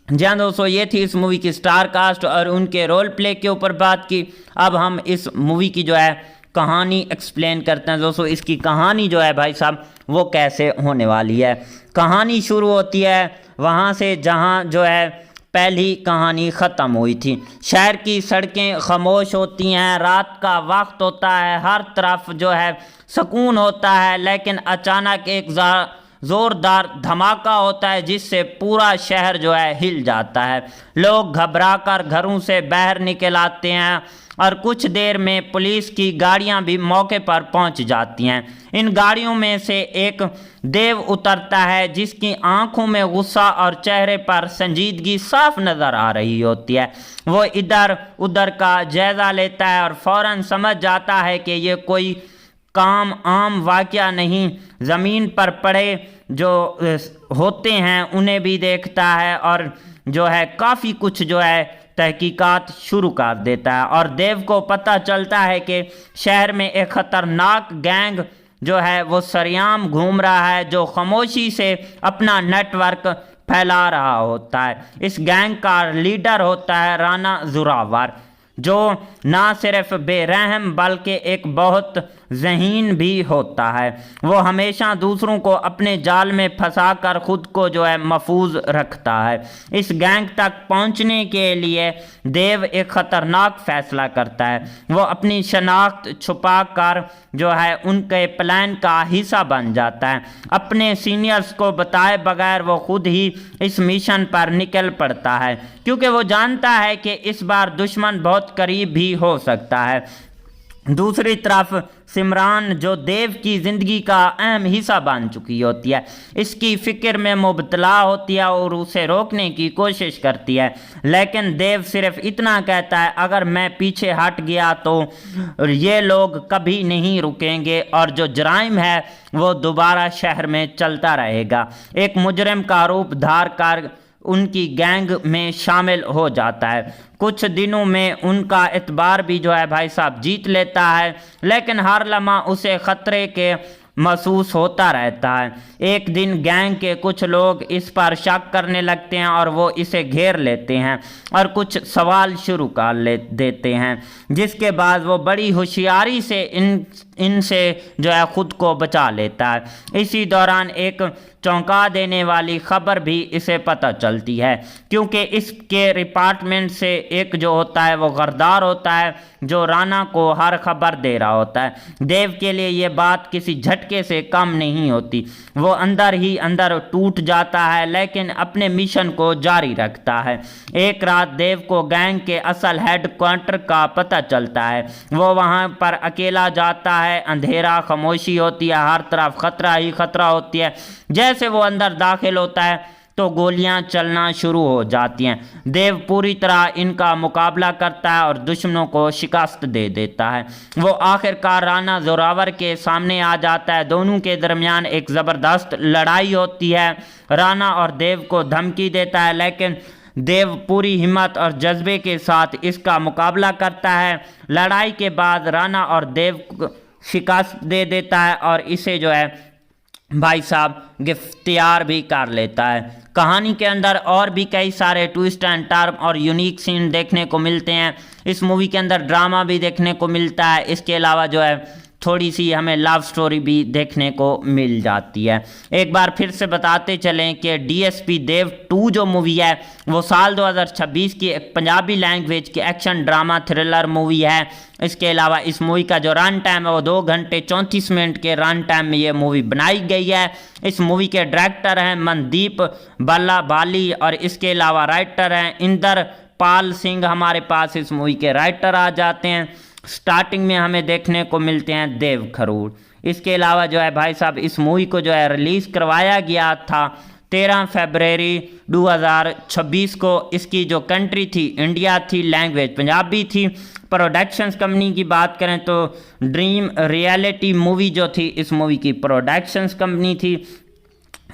जी हाँ दोस्तों, ये थी इस मूवी की स्टार कास्ट और उनके रोल प्ले के ऊपर बात की। अब हम इस मूवी की जो है कहानी एक्सप्लेन करते हैं। दोस्तों, इसकी कहानी जो है भाई साहब वो कैसे होने वाली है। कहानी शुरू होती है वहाँ से जहाँ जो है पहली कहानी ख़त्म हुई थी। शहर की सड़कें खामोश होती हैं, रात का वक्त होता है, हर तरफ जो है सुकून होता है, लेकिन अचानक एक ज़ोरदार धमाका होता है जिससे पूरा शहर जो है हिल जाता है। लोग घबराकर घरों से बाहर निकल आते हैं और कुछ देर में पुलिस की गाड़ियां भी मौके पर पहुंच जाती हैं। इन गाड़ियों में से एक देव उतरता है जिसकी आंखों में गुस्सा और चेहरे पर संजीदगी साफ नज़र आ रही होती है। वो इधर उधर का जायज़ा लेता है और फौरन समझ जाता है कि ये कोई काम आम वाक़या नहीं। ज़मीन पर पड़े जो होते हैं उन्हें भी देखता है और जो है काफ़ी कुछ जो है तहकीकात शुरू कर देता है। और देव को पता चलता है कि शहर में एक ख़तरनाक गैंग जो है वो सरेआम घूम रहा है जो खामोशी से अपना नेटवर्क फैला रहा होता है। इस गैंग का लीडर होता है राणा जोरावर, जो ना सिर्फ बेरहम बल्कि एक बहुत ज़हीन भी होता है। वो हमेशा दूसरों को अपने जाल में फंसाकर खुद को जो है महफूज रखता है। इस गैंग तक पहुंचने के लिए देव एक ख़तरनाक फैसला करता है। वो अपनी शनाख्त छुपा कर जो है उनके प्लान का हिस्सा बन जाता है। अपने सीनियर्स को बताए बगैर वो खुद ही इस मिशन पर निकल पड़ता है, क्योंकि वो जानता है कि इस बार दुश्मन बहुत करीब भी हो सकता है। दूसरी तरफ सिमरान जो देव की ज़िंदगी का अहम हिस्सा बन चुकी होती है, इसकी फ़िक्र में मुबतला होती है और उसे रोकने की कोशिश करती है। लेकिन देव सिर्फ इतना कहता है, अगर मैं पीछे हट गया तो ये लोग कभी नहीं रुकेंगे और जो जराइम है वो दोबारा शहर में चलता रहेगा। एक मुजरिम का रूप धार कर उनकी गैंग में शामिल हो जाता है। कुछ दिनों में उनका एतबार भी जो है भाई साहब जीत लेता है, लेकिन हर लम्हा उसे ख़तरे के महसूस होता रहता है। एक दिन गैंग के कुछ लोग इस पर शक करने लगते हैं और वो इसे घेर लेते हैं और कुछ सवाल शुरू कर देते हैं, जिसके बाद वो बड़ी होशियारी से इनसे जो है ख़ुद को बचा लेता है। इसी दौरान एक चौंका देने वाली खबर भी इसे पता चलती है, क्योंकि इसके डिपार्टमेंट से एक जो होता है वो गरदार होता है जो राणा को हर खबर दे रहा होता है। देव के लिए ये बात किसी झटके से कम नहीं होती। वो अंदर ही अंदर टूट जाता है, लेकिन अपने मिशन को जारी रखता है। एक रात देव को गैंग के असल हेडक्वार्टर का पता चलता है। वो वहाँ पर अकेला जाता है। अंधेरा, खामोशी होती है, हर तरफ खतरा ही खतरा होती है। जैसे वो अंदर दाखिल होता है तो गोलियां चलना शुरू हो जाती हैं। देव पूरी तरह इनका मुकाबला करता है और दुश्मनों को शिकस्त दे देता है। वो आखिरकार राणा जोरावर के सामने आ जाता है। दोनों के दरमियान एक ज़बरदस्त लड़ाई होती है। राणा और देव को धमकी देता है, लेकिन देव पूरी हिम्मत और जज्बे के साथ इसका मुकाबला करता है। लड़ाई के बाद राणा और देव को शिकस्त दे देता है और इसे जो है भाई साहब गिरफ्तार भी कर लेता है। कहानी के अंदर और भी कई सारे ट्विस्ट एंड टर्न और यूनिक सीन देखने को मिलते हैं। इस मूवी के अंदर ड्रामा भी देखने को मिलता है। इसके अलावा जो है थोड़ी सी हमें लव स्टोरी भी देखने को मिल जाती है। एक बार फिर से बताते चलें कि डीएसपी देव 2 जो मूवी है वो साल 2026 की एक पंजाबी लैंग्वेज की एक्शन ड्रामा थ्रिलर मूवी है। इसके अलावा इस मूवी का जो रन टाइम है वो 2 घंटे 34 मिनट के रन टाइम में ये मूवी बनाई गई है। इस मूवी के डायरेक्टर हैं मनदीप बल्ला बाली और इसके अलावा राइटर हैं इंदर पाल सिंह। हमारे पास इस मूवी के राइटर आ जाते हैं। स्टार्टिंग में हमें देखने को मिलते हैं देव खरूड़। इसके अलावा जो है भाई साहब इस मूवी को जो है रिलीज़ करवाया गया था 13 फरवरी 2026 को। इसकी जो कंट्री थी इंडिया थी, लैंग्वेज पंजाबी थी। प्रोडक्शंस कंपनी की बात करें तो ड्रीम रियलिटी मूवी जो थी इस मूवी की प्रोडक्शंस कंपनी थी।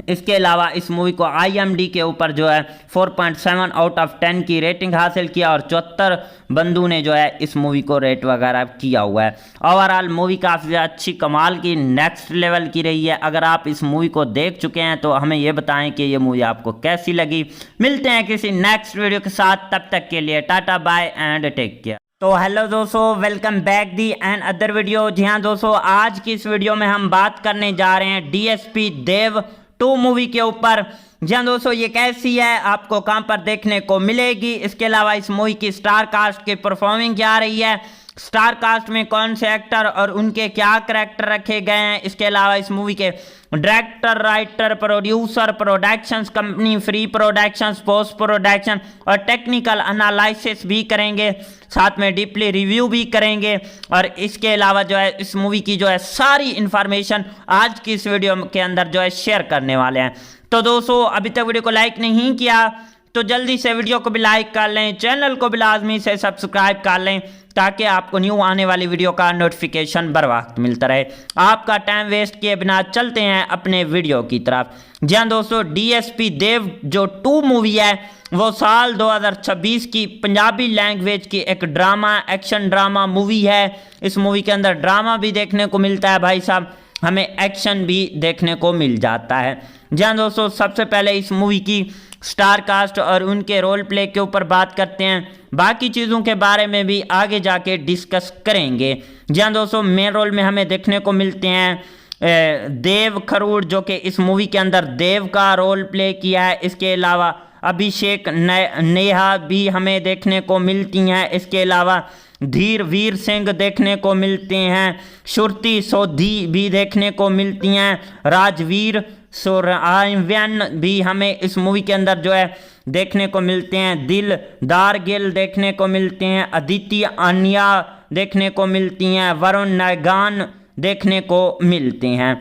इसके अलावा इस मूवी को IMDb के ऊपर जो है 4.7 आउट ऑफ 10 की रेटिंग हासिल किया और 74 बंदों ने जो है इस मूवी को रेट वगैरह किया हुआ है। ओवरऑल मूवी काफ़ी अच्छी कमाल की नेक्स्ट लेवल की रही है। अगर आप इस मूवी को देख चुके हैं तो हमें ये बताएं कि ये मूवी आपको कैसी लगी। मिलते हैं किसी नेक्स्ट वीडियो के साथ, तब तक के लिए tata bye and take care. तो हेलो दोस्तों, welcome back the another video. जी हाँ दोस्तों, आज की इस वीडियो में हम बात करने जा रहे हैं डीएसपी देव 2 मूवी के ऊपर। जी हाँ दोस्तों, ये कैसी है, आपको कहाँ पर देखने को मिलेगी। इसके अलावा इस मूवी की स्टार कास्ट की परफॉर्मिंग क्या रही है, स्टार कास्ट में कौन से एक्टर और उनके क्या करैक्टर रखे गए हैं। इसके अलावा इस मूवी के director, writer, producer, productions company, free productions, post production और टेक्निकल एनालिसिस भी करेंगे। साथ में डीपली रिव्यू भी करेंगे। और इसके अलावा जो है इस मूवी की जो है सारी इंफॉर्मेशन आज की इस वीडियो के अंदर जो है शेयर करने वाले हैं। तो दोस्तों, अभी तक वीडियो को लाइक नहीं किया तो जल्दी से वीडियो को भी लाइक कर लें, चैनल को भी लाजमी से सब्सक्राइब कर लें ताकि आपको न्यू आने वाली वीडियो का नोटिफिकेशन बर वक्त मिलता रहे। आपका टाइम वेस्ट किए बिना चलते हैं अपने वीडियो की तरफ। जी हाँ दोस्तों, डीएसपी देव जो 2 मूवी है वो साल 2026 की पंजाबी लैंग्वेज की एक ड्रामा एक्शन ड्रामा मूवी है। इस मूवी के अंदर ड्रामा भी देखने को मिलता है भाई साहब, हमें एक्शन भी देखने को मिल जाता है। जी हाँ दोस्तों, सबसे पहले इस मूवी की स्टार कास्ट और उनके रोल प्ले के ऊपर बात करते हैं। बाकी चीज़ों के बारे में भी आगे जाके डिस्कस करेंगे। जी हाँ दोस्तों, मेन रोल में हमें देखने को मिलते हैं देव खरूड़ जो कि इस मूवी के अंदर देव का रोल प्ले किया है। इसके अलावा अभिषेक नेहा भी हमें देखने को मिलती हैं। इसके अलावा धीर वीर सिंह देखने को मिलते हैं। श्रुति सोधी भी देखने को मिलती हैं। राजवीर सोरायन भी हमें इस मूवी के अंदर जो है देखने को मिलते हैं। दिलदार गिल देखने को मिलते हैं। अदिति अनिया देखने को मिलती हैं। वरुण नायगान देखने को मिलते हैं।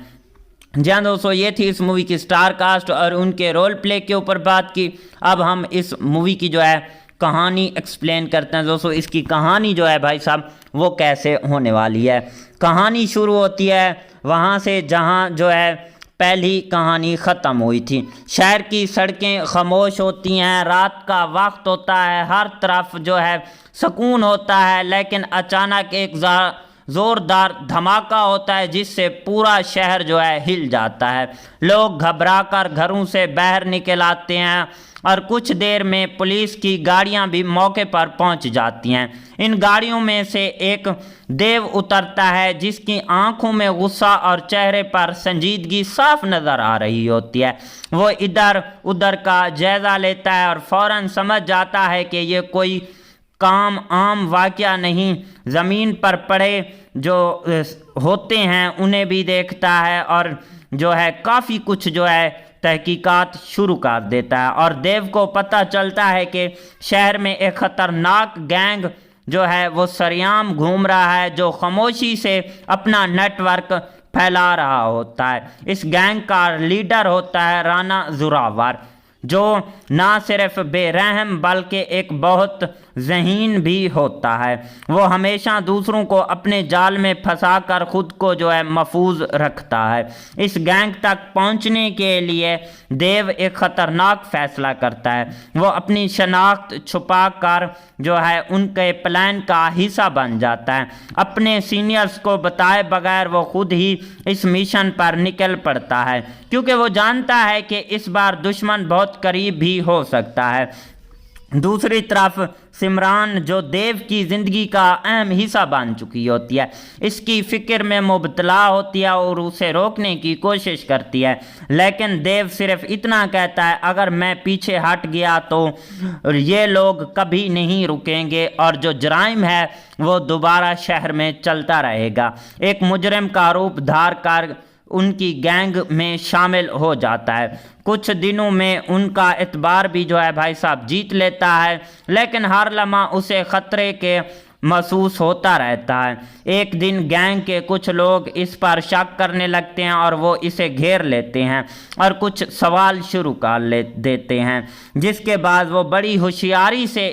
जी हाँ दोस्तों, ये थी इस मूवी की स्टार कास्ट और उनके रोल प्ले के ऊपर बात की। अब हम इस मूवी की जो है कहानी एक्सप्लेन करते हैं। दोस्तों, इसकी कहानी जो है भाई साहब वो कैसे होने वाली है। कहानी शुरू होती है वहाँ से जहाँ जो है पहली कहानी ख़त्म हुई थी। शहर की सड़कें खामोश होती हैं, रात का वक्त होता है, हर तरफ जो है सुकून होता है, लेकिन अचानक एक ज़ोरदार धमाका होता है जिससे पूरा शहर जो है हिल जाता है। लोग घबराकर घरों से बाहर निकल आते हैं और कुछ देर में पुलिस की गाड़ियां भी मौके पर पहुंच जाती हैं। इन गाड़ियों में से एक देव उतरता है जिसकी आंखों में गुस्सा और चेहरे पर संजीदगी साफ नज़र आ रही होती है। वो इधर उधर का जायज़ा लेता है और फौरन समझ जाता है कि ये कोई काम आम वाक़या नहीं। ज़मीन पर पड़े जो होते हैं उन्हें भी देखता है और जो है काफ़ी कुछ जो है तहकीकात शुरू कर देता है। और देव को पता चलता है कि शहर में एक ख़तरनाक गैंग जो है वो सरेआम घूम रहा है जो खामोशी से अपना नेटवर्क फैला रहा होता है। इस गैंग का लीडर होता है राणा जोरावर। जो ना सिर्फ बेरहम बल्कि एक बहुत ज़हीन भी होता है। वो हमेशा दूसरों को अपने जाल में फंसाकर खुद को जो है महफूज रखता है। इस गैंग तक पहुंचने के लिए देव एक ख़तरनाक फैसला करता है। वो अपनी शनाख्त छुपा कर जो है उनके प्लान का हिस्सा बन जाता है। अपने सीनियर्स को बताए बगैर वो खुद ही इस मिशन पर निकल पड़ता है, क्योंकि वो जानता है कि इस बार दुश्मन बहुत करीब भी हो सकता है। दूसरी तरफ सिमरान, जो देव की ज़िंदगी का अहम हिस्सा बन चुकी होती है, इसकी फ़िक्र में मुबतला होती है और उसे रोकने की कोशिश करती है। लेकिन देव सिर्फ इतना कहता है, अगर मैं पीछे हट गया तो ये लोग कभी नहीं रुकेंगे और जो जराइम है वो दोबारा शहर में चलता रहेगा। एक मुजरिम का रूप धार कर उनकी गैंग में शामिल हो जाता है। कुछ दिनों में उनका एतबार भी जो है भाई साहब जीत लेता है, लेकिन हर लम्हा उसे ख़तरे के महसूस होता रहता है। एक दिन गैंग के कुछ लोग इस पर शक करने लगते हैं और वो इसे घेर लेते हैं और कुछ सवाल शुरू कर देते हैं, जिसके बाद वो बड़ी होशियारी से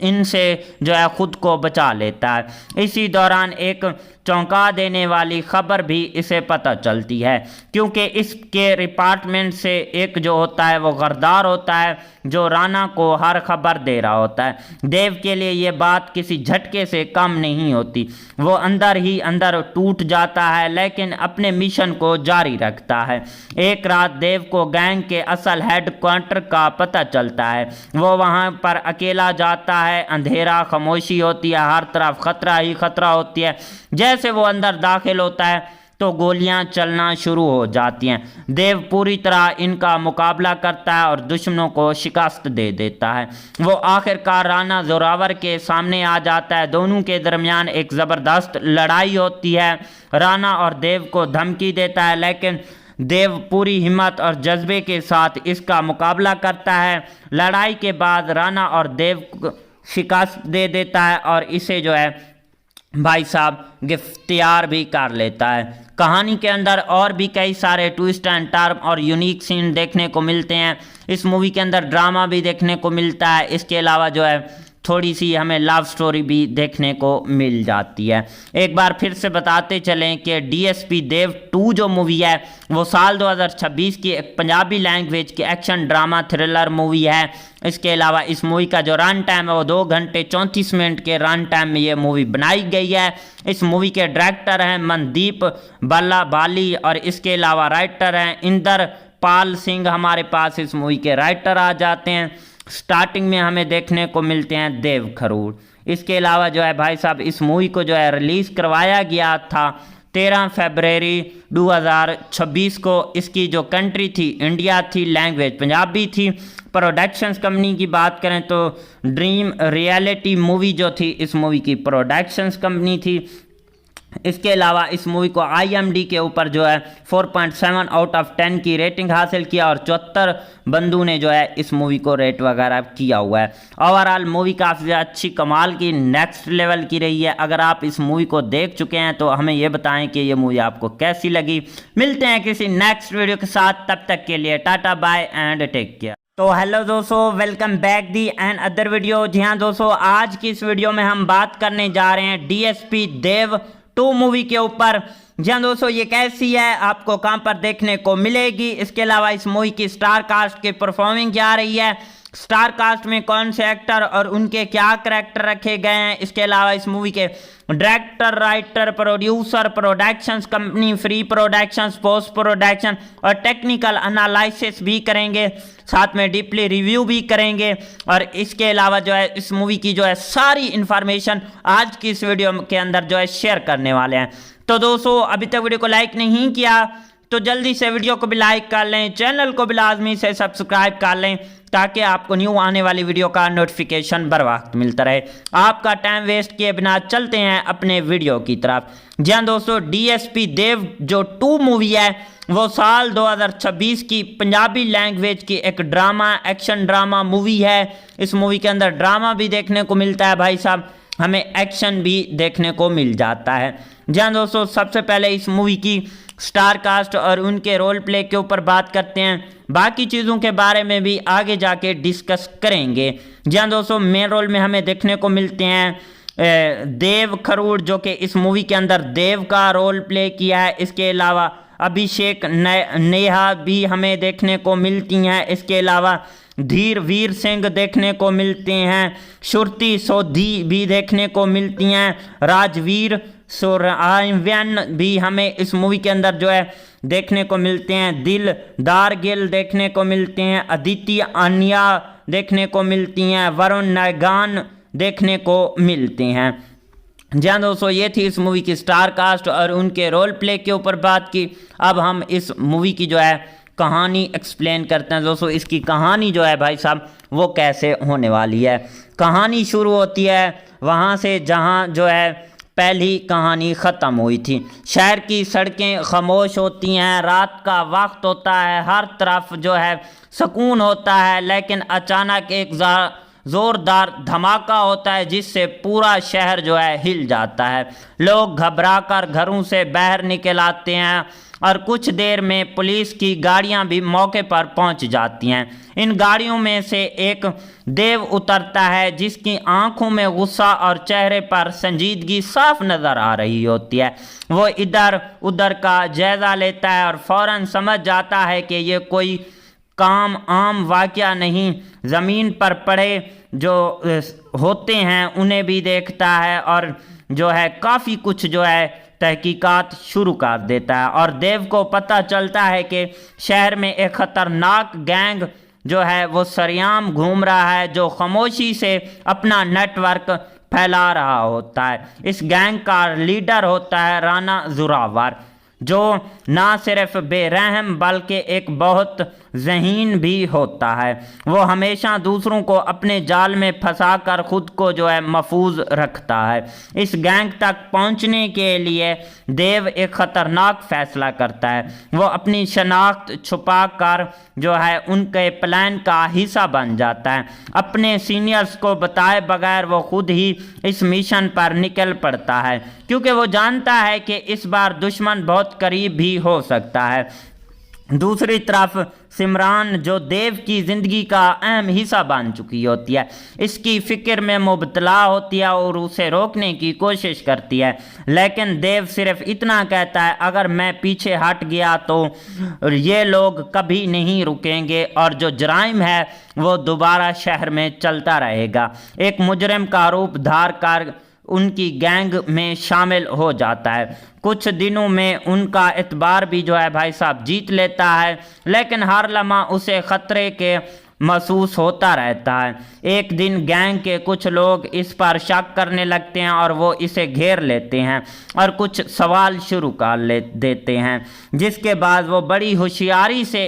इनसे जो है ख़ुद को बचा लेता है। इसी दौरान एक चौंका देने वाली खबर भी इसे पता चलती है, क्योंकि इसके डिपार्टमेंट से एक जो होता है वो गरदार होता है, जो राना को हर खबर दे रहा होता है। देव के लिए ये बात किसी झटके से कम नहीं होती। वो अंदर ही अंदर टूट जाता है, लेकिन अपने मिशन को जारी रखता है। एक रात देव को गैंग के असल हेडक्वार्टर का पता चलता है। वो वहाँ पर अकेला जाता है। अंधेरा, खामोशी होती है, हर तरफ खतरा ही खतरा होती है। जैसे वो अंदर दाखिल होता है तो गोलियां चलना शुरू हो जाती हैं। देव पूरी तरह इनका मुकाबला करता है और दुश्मनों को शिकस्त दे देता है। वो आखिरकार राना जोरावर के सामने आ जाता है। दोनों के दरमियान एक ज़बरदस्त लड़ाई होती है। राना और देव को धमकी देता है, लेकिन देव पूरी हिम्मत और जज्बे के साथ इसका मुकाबला करता है। लड़ाई के बाद राना और देव को शिकस्त दे देता है और इसे जो है भाई साहब गिरफ्तार भी कर लेता है। कहानी के अंदर और भी कई सारे ट्विस्ट एंड टर्न और यूनिक सीन देखने को मिलते हैं। इस मूवी के अंदर ड्रामा भी देखने को मिलता है। इसके अलावा जो है थोड़ी सी हमें लव स्टोरी भी देखने को मिल जाती है। एक बार फिर से बताते चलें कि डीएसपी देव 2 जो मूवी है वो साल 2026 की एक पंजाबी लैंग्वेज की एक्शन ड्रामा थ्रिलर मूवी है। इसके अलावा इस मूवी का जो रन टाइम है वो 2 घंटे 34 मिनट के रन टाइम में ये मूवी बनाई गई है। इस मूवी के डायरेक्टर हैं मनदीप बल्ला बाली और इसके अलावा राइटर हैं इंदर पाल सिंह। हमारे पास इस मूवी के राइटर आ जाते हैं। स्टार्टिंग में हमें देखने को मिलते हैं देव खरूड़। इसके अलावा जो है भाई साहब इस मूवी को जो है रिलीज़ करवाया गया था 13 फरवरी 2026 को। इसकी जो कंट्री थी इंडिया थी, लैंग्वेज पंजाबी थी। प्रोडक्शंस कंपनी की बात करें तो ड्रीम रियलिटी मूवी जो थी इस मूवी की प्रोडक्शंस कंपनी थी। इसके अलावा इस मूवी को IMDb के ऊपर जो है 4.7 आउट ऑफ 10 की रेटिंग हासिल किया और 74 बंदों ने जो है इस मूवी को रेट वगैरह किया हुआ है। ओवरऑल मूवी काफ़ी अच्छी कमाल की नेक्स्ट लेवल की रही है। अगर आप इस मूवी को देख चुके हैं तो हमें ये बताएं कि ये मूवी आपको कैसी लगी। मिलते हैं किसी नेक्स्ट वीडियो के साथ, तब तक के लिए tata bye and take care. तो हेलो दोस्तों, welcome back the another video. जी हाँ दोस्तों, आज की इस वीडियो में हम बात करने जा रहे हैं डीएसपी देव 2 मूवी के ऊपर। जी हाँ दोस्तों, ये कैसी है, आपको कहाँ पर देखने को मिलेगी। इसके अलावा इस मूवी की स्टार कास्ट की परफॉर्मिंग क्या रही है, स्टार कास्ट में कौन से एक्टर और उनके क्या करैक्टर रखे गए हैं। इसके अलावा इस मूवी के director, writer, producer, productions company, free productions, post production और टेक्निकल एनालिसिस भी करेंगे, साथ में डीपली रिव्यू भी करेंगे। और इसके अलावा जो है इस मूवी की जो है सारी इंफॉर्मेशन आज की इस वीडियो के अंदर जो है शेयर करने वाले हैं। तो दोस्तों, अभी तक वीडियो को लाइक नहीं किया तो जल्दी से वीडियो को भी लाइक कर लें, चैनल को भी लाजमी से सब्सक्राइब कर लें, ताकि आपको न्यू आने वाली वीडियो का नोटिफिकेशन बर वक्त मिलता रहे। आपका टाइम वेस्ट किए बिना चलते हैं अपने वीडियो की तरफ। जी हाँ दोस्तों, डीएसपी देव जो 2 मूवी है वो साल 2026 की पंजाबी लैंग्वेज की एक ड्रामा, एक्शन ड्रामा मूवी है। इस मूवी के अंदर ड्रामा भी देखने को मिलता है भाई साहब, हमें एक्शन भी देखने को मिल जाता है। जी हाँ दोस्तों, सबसे पहले इस मूवी की स्टार कास्ट और उनके रोल प्ले के ऊपर बात करते हैं। बाकी चीज़ों के बारे में भी आगे जाके डिस्कस करेंगे। जी हाँ दोस्तों, मेन रोल में हमें देखने को मिलते हैं देव खरूड़, जो कि इस मूवी के अंदर देव का रोल प्ले किया है। इसके अलावा अभिषेक नेहा भी हमें देखने को मिलती हैं। इसके अलावा धीर वीर सिंह देखने को मिलते हैं। श्रुति सोधी भी देखने को मिलती हैं। राजवीर सुरआयन भी हमें इस मूवी के अंदर जो है देखने को मिलते हैं। दिलदार गिल देखने को मिलते हैं। अदिति अन्या देखने को मिलती हैं। वरुण नायगान देखने को मिलते हैं। जी हाँ दोस्तों, ये थी इस मूवी की स्टार कास्ट और उनके रोल प्ले के ऊपर बात की। अब हम इस मूवी की जो है कहानी एक्सप्लेन करते हैं। दोस्तों, इसकी कहानी जो है भाई साहब वो कैसे होने वाली है। कहानी शुरू होती है वहाँ से जहाँ जो है पहली कहानी ख़त्म हुई थी। शहर की सड़कें खामोश होती हैं, रात का वक्त होता है, हर तरफ जो है सुकून होता है, लेकिन अचानक एक ज़ोरदार धमाका होता है जिससे पूरा शहर जो है हिल जाता है। लोग घबराकर घरों से बाहर निकल आते हैं और कुछ देर में पुलिस की गाड़ियां भी मौके पर पहुंच जाती हैं। इन गाड़ियों में से एक देव उतरता है जिसकी आंखों में गुस्सा और चेहरे पर संजीदगी साफ नज़र आ रही होती है। वो इधर उधर का जायज़ा लेता है और फौरन समझ जाता है कि ये कोई आम वाक़या नहीं। ज़मीन पर पड़े जो होते हैं उन्हें भी देखता है और जो है काफ़ी कुछ जो है तहकीकात शुरू कर देता है। और देव को पता चलता है कि शहर में एक ख़तरनाक गैंग जो है वो सरेआम घूम रहा है, जो खामोशी से अपना नेटवर्क फैला रहा होता है। इस गैंग का लीडर होता है राणा जोरावर, जो ना सिर्फ बेरहम बल्कि एक बहुत ज़हीन भी होता है। वो हमेशा दूसरों को अपने जाल में फंसाकर खुद को जो है महफूज रखता है। इस गैंग तक पहुंचने के लिए देव एक ख़तरनाक फैसला करता है। वो अपनी शनाख्त छुपा कर जो है उनके प्लान का हिस्सा बन जाता है। अपने सीनियर्स को बताए बगैर वो खुद ही इस मिशन पर निकल पड़ता है, क्योंकि वो जानता है कि इस बार दुश्मन बहुत करीब भी हो सकता है। दूसरी तरफ सिमरान, जो देव की ज़िंदगी का अहम हिस्सा बन चुकी होती है, इसकी फ़िक्र में मुबतला होती है और उसे रोकने की कोशिश करती है। लेकिन देव सिर्फ इतना कहता है, अगर मैं पीछे हट गया तो ये लोग कभी नहीं रुकेंगे और जो जराइम है वो दोबारा शहर में चलता रहेगा। एक मुजरिम का रूप धार कर उनकी गैंग में शामिल हो जाता है। कुछ दिनों में उनका एतबार भी जो है भाई साहब जीत लेता है, लेकिन हर लम्हा उसे ख़तरे के महसूस होता रहता है। एक दिन गैंग के कुछ लोग इस पर शक करने लगते हैं और वो इसे घेर लेते हैं और कुछ सवाल शुरू कर देते हैं, जिसके बाद वो बड़ी होशियारी से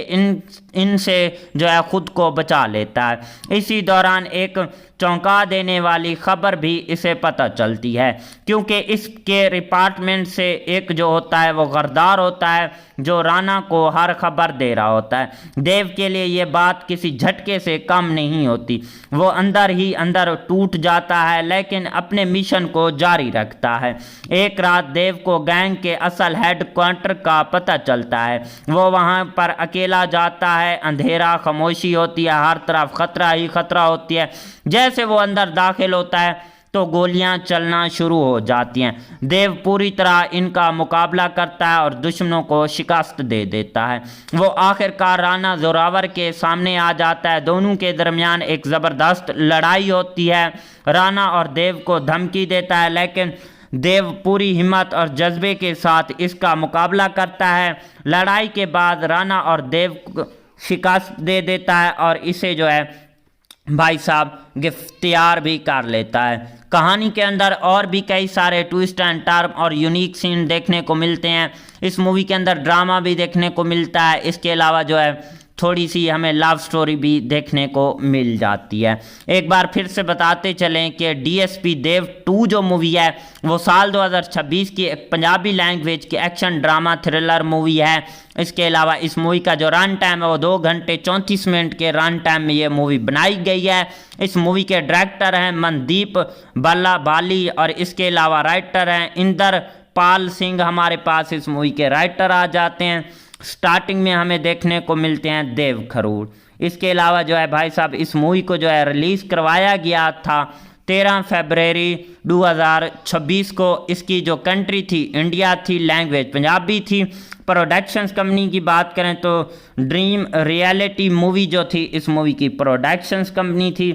इनसे जो है ख़ुद को बचा लेता है। इसी दौरान एक चौंका देने वाली खबर भी इसे पता चलती है, क्योंकि इसके डिपार्टमेंट से एक जो होता है वो गरदार होता है, जो राणा को हर खबर दे रहा होता है। देव के लिए ये बात किसी झटके से कम नहीं होती। वो अंदर ही अंदर टूट जाता है, लेकिन अपने मिशन को जारी रखता है। एक रात देव को गैंग के असल हेडक्वार्टर का पता चलता है। वो वहाँ पर अकेला जाता है। अंधेरा, खामोशी होती है, हर तरफ खतरा ही खतरा होती है। जैसे वो अंदर दाखिल होता है तो गोलियां चलना शुरू हो जाती हैं। देव पूरी तरह इनका मुकाबला करता है और दुश्मनों को शिकस्त दे देता है। वो आखिरकार राणा जोरावर के सामने आ जाता है। दोनों के दरमियान एक ज़बरदस्त लड़ाई होती है। राणा और देव को धमकी देता है, लेकिन देव पूरी हिम्मत और जज्बे के साथ इसका मुकाबला करता है। लड़ाई के बाद राणा और देव को शिकस्त दे देता है और इसे जो है भाई साहब गिरफ्तार भी कर लेता है। कहानी के अंदर और भी कई सारे ट्विस्ट एंड टर्न और यूनिक सीन देखने को मिलते हैं। इस मूवी के अंदर ड्रामा भी देखने को मिलता है। इसके अलावा जो है थोड़ी सी हमें लव स्टोरी भी देखने को मिल जाती है। एक बार फिर से बताते चलें कि डीएसपी देव 2 जो मूवी है वो साल 2026 की एक पंजाबी लैंग्वेज की एक्शन ड्रामा थ्रिलर मूवी है। इसके अलावा इस मूवी का जो रन टाइम है वो 2 घंटे 34 मिनट के रन टाइम में ये मूवी बनाई गई है। इस मूवी के डायरेक्टर हैं मनदीप बल्ला बाली और इसके अलावा राइटर हैं इंदर पाल सिंह हमारे पास इस मूवी के राइटर आ जाते हैं। स्टार्टिंग में हमें देखने को मिलते हैं देव खरूड़। इसके अलावा जो है भाई साहब इस मूवी को जो है रिलीज़ करवाया गया था 13 फरवरी 2026 को। इसकी जो कंट्री थी इंडिया थी, लैंग्वेज पंजाबी थी। प्रोडक्शंस कंपनी की बात करें तो ड्रीम रियलिटी मूवी जो थी इस मूवी की प्रोडक्शंस कंपनी थी।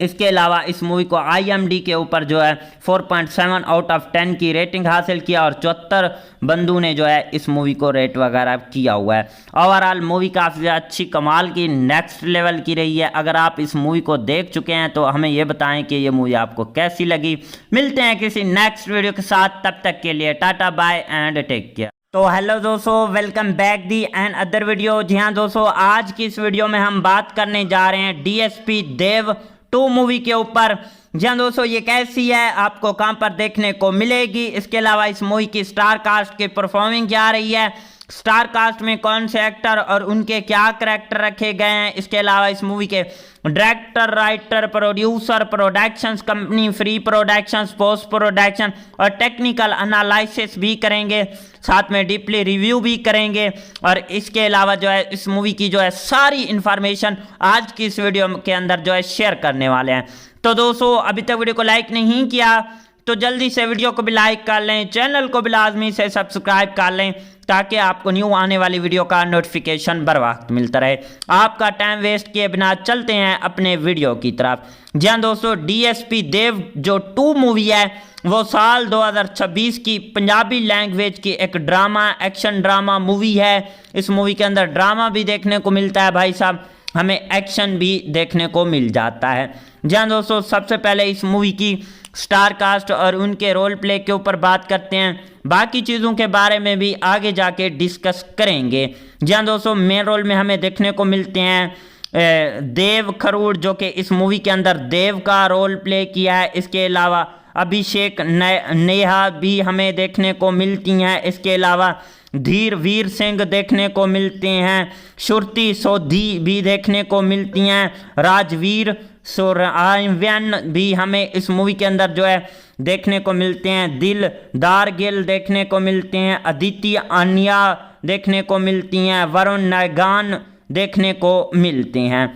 इसके अलावा इस मूवी को IMDb के ऊपर जो है 4.7 आउट ऑफ 10 की रेटिंग हासिल किया और 74 बंदों ने जो है इस मूवी को रेट वगैरह किया हुआ है। ओवरऑल मूवी काफ़ी अच्छी कमाल की नेक्स्ट लेवल की रही है। अगर आप इस मूवी को देख चुके हैं तो हमें ये बताएं कि ये मूवी आपको कैसी लगी। मिलते हैं किसी नेक्स्ट वीडियो के साथ, तब तक के लिए tata bye and take care. तो हेलो दोस्तों, welcome back the another video. जी हाँ दोस्तों, आज की इस वीडियो में हम बात करने जा रहे हैं DSP देव 2 मूवी के ऊपर। जी हाँ दोस्तों, ये कैसी है, आपको कहाँ पर देखने को मिलेगी। इसके अलावा इस मूवी की स्टार कास्ट की परफॉर्मिंग क्या रही है, स्टार कास्ट में कौन से एक्टर और उनके क्या करैक्टर रखे गए हैं। इसके अलावा इस मूवी के director, writer, producer, productions company, free productions, post production और टेक्निकल एनालिसिस भी करेंगे, साथ में डीपली रिव्यू भी करेंगे। और इसके अलावा जो है इस मूवी की जो है सारी इंफॉर्मेशन आज की इस वीडियो के अंदर जो है शेयर करने वाले हैं। तो दोस्तों, अभी तक वीडियो को लाइक नहीं किया तो जल्दी से वीडियो को भी लाइक कर लें, चैनल को भी लाजमी से सब्सक्राइब कर लें ताकि आपको न्यू आने वाली वीडियो का नोटिफिकेशन बर वक्त मिलता रहे। आपका टाइम वेस्ट किए बिना चलते हैं अपने वीडियो की तरफ। जी हाँ दोस्तों, DSP देव जो 2 मूवी है वो साल 2026 की पंजाबी लैंग्वेज की एक ड्रामा, एक्शन ड्रामा मूवी है। इस मूवी के अंदर ड्रामा भी देखने को मिलता है भाई साहब, हमें एक्शन भी देखने को मिल जाता है। जी हाँ दोस्तों, सबसे पहले इस मूवी की स्टार कास्ट और उनके रोल प्ले के ऊपर बात करते हैं, बाकी चीज़ों के बारे में भी आगे जाके डिस्कस करेंगे। जी हाँ दोस्तों, मेन रोल में हमें देखने को मिलते हैं देव खरूड़ जो कि इस मूवी के अंदर देव का रोल प्ले किया है। इसके अलावा अभिषेक नेहा भी हमें देखने को मिलती हैं। इसके अलावा धीर वीर सिंह देखने को मिलते हैं, श्रुति सोधी भी देखने को मिलती हैं, राजवीर सुरआयन भी हमें इस मूवी के अंदर जो है देखने को मिलते हैं, दिलदार गिल देखने को मिलते हैं, अदिति आनिया देखने को मिलती हैं, वरुण नायगान देखने को मिलते हैं।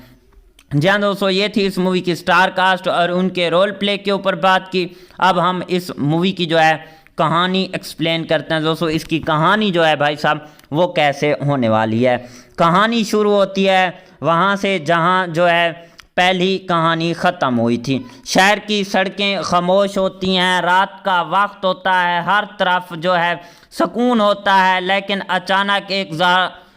जी हाँ दोस्तों, ये थी इस मूवी की स्टार कास्ट और उनके रोल प्ले के ऊपर बात की। अब हम इस मूवी की जो है कहानी एक्सप्लेन करते हैं। दोस्तों, इसकी कहानी जो है भाई साहब वो कैसे होने वाली है। कहानी शुरू होती है वहाँ से जहाँ जो है पहली कहानी ख़त्म हुई थी। शहर की सड़कें खामोश होती हैं, रात का वक्त होता है, हर तरफ जो है सुकून होता है, लेकिन अचानक एक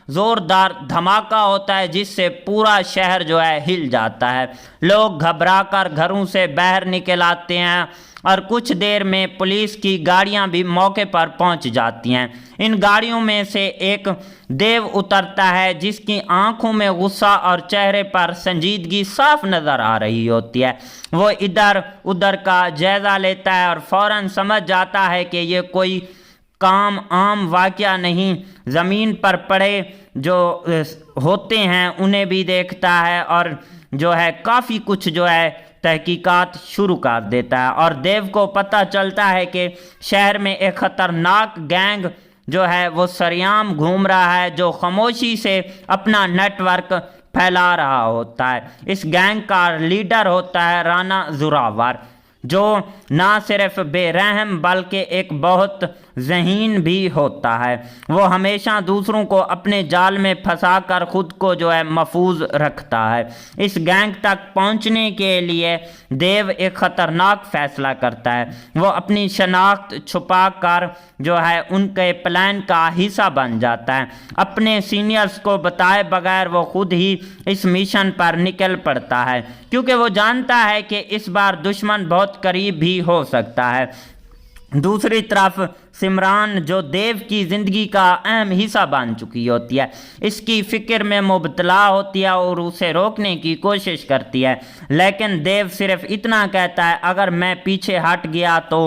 ज़ोरदार धमाका होता है जिससे पूरा शहर जो है हिल जाता है। लोग घबराकर घरों से बाहर निकल आते हैं और कुछ देर में पुलिस की गाड़ियां भी मौके पर पहुंच जाती हैं। इन गाड़ियों में से एक देव उतरता है जिसकी आंखों में गुस्सा और चेहरे पर संजीदगी साफ नज़र आ रही होती है। वो इधर उधर का जायज़ा लेता है और फौरन समझ जाता है कि ये कोई काम आम वाक़या नहीं। ज़मीन पर पड़े जो होते हैं उन्हें भी देखता है और जो है काफ़ी कुछ जो है तहकीकात शुरू कर देता है। और देव को पता चलता है कि शहर में एक ख़तरनाक गैंग जो है वो सरेआम घूम रहा है जो खामोशी से अपना नेटवर्क फैला रहा होता है। इस गैंग का लीडर होता है राणा जोरावर, जो ना सिर्फ बेरहम बल्कि एक बहुत ज़हीन भी होता है। वो हमेशा दूसरों को अपने जाल में फंसाकर खुद को जो है महफूज रखता है। इस गैंग तक पहुंचने के लिए देव एक ख़तरनाक फ़ैसला करता है। वो अपनी शनाख्त छुपा कर जो है उनके प्लान का हिस्सा बन जाता है। अपने सीनियर्स को बताए बगैर वो खुद ही इस मिशन पर निकल पड़ता है, क्योंकि वो जानता है कि इस बार दुश्मन बहुत करीब भी हो सकता है। दूसरी तरफ सिमरान जो देव की ज़िंदगी का अहम हिस्सा बन चुकी होती है, इसकी फ़िक्र में मुबतला होती है और उसे रोकने की कोशिश करती है। लेकिन देव सिर्फ इतना कहता है, अगर मैं पीछे हट गया तो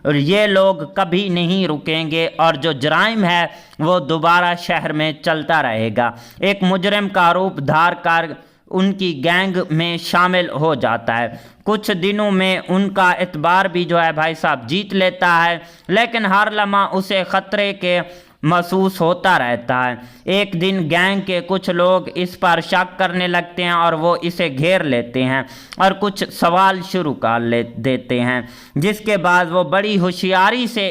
ये लोग कभी नहीं रुकेंगे और जो जराइम है वो दोबारा शहर में चलता रहेगा। एक मुजरिम का रूप धार कर उनकी गैंग में शामिल हो जाता है। कुछ दिनों में उनका एतबार भी जो है भाई साहब जीत लेता है, लेकिन हर लम्हा उसे खतरे के महसूस होता रहता है। एक दिन गैंग के कुछ लोग इस पर शक करने लगते हैं और वो इसे घेर लेते हैं और कुछ सवाल शुरू कर देते हैं, जिसके बाद वो बड़ी होशियारी से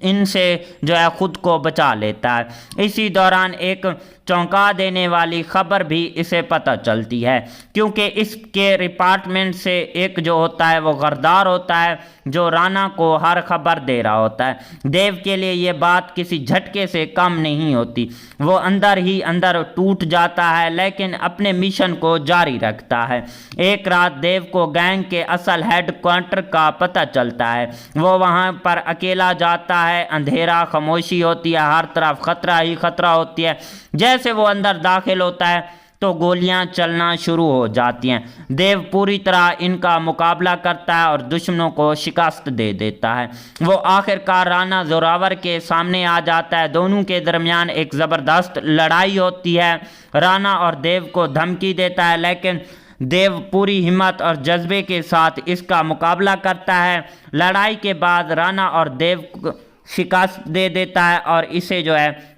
इनसे जो है ख़ुद को बचा लेता है। इसी दौरान एक चौंका देने वाली खबर भी इसे पता चलती है, क्योंकि इसके डिपार्टमेंट से एक जो होता है वो गद्दार होता है जो राणा को हर खबर दे रहा होता है। देव के लिए ये बात किसी झटके से कम नहीं होती। वो अंदर ही अंदर टूट जाता है, लेकिन अपने मिशन को जारी रखता है। एक रात देव को गैंग के असल हेडक्वार्टर का पता चलता है। वो वहाँ पर अकेला जाता है। अंधेरा, खामोशी होती है, हर तरफ खतरा ही खतरा होती है। जैसे वो अंदर दाखिल होता है तो गोलियां चलना शुरू हो जाती हैं। देव पूरी तरह इनका मुकाबला करता है और दुश्मनों को शिकस्त दे देता है। वो आखिरकार राणा जोरावर के सामने आ जाता है। दोनों के दरमियान एक ज़बरदस्त लड़ाई होती है। राणा और देव को धमकी देता है, लेकिन देव पूरी हिम्मत और जज्बे के साथ इसका मुकाबला करता है। लड़ाई के बाद राणा और देव को शिकस्त दे देता है और इसे जो है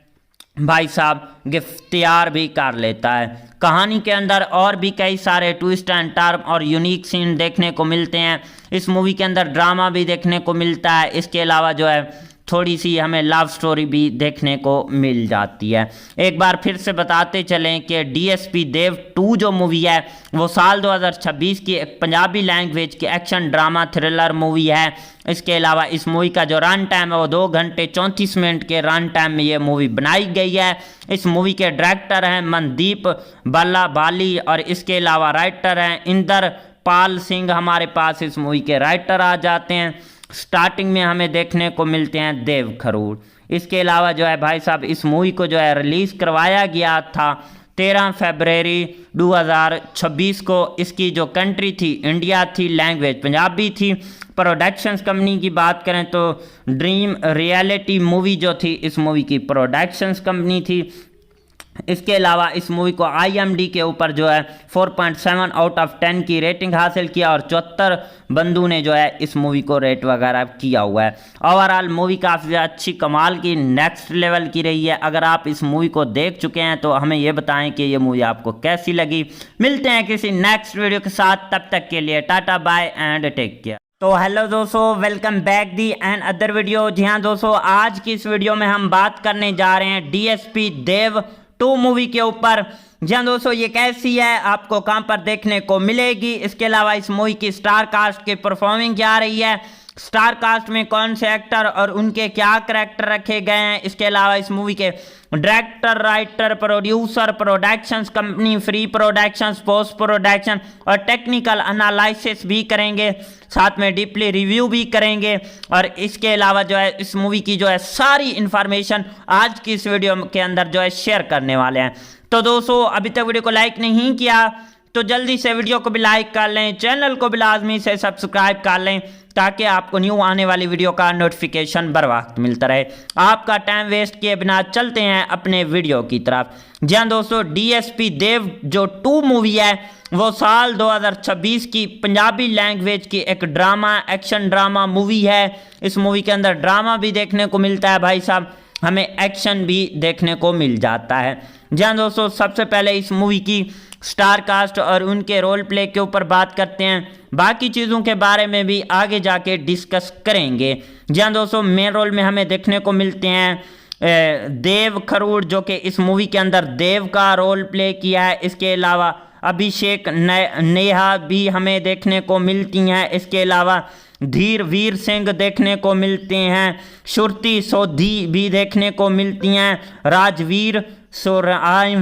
भाई साहब गिरफ्तार भी कर लेता है। कहानी के अंदर और भी कई सारे ट्विस्ट एंड टर्न और यूनिक सीन देखने को मिलते हैं। इस मूवी के अंदर ड्रामा भी देखने को मिलता है। इसके अलावा जो है थोड़ी सी हमें लव स्टोरी भी देखने को मिल जाती है। एक बार फिर से बताते चलें कि डीएसपी देव 2 जो मूवी है वो साल 2026 की एक पंजाबी लैंग्वेज की एक्शन ड्रामा थ्रिलर मूवी है। इसके अलावा इस मूवी का जो रन टाइम है वो 2 घंटे 34 मिनट के रन टाइम में ये मूवी बनाई गई है। इस मूवी के डायरेक्टर हैं मनदीप बल्ला बाली और इसके अलावा राइटर हैं इंदर पाल सिंह। हमारे पास इस मूवी के राइटर आ जाते हैं। स्टार्टिंग में हमें देखने को मिलते हैं देव खरूड़। इसके अलावा जो है भाई साहब इस मूवी को जो है रिलीज़ करवाया गया था 13 फरवरी 2026 को। इसकी जो कंट्री थी इंडिया थी, लैंग्वेज पंजाबी थी। प्रोडक्शंस कंपनी की बात करें तो ड्रीम रियलिटी मूवी जो थी इस मूवी की प्रोडक्शंस कंपनी थी। इसके अलावा इस मूवी को IMDb के ऊपर जो है 4.7 आउट ऑफ 10 की रेटिंग हासिल किया और 74 बंदों ने जो है इस मूवी को रेट वगैरह किया हुआ है। ओवरऑल मूवी काफ़ी अच्छी कमाल की नेक्स्ट लेवल की रही है। अगर आप इस मूवी को देख चुके हैं तो हमें ये बताएं कि ये मूवी आपको कैसी लगी। मिलते हैं किसी नेक्स्ट वीडियो के साथ, तब तक के लिए tata bye and take care. तो हेलो दोस्तों, welcome back the another video. जी हाँ दोस्तों, आज की इस वीडियो में हम बात करने जा रहे हैं डीएसपी देव 2 मूवी के ऊपर। जी हाँ दोस्तों, ये कैसी है, आपको कहाँ पर देखने को मिलेगी। इसके अलावा इस मूवी की स्टार कास्ट की परफॉर्मिंग क्या रही है, स्टार कास्ट में कौन से एक्टर और उनके क्या करैक्टर रखे गए हैं। इसके अलावा इस मूवी के director, writer, producer, productions company, free productions, post production और टेक्निकल एनालिसिस भी करेंगे, साथ में डीपली रिव्यू भी करेंगे। और इसके अलावा जो है इस मूवी की जो है सारी इंफॉर्मेशन आज की इस वीडियो के अंदर जो है शेयर करने वाले हैं। तो दोस्तों, अभी तक वीडियो को लाइक नहीं किया तो जल्दी से वीडियो को भी लाइक कर लें, चैनल को भी लाजमी से सब्सक्राइब कर लें, ताकि आपको न्यू आने वाली वीडियो का नोटिफिकेशन बर वक्त मिलता रहे। आपका टाइम वेस्ट किए बिना चलते हैं अपने वीडियो की तरफ। जी हाँ दोस्तों, डीएसपी देव जो 2 मूवी है वो साल 2026 की पंजाबी लैंग्वेज की एक ड्रामा, एक्शन ड्रामा मूवी है। इस मूवी के अंदर ड्रामा भी देखने को मिलता है भाई साहब, हमें एक्शन भी देखने को मिल जाता है। जी हाँ दोस्तों, सबसे पहले इस मूवी की स्टार कास्ट और उनके रोल प्ले के ऊपर बात करते हैं। बाकी चीज़ों के बारे में भी आगे जाके डिस्कस करेंगे। जी हाँ दोस्तों, मेन रोल में हमें देखने को मिलते हैं देव खरूड़, जो कि इस मूवी के अंदर देव का रोल प्ले किया है। इसके अलावा अभिषेक नेहा भी हमें देखने को मिलती हैं। इसके अलावा धीर वीर सिंह देखने को मिलते हैं, श्रुति सोधी भी देखने को मिलती हैं, राजवीर सोरायन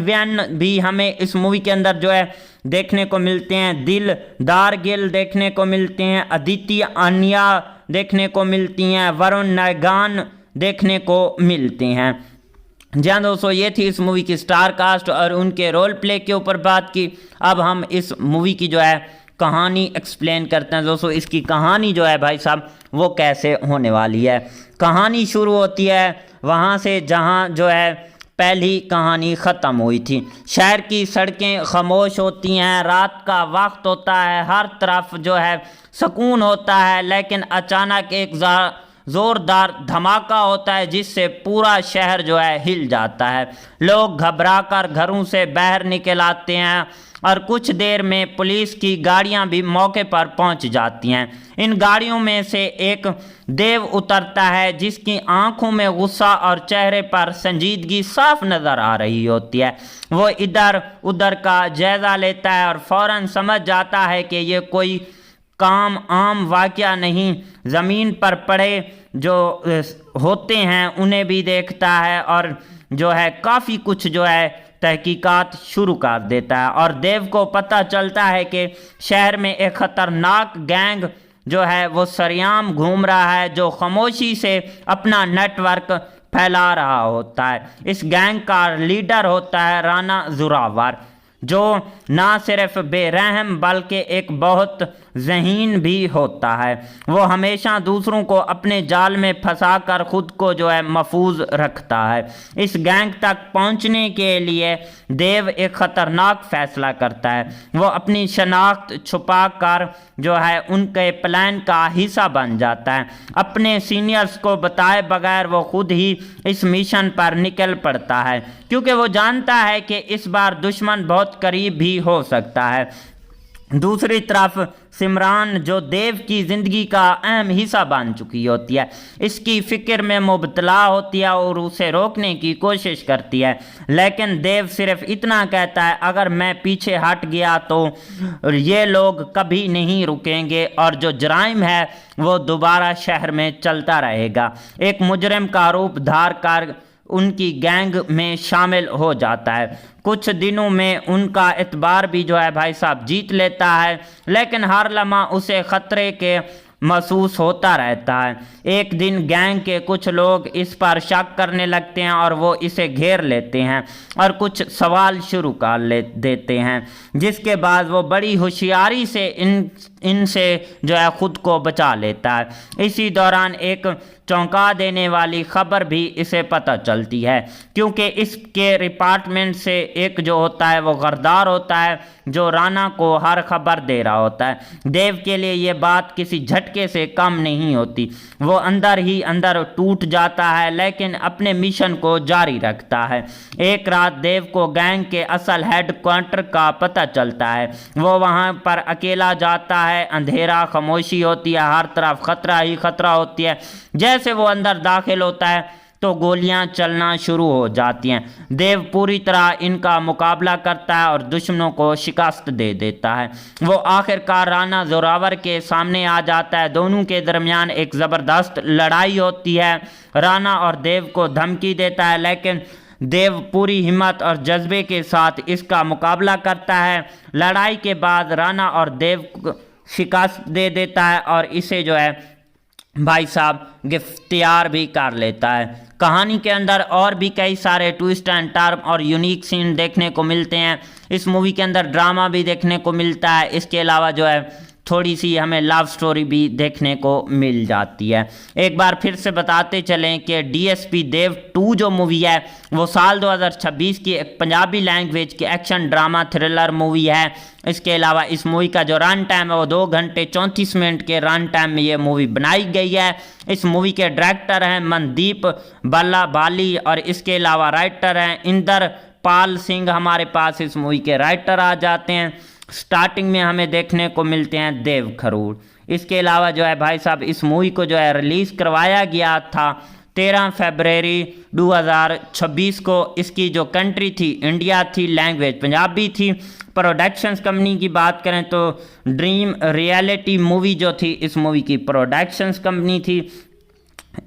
भी हमें इस मूवी के अंदर जो है देखने को मिलते हैं, दिलदार गिल देखने को मिलते हैं, अदिति आनिया देखने को मिलती हैं, वरुण नायगान देखने को मिलते हैं। जी हाँ दोस्तों, ये थी इस मूवी की स्टार कास्ट और उनके रोल प्ले के ऊपर बात की। अब हम इस मूवी की जो है कहानी एक्सप्लेन करते हैं। दोस्तों, इसकी कहानी जो है भाई साहब वो कैसे होने वाली है। कहानी शुरू होती है वहाँ से जहाँ जो है पहली कहानी ख़त्म हुई थी। शहर की सड़कें खामोश होती हैं, रात का वक्त होता है, हर तरफ जो है सुकून होता है, लेकिन अचानक एक ज़ोरदार धमाका होता है जिससे पूरा शहर जो है हिल जाता है। लोग घबराकर घरों से बाहर निकल आते हैं और कुछ देर में पुलिस की गाड़ियां भी मौके पर पहुंच जाती हैं। इन गाड़ियों में से एक देव उतरता है जिसकी आंखों में गुस्सा और चेहरे पर संजीदगी साफ नज़र आ रही होती है। वो इधर उधर का जायज़ा लेता है और फौरन समझ जाता है कि ये कोई आम वाक़या नहीं। ज़मीन पर पड़े जो होते हैं उन्हें भी देखता है और जो है काफ़ी कुछ जो है तहकीकात शुरू कर देता है और देव को पता चलता है कि शहर में एक ख़तरनाक गैंग जो है वो सरेआम घूम रहा है, जो खामोशी से अपना नेटवर्क फैला रहा होता है। इस गैंग का लीडर होता है राना जोरावर, जो ना सिर्फ बेरहम बल्कि एक बहुत ज़हीन भी होता है। वो हमेशा दूसरों को अपने जाल में फंसाकर खुद को जो है महफूज रखता है। इस गैंग तक पहुंचने के लिए देव एक ख़तरनाक फ़ैसला करता है। वो अपनी शनाख्त छुपा कर जो है उनके प्लान का हिस्सा बन जाता है। अपने सीनियर्स को बताए बगैर वो खुद ही इस मिशन पर निकल पड़ता है, क्योंकि वो जानता है कि इस बार दुश्मन बहुत करीब भी हो सकता है। दूसरी तरफ सिमरान, जो देव की ज़िंदगी का अहम हिस्सा बन चुकी होती है, इसकी फ़िक्र में मुबतला होती है और उसे रोकने की कोशिश करती है, लेकिन देव सिर्फ इतना कहता है, अगर मैं पीछे हट गया तो ये लोग कभी नहीं रुकेंगे और जो जराइम है वो दोबारा शहर में चलता रहेगा। एक मुजरिम का रूप धार कर उनकी गैंग में शामिल हो जाता है। कुछ दिनों में उनका एतबार भी जो है भाई साहब जीत लेता है, लेकिन हर लम्हा उसे ख़तरे के महसूस होता रहता है। एक दिन गैंग के कुछ लोग इस पर शक करने लगते हैं और वो इसे घेर लेते हैं और कुछ सवाल शुरू कर देते हैं, जिसके बाद वो बड़ी होशियारी से इनसे जो है ख़ुद को बचा लेता है। इसी दौरान एक चौंका देने वाली खबर भी इसे पता चलती है, क्योंकि इसके डिपार्टमेंट से एक जो होता है वो गरदार होता है, जो राना को हर खबर दे रहा होता है। देव के लिए ये बात किसी झटके से कम नहीं होती। वो अंदर ही अंदर टूट जाता है, लेकिन अपने मिशन को जारी रखता है। एक रात देव को गैंग के असल हेडक्वार्टर का पता चलता है। वो वहाँ पर अकेला जाता है। अंधेरा, खामोशी होती है, हर तरफ खतरा ही खतरा होती है। जैसे वो अंदर दाखिल होता है तो गोलियां चलना शुरू हो जाती हैं। देव पूरी तरह इनका मुकाबला करता है और दुश्मनों को शिकस्त दे देता है। वो आखिरकार राना जोरावर के सामने आ जाता है। दोनों के दरमियान एक ज़बरदस्त लड़ाई होती है। राना और देव को धमकी देता है, लेकिन देव पूरी हिम्मत और जज्बे के साथ इसका मुकाबला करता है। लड़ाई के बाद राना और देव को शिकस्त दे देता है और इसे जो है भाई साहब गिरफ्तार भी कर लेता है। कहानी के अंदर और भी कई सारे ट्विस्ट एंड टर्न और यूनिक सीन देखने को मिलते हैं। इस मूवी के अंदर ड्रामा भी देखने को मिलता है। इसके अलावा जो है थोड़ी सी हमें लव स्टोरी भी देखने को मिल जाती है। एक बार फिर से बताते चलें कि डीएसपी देव 2 जो मूवी है वो साल 2026 की एक पंजाबी लैंग्वेज की एक्शन ड्रामा थ्रिलर मूवी है। इसके अलावा इस मूवी का जो रन टाइम है वो 2 घंटे 34 मिनट के रन टाइम में ये मूवी बनाई गई है। इस मूवी के डायरेक्टर हैं मनदीप बल्ला बाली और इसके अलावा राइटर हैं इंदर पाल सिंह। हमारे पास इस मूवी के राइटर आ जाते हैं। स्टार्टिंग में हमें देखने को मिलते हैं देव खरूड़। इसके अलावा जो है भाई साहब इस मूवी को जो है रिलीज़ करवाया गया था 13 फरवरी 2026 को। इसकी जो कंट्री थी इंडिया थी, लैंग्वेज पंजाबी थी। प्रोडक्शंस कंपनी की बात करें तो ड्रीम रियलिटी मूवी जो थी इस मूवी की प्रोडक्शंस कंपनी थी।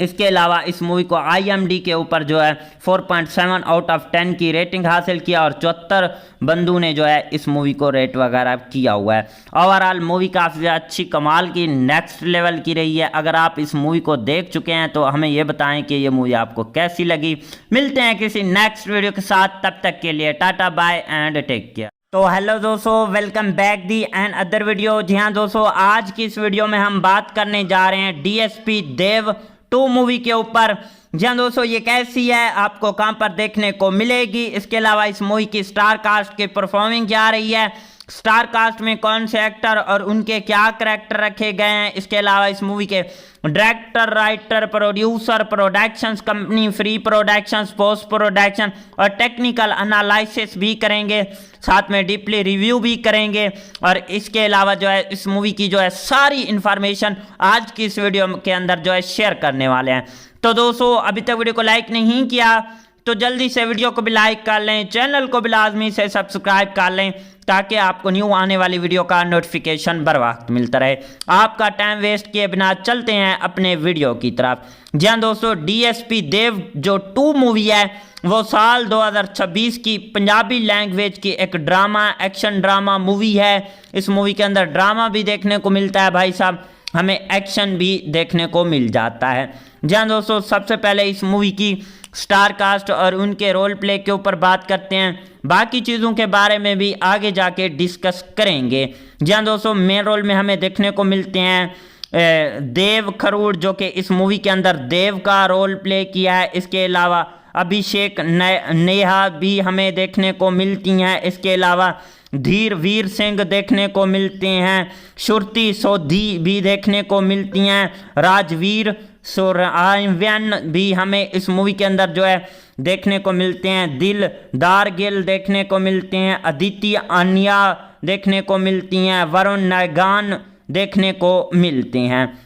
इसके अलावा इस मूवी को IMDb के ऊपर जो है 4.7 आउट ऑफ 10 की रेटिंग हासिल किया और 74 बंदों ने जो है इस मूवी को रेट वगैरह किया हुआ है। ओवरऑल मूवी काफ़ी अच्छी कमाल की नेक्स्ट लेवल की रही है। अगर आप इस मूवी को देख चुके हैं तो हमें ये बताएं कि ये मूवी आपको कैसी लगी। मिलते हैं किसी नेक्स्ट वीडियो के साथ, तब तक के लिए tata bye and take care. तो हेलो दोस्तों, welcome back the another video. जी हाँ दोस्तों, आज की इस वीडियो में हम बात करने जा रहे हैं DSP देव 2 मूवी के ऊपर। जी हाँ दोस्तों, ये कैसी है, आपको कहां पर देखने को मिलेगी, इसके अलावा इस मूवी की स्टार कास्ट की परफॉर्मिंग क्या रही है, स्टार कास्ट में कौन से एक्टर और उनके क्या करैक्टर रखे गए हैं, इसके अलावा इस मूवी के director, writer, producer, productions company, free productions, post production और टेक्निकल एनालिसिस भी करेंगे, साथ में डीपली रिव्यू भी करेंगे। और इसके अलावा जो है इस मूवी की जो है सारी इंफॉर्मेशन आज की इस वीडियो के अंदर जो है शेयर करने वाले हैं। तो दोस्तों, अभी तक वीडियो को लाइक नहीं किया तो जल्दी से वीडियो को भी लाइक कर लें, चैनल को भी लाजमी से सब्सक्राइब कर लें ताकि आपको न्यू आने वाली वीडियो का नोटिफिकेशन बर वक्त मिलता रहे। आपका टाइम वेस्ट किए बिना चलते हैं अपने वीडियो की तरफ। जी हाँ दोस्तों, डीएसपी देव जो 2 मूवी है वो साल 2026 की पंजाबी लैंग्वेज की एक ड्रामा, एक्शन ड्रामा मूवी है। इस मूवी के अंदर ड्रामा भी देखने को मिलता है भाई साहब, हमें एक्शन भी देखने को मिल जाता है। जी हाँ दोस्तों, सबसे पहले इस मूवी की स्टार कास्ट और उनके रोल प्ले के ऊपर बात करते हैं, बाकी चीज़ों के बारे में भी आगे जाके डिस्कस करेंगे। जी हाँ दोस्तों, मेन रोल में हमें देखने को मिलते हैं देव खरूड़ जो कि इस मूवी के अंदर देव का रोल प्ले किया है। इसके अलावा अभिषेक नेहा भी हमें देखने को मिलती हैं। इसके अलावा धीर वीर सिंह देखने को मिलते हैं, श्रुति सोधी भी देखने को मिलती हैं, राजवीर सुरआयन भी हमें इस मूवी के अंदर जो है देखने को मिलते हैं, दिलदार गिल देखने को मिलते हैं, अदिति आनिया देखने को मिलती हैं, वरुण नायगान देखने को मिलते हैं।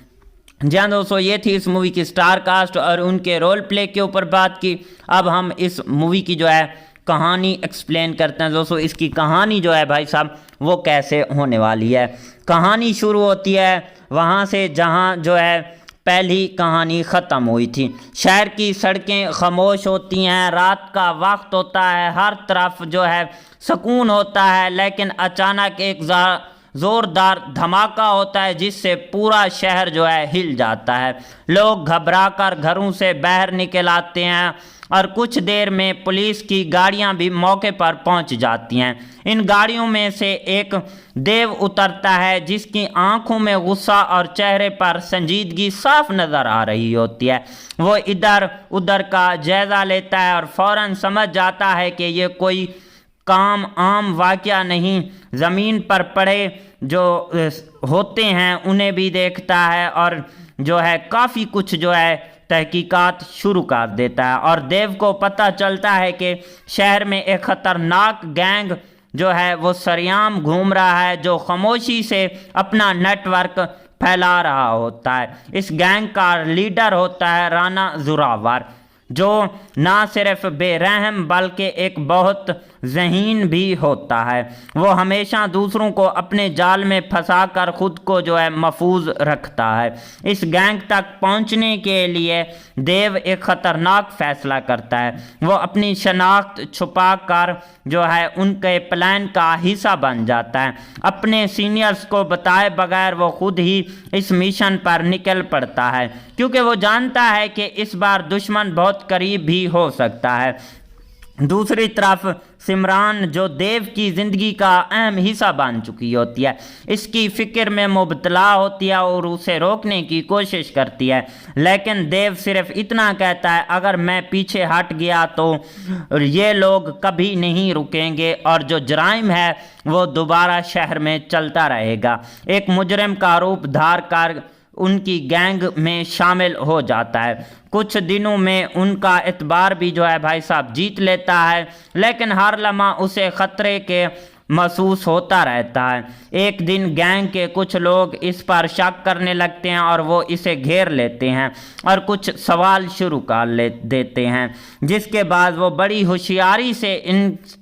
जी हाँ दोस्तों, ये थी इस मूवी की स्टार कास्ट और उनके रोल प्ले के ऊपर बात की। अब हम इस मूवी की जो है कहानी एक्सप्लेन करते हैं। दोस्तों, इसकी कहानी जो है भाई साहब वो कैसे होने वाली है। कहानी शुरू होती है वहाँ से जहाँ जो है पहली कहानी ख़त्म हुई थी। शहर की सड़कें खामोश होती हैं, रात का वक्त होता है, हर तरफ जो है सुकून होता है, लेकिन अचानक एक ज़ोरदार धमाका होता है जिससे पूरा शहर जो है हिल जाता है। लोग घबराकर घरों से बाहर निकल आते हैं और कुछ देर में पुलिस की गाड़ियां भी मौके पर पहुंच जाती हैं। इन गाड़ियों में से एक देव उतरता है जिसकी आंखों में गुस्सा और चेहरे पर संजीदगी साफ नज़र आ रही होती है। वो इधर उधर का जायज़ा लेता है और फौरन समझ जाता है कि ये कोई आम वाक़या नहीं। ज़मीन पर पड़े जो होते हैं उन्हें भी देखता है और जो है काफ़ी कुछ जो है तहकीकात शुरू कर देता है और देव को पता चलता है कि शहर में एक ख़तरनाक गैंग जो है वो सरेआम घूम रहा है जो खामोशी से अपना नेटवर्क फैला रहा होता है। इस गैंग का लीडर होता है राणा जोरावर, जो ना सिर्फ बेरहम बल्कि एक बहुत ज़हीन भी होता है। वो हमेशा दूसरों को अपने जाल में फंसाकर खुद को जो है महफूज रखता है। इस गैंग तक पहुंचने के लिए देव एक ख़तरनाक फैसला करता है। वो अपनी शनाख्त छुपा कर जो है उनके प्लान का हिस्सा बन जाता है। अपने सीनियर्स को बताए बगैर वो खुद ही इस मिशन पर निकल पड़ता है क्योंकि वो जानता है कि इस बार दुश्मन बहुत करीब भी हो सकता है। दूसरी तरफ सिमरान जो देव की ज़िंदगी का अहम हिस्सा बन चुकी होती है, इसकी फ़िक्र में मुबतला होती है और उसे रोकने की कोशिश करती है, लेकिन देव सिर्फ इतना कहता है अगर मैं पीछे हट गया तो ये लोग कभी नहीं रुकेंगे और जो जराइम है वो दोबारा शहर में चलता रहेगा। एक मुजरिम का रूप धार कर उनकी गैंग में शामिल हो जाता है। कुछ दिनों में उनका एतबार भी जो है भाई साहब जीत लेता है, लेकिन हर लम्हा उसे ख़तरे के महसूस होता रहता है। एक दिन गैंग के कुछ लोग इस पर शक करने लगते हैं और वो इसे घेर लेते हैं और कुछ सवाल शुरू कर देते हैं, जिसके बाद वो बड़ी होशियारी से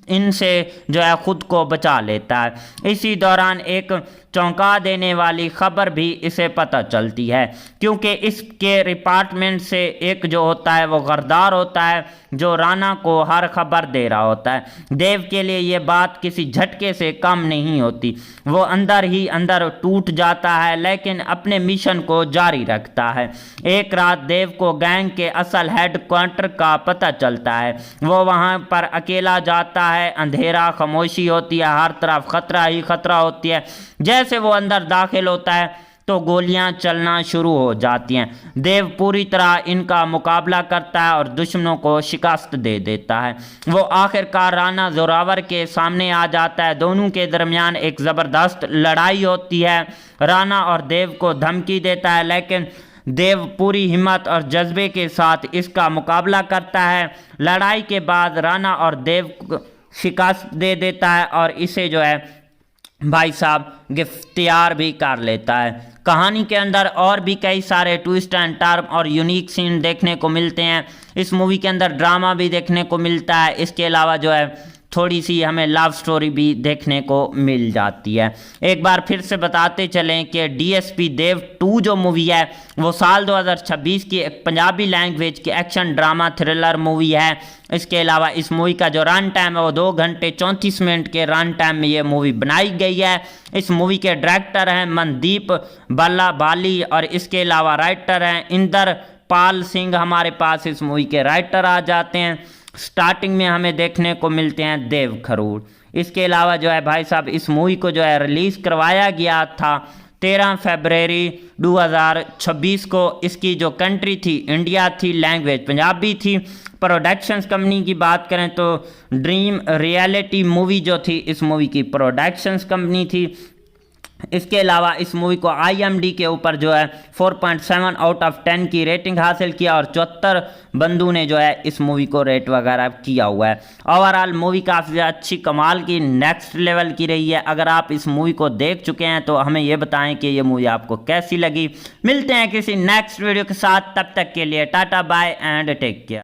इनसे जो है ख़ुद को बचा लेता है। इसी दौरान एक चौंका देने वाली खबर भी इसे पता चलती है क्योंकि इसके डिपार्टमेंट से एक जो होता है वो गरदार होता है जो राणा को हर खबर दे रहा होता है। देव के लिए ये बात किसी झटके से कम नहीं होती। वो अंदर ही अंदर टूट जाता है लेकिन अपने मिशन को जारी रखता है। एक रात देव को गैंग के असल हेडक्वार्टर का पता चलता है। वो वहाँ पर अकेला जाता है। अंधेरा, खामोशी होती है, हर तरफ खतरा ही खतरा होती है। जैसे वो अंदर दाखिल होता है तो तो गोलियां चलना शुरू हो जाती हैं। देव पूरी तरह इनका मुकाबला करता है और दुश्मनों को शिकस्त दे देता है। वो आखिरकार राणा जोरावर के सामने आ जाता है। दोनों के दरमियान एक ज़बरदस्त लड़ाई होती है। राणा और देव को धमकी देता है, लेकिन देव पूरी हिम्मत और जज्बे के साथ इसका मुकाबला करता है। लड़ाई के बाद राणा और देव को शिकस्त दे देता है और इसे जो है भाई साहब गिरफ्तार भी कर लेता है। कहानी के अंदर और भी कई सारे ट्विस्ट एंड टर्न और यूनिक सीन देखने को मिलते हैं। इस मूवी के अंदर ड्रामा भी देखने को मिलता है। इसके अलावा जो है थोड़ी सी हमें लव स्टोरी भी देखने को मिल जाती है। एक बार फिर से बताते चलें कि डीएसपी देव 2 जो मूवी है वो साल 2026 की एक पंजाबी लैंग्वेज की एक्शन ड्रामा थ्रिलर मूवी है। इसके अलावा इस मूवी का जो रन टाइम है वो 2 घंटे 34 मिनट के रन टाइम में ये मूवी बनाई गई है। इस मूवी के डायरेक्टर हैं मनदीप बल्ला बाली और इसके अलावा राइटर हैं इंदर पाल सिंह। हमारे पास इस मूवी के राइटर आ जाते हैं। स्टार्टिंग में हमें देखने को मिलते हैं देव खरूड़। इसके अलावा जो है भाई साहब इस मूवी को जो है रिलीज़ करवाया गया था 13 फरवरी 2026 को। इसकी जो कंट्री थी इंडिया थी, लैंग्वेज पंजाबी थी। प्रोडक्शंस कंपनी की बात करें तो ड्रीम रियलिटी मूवी जो थी इस मूवी की प्रोडक्शंस कंपनी थी। इसके अलावा इस मूवी को IMDb के ऊपर जो है 4.7 आउट ऑफ 10 की रेटिंग हासिल किया और 74 बंदू ने जो है इस मूवी को रेट वगैरह किया हुआ है। ओवरऑल मूवी काफ़ी अच्छी कमाल की नेक्स्ट लेवल की रही है। अगर आप इस मूवी को देख चुके हैं तो हमें ये बताएं कि ये मूवी आपको कैसी लगी। मिलते हैं किसी नेक्स्ट वीडियो के साथ, तब तक के लिए tata bye and take care.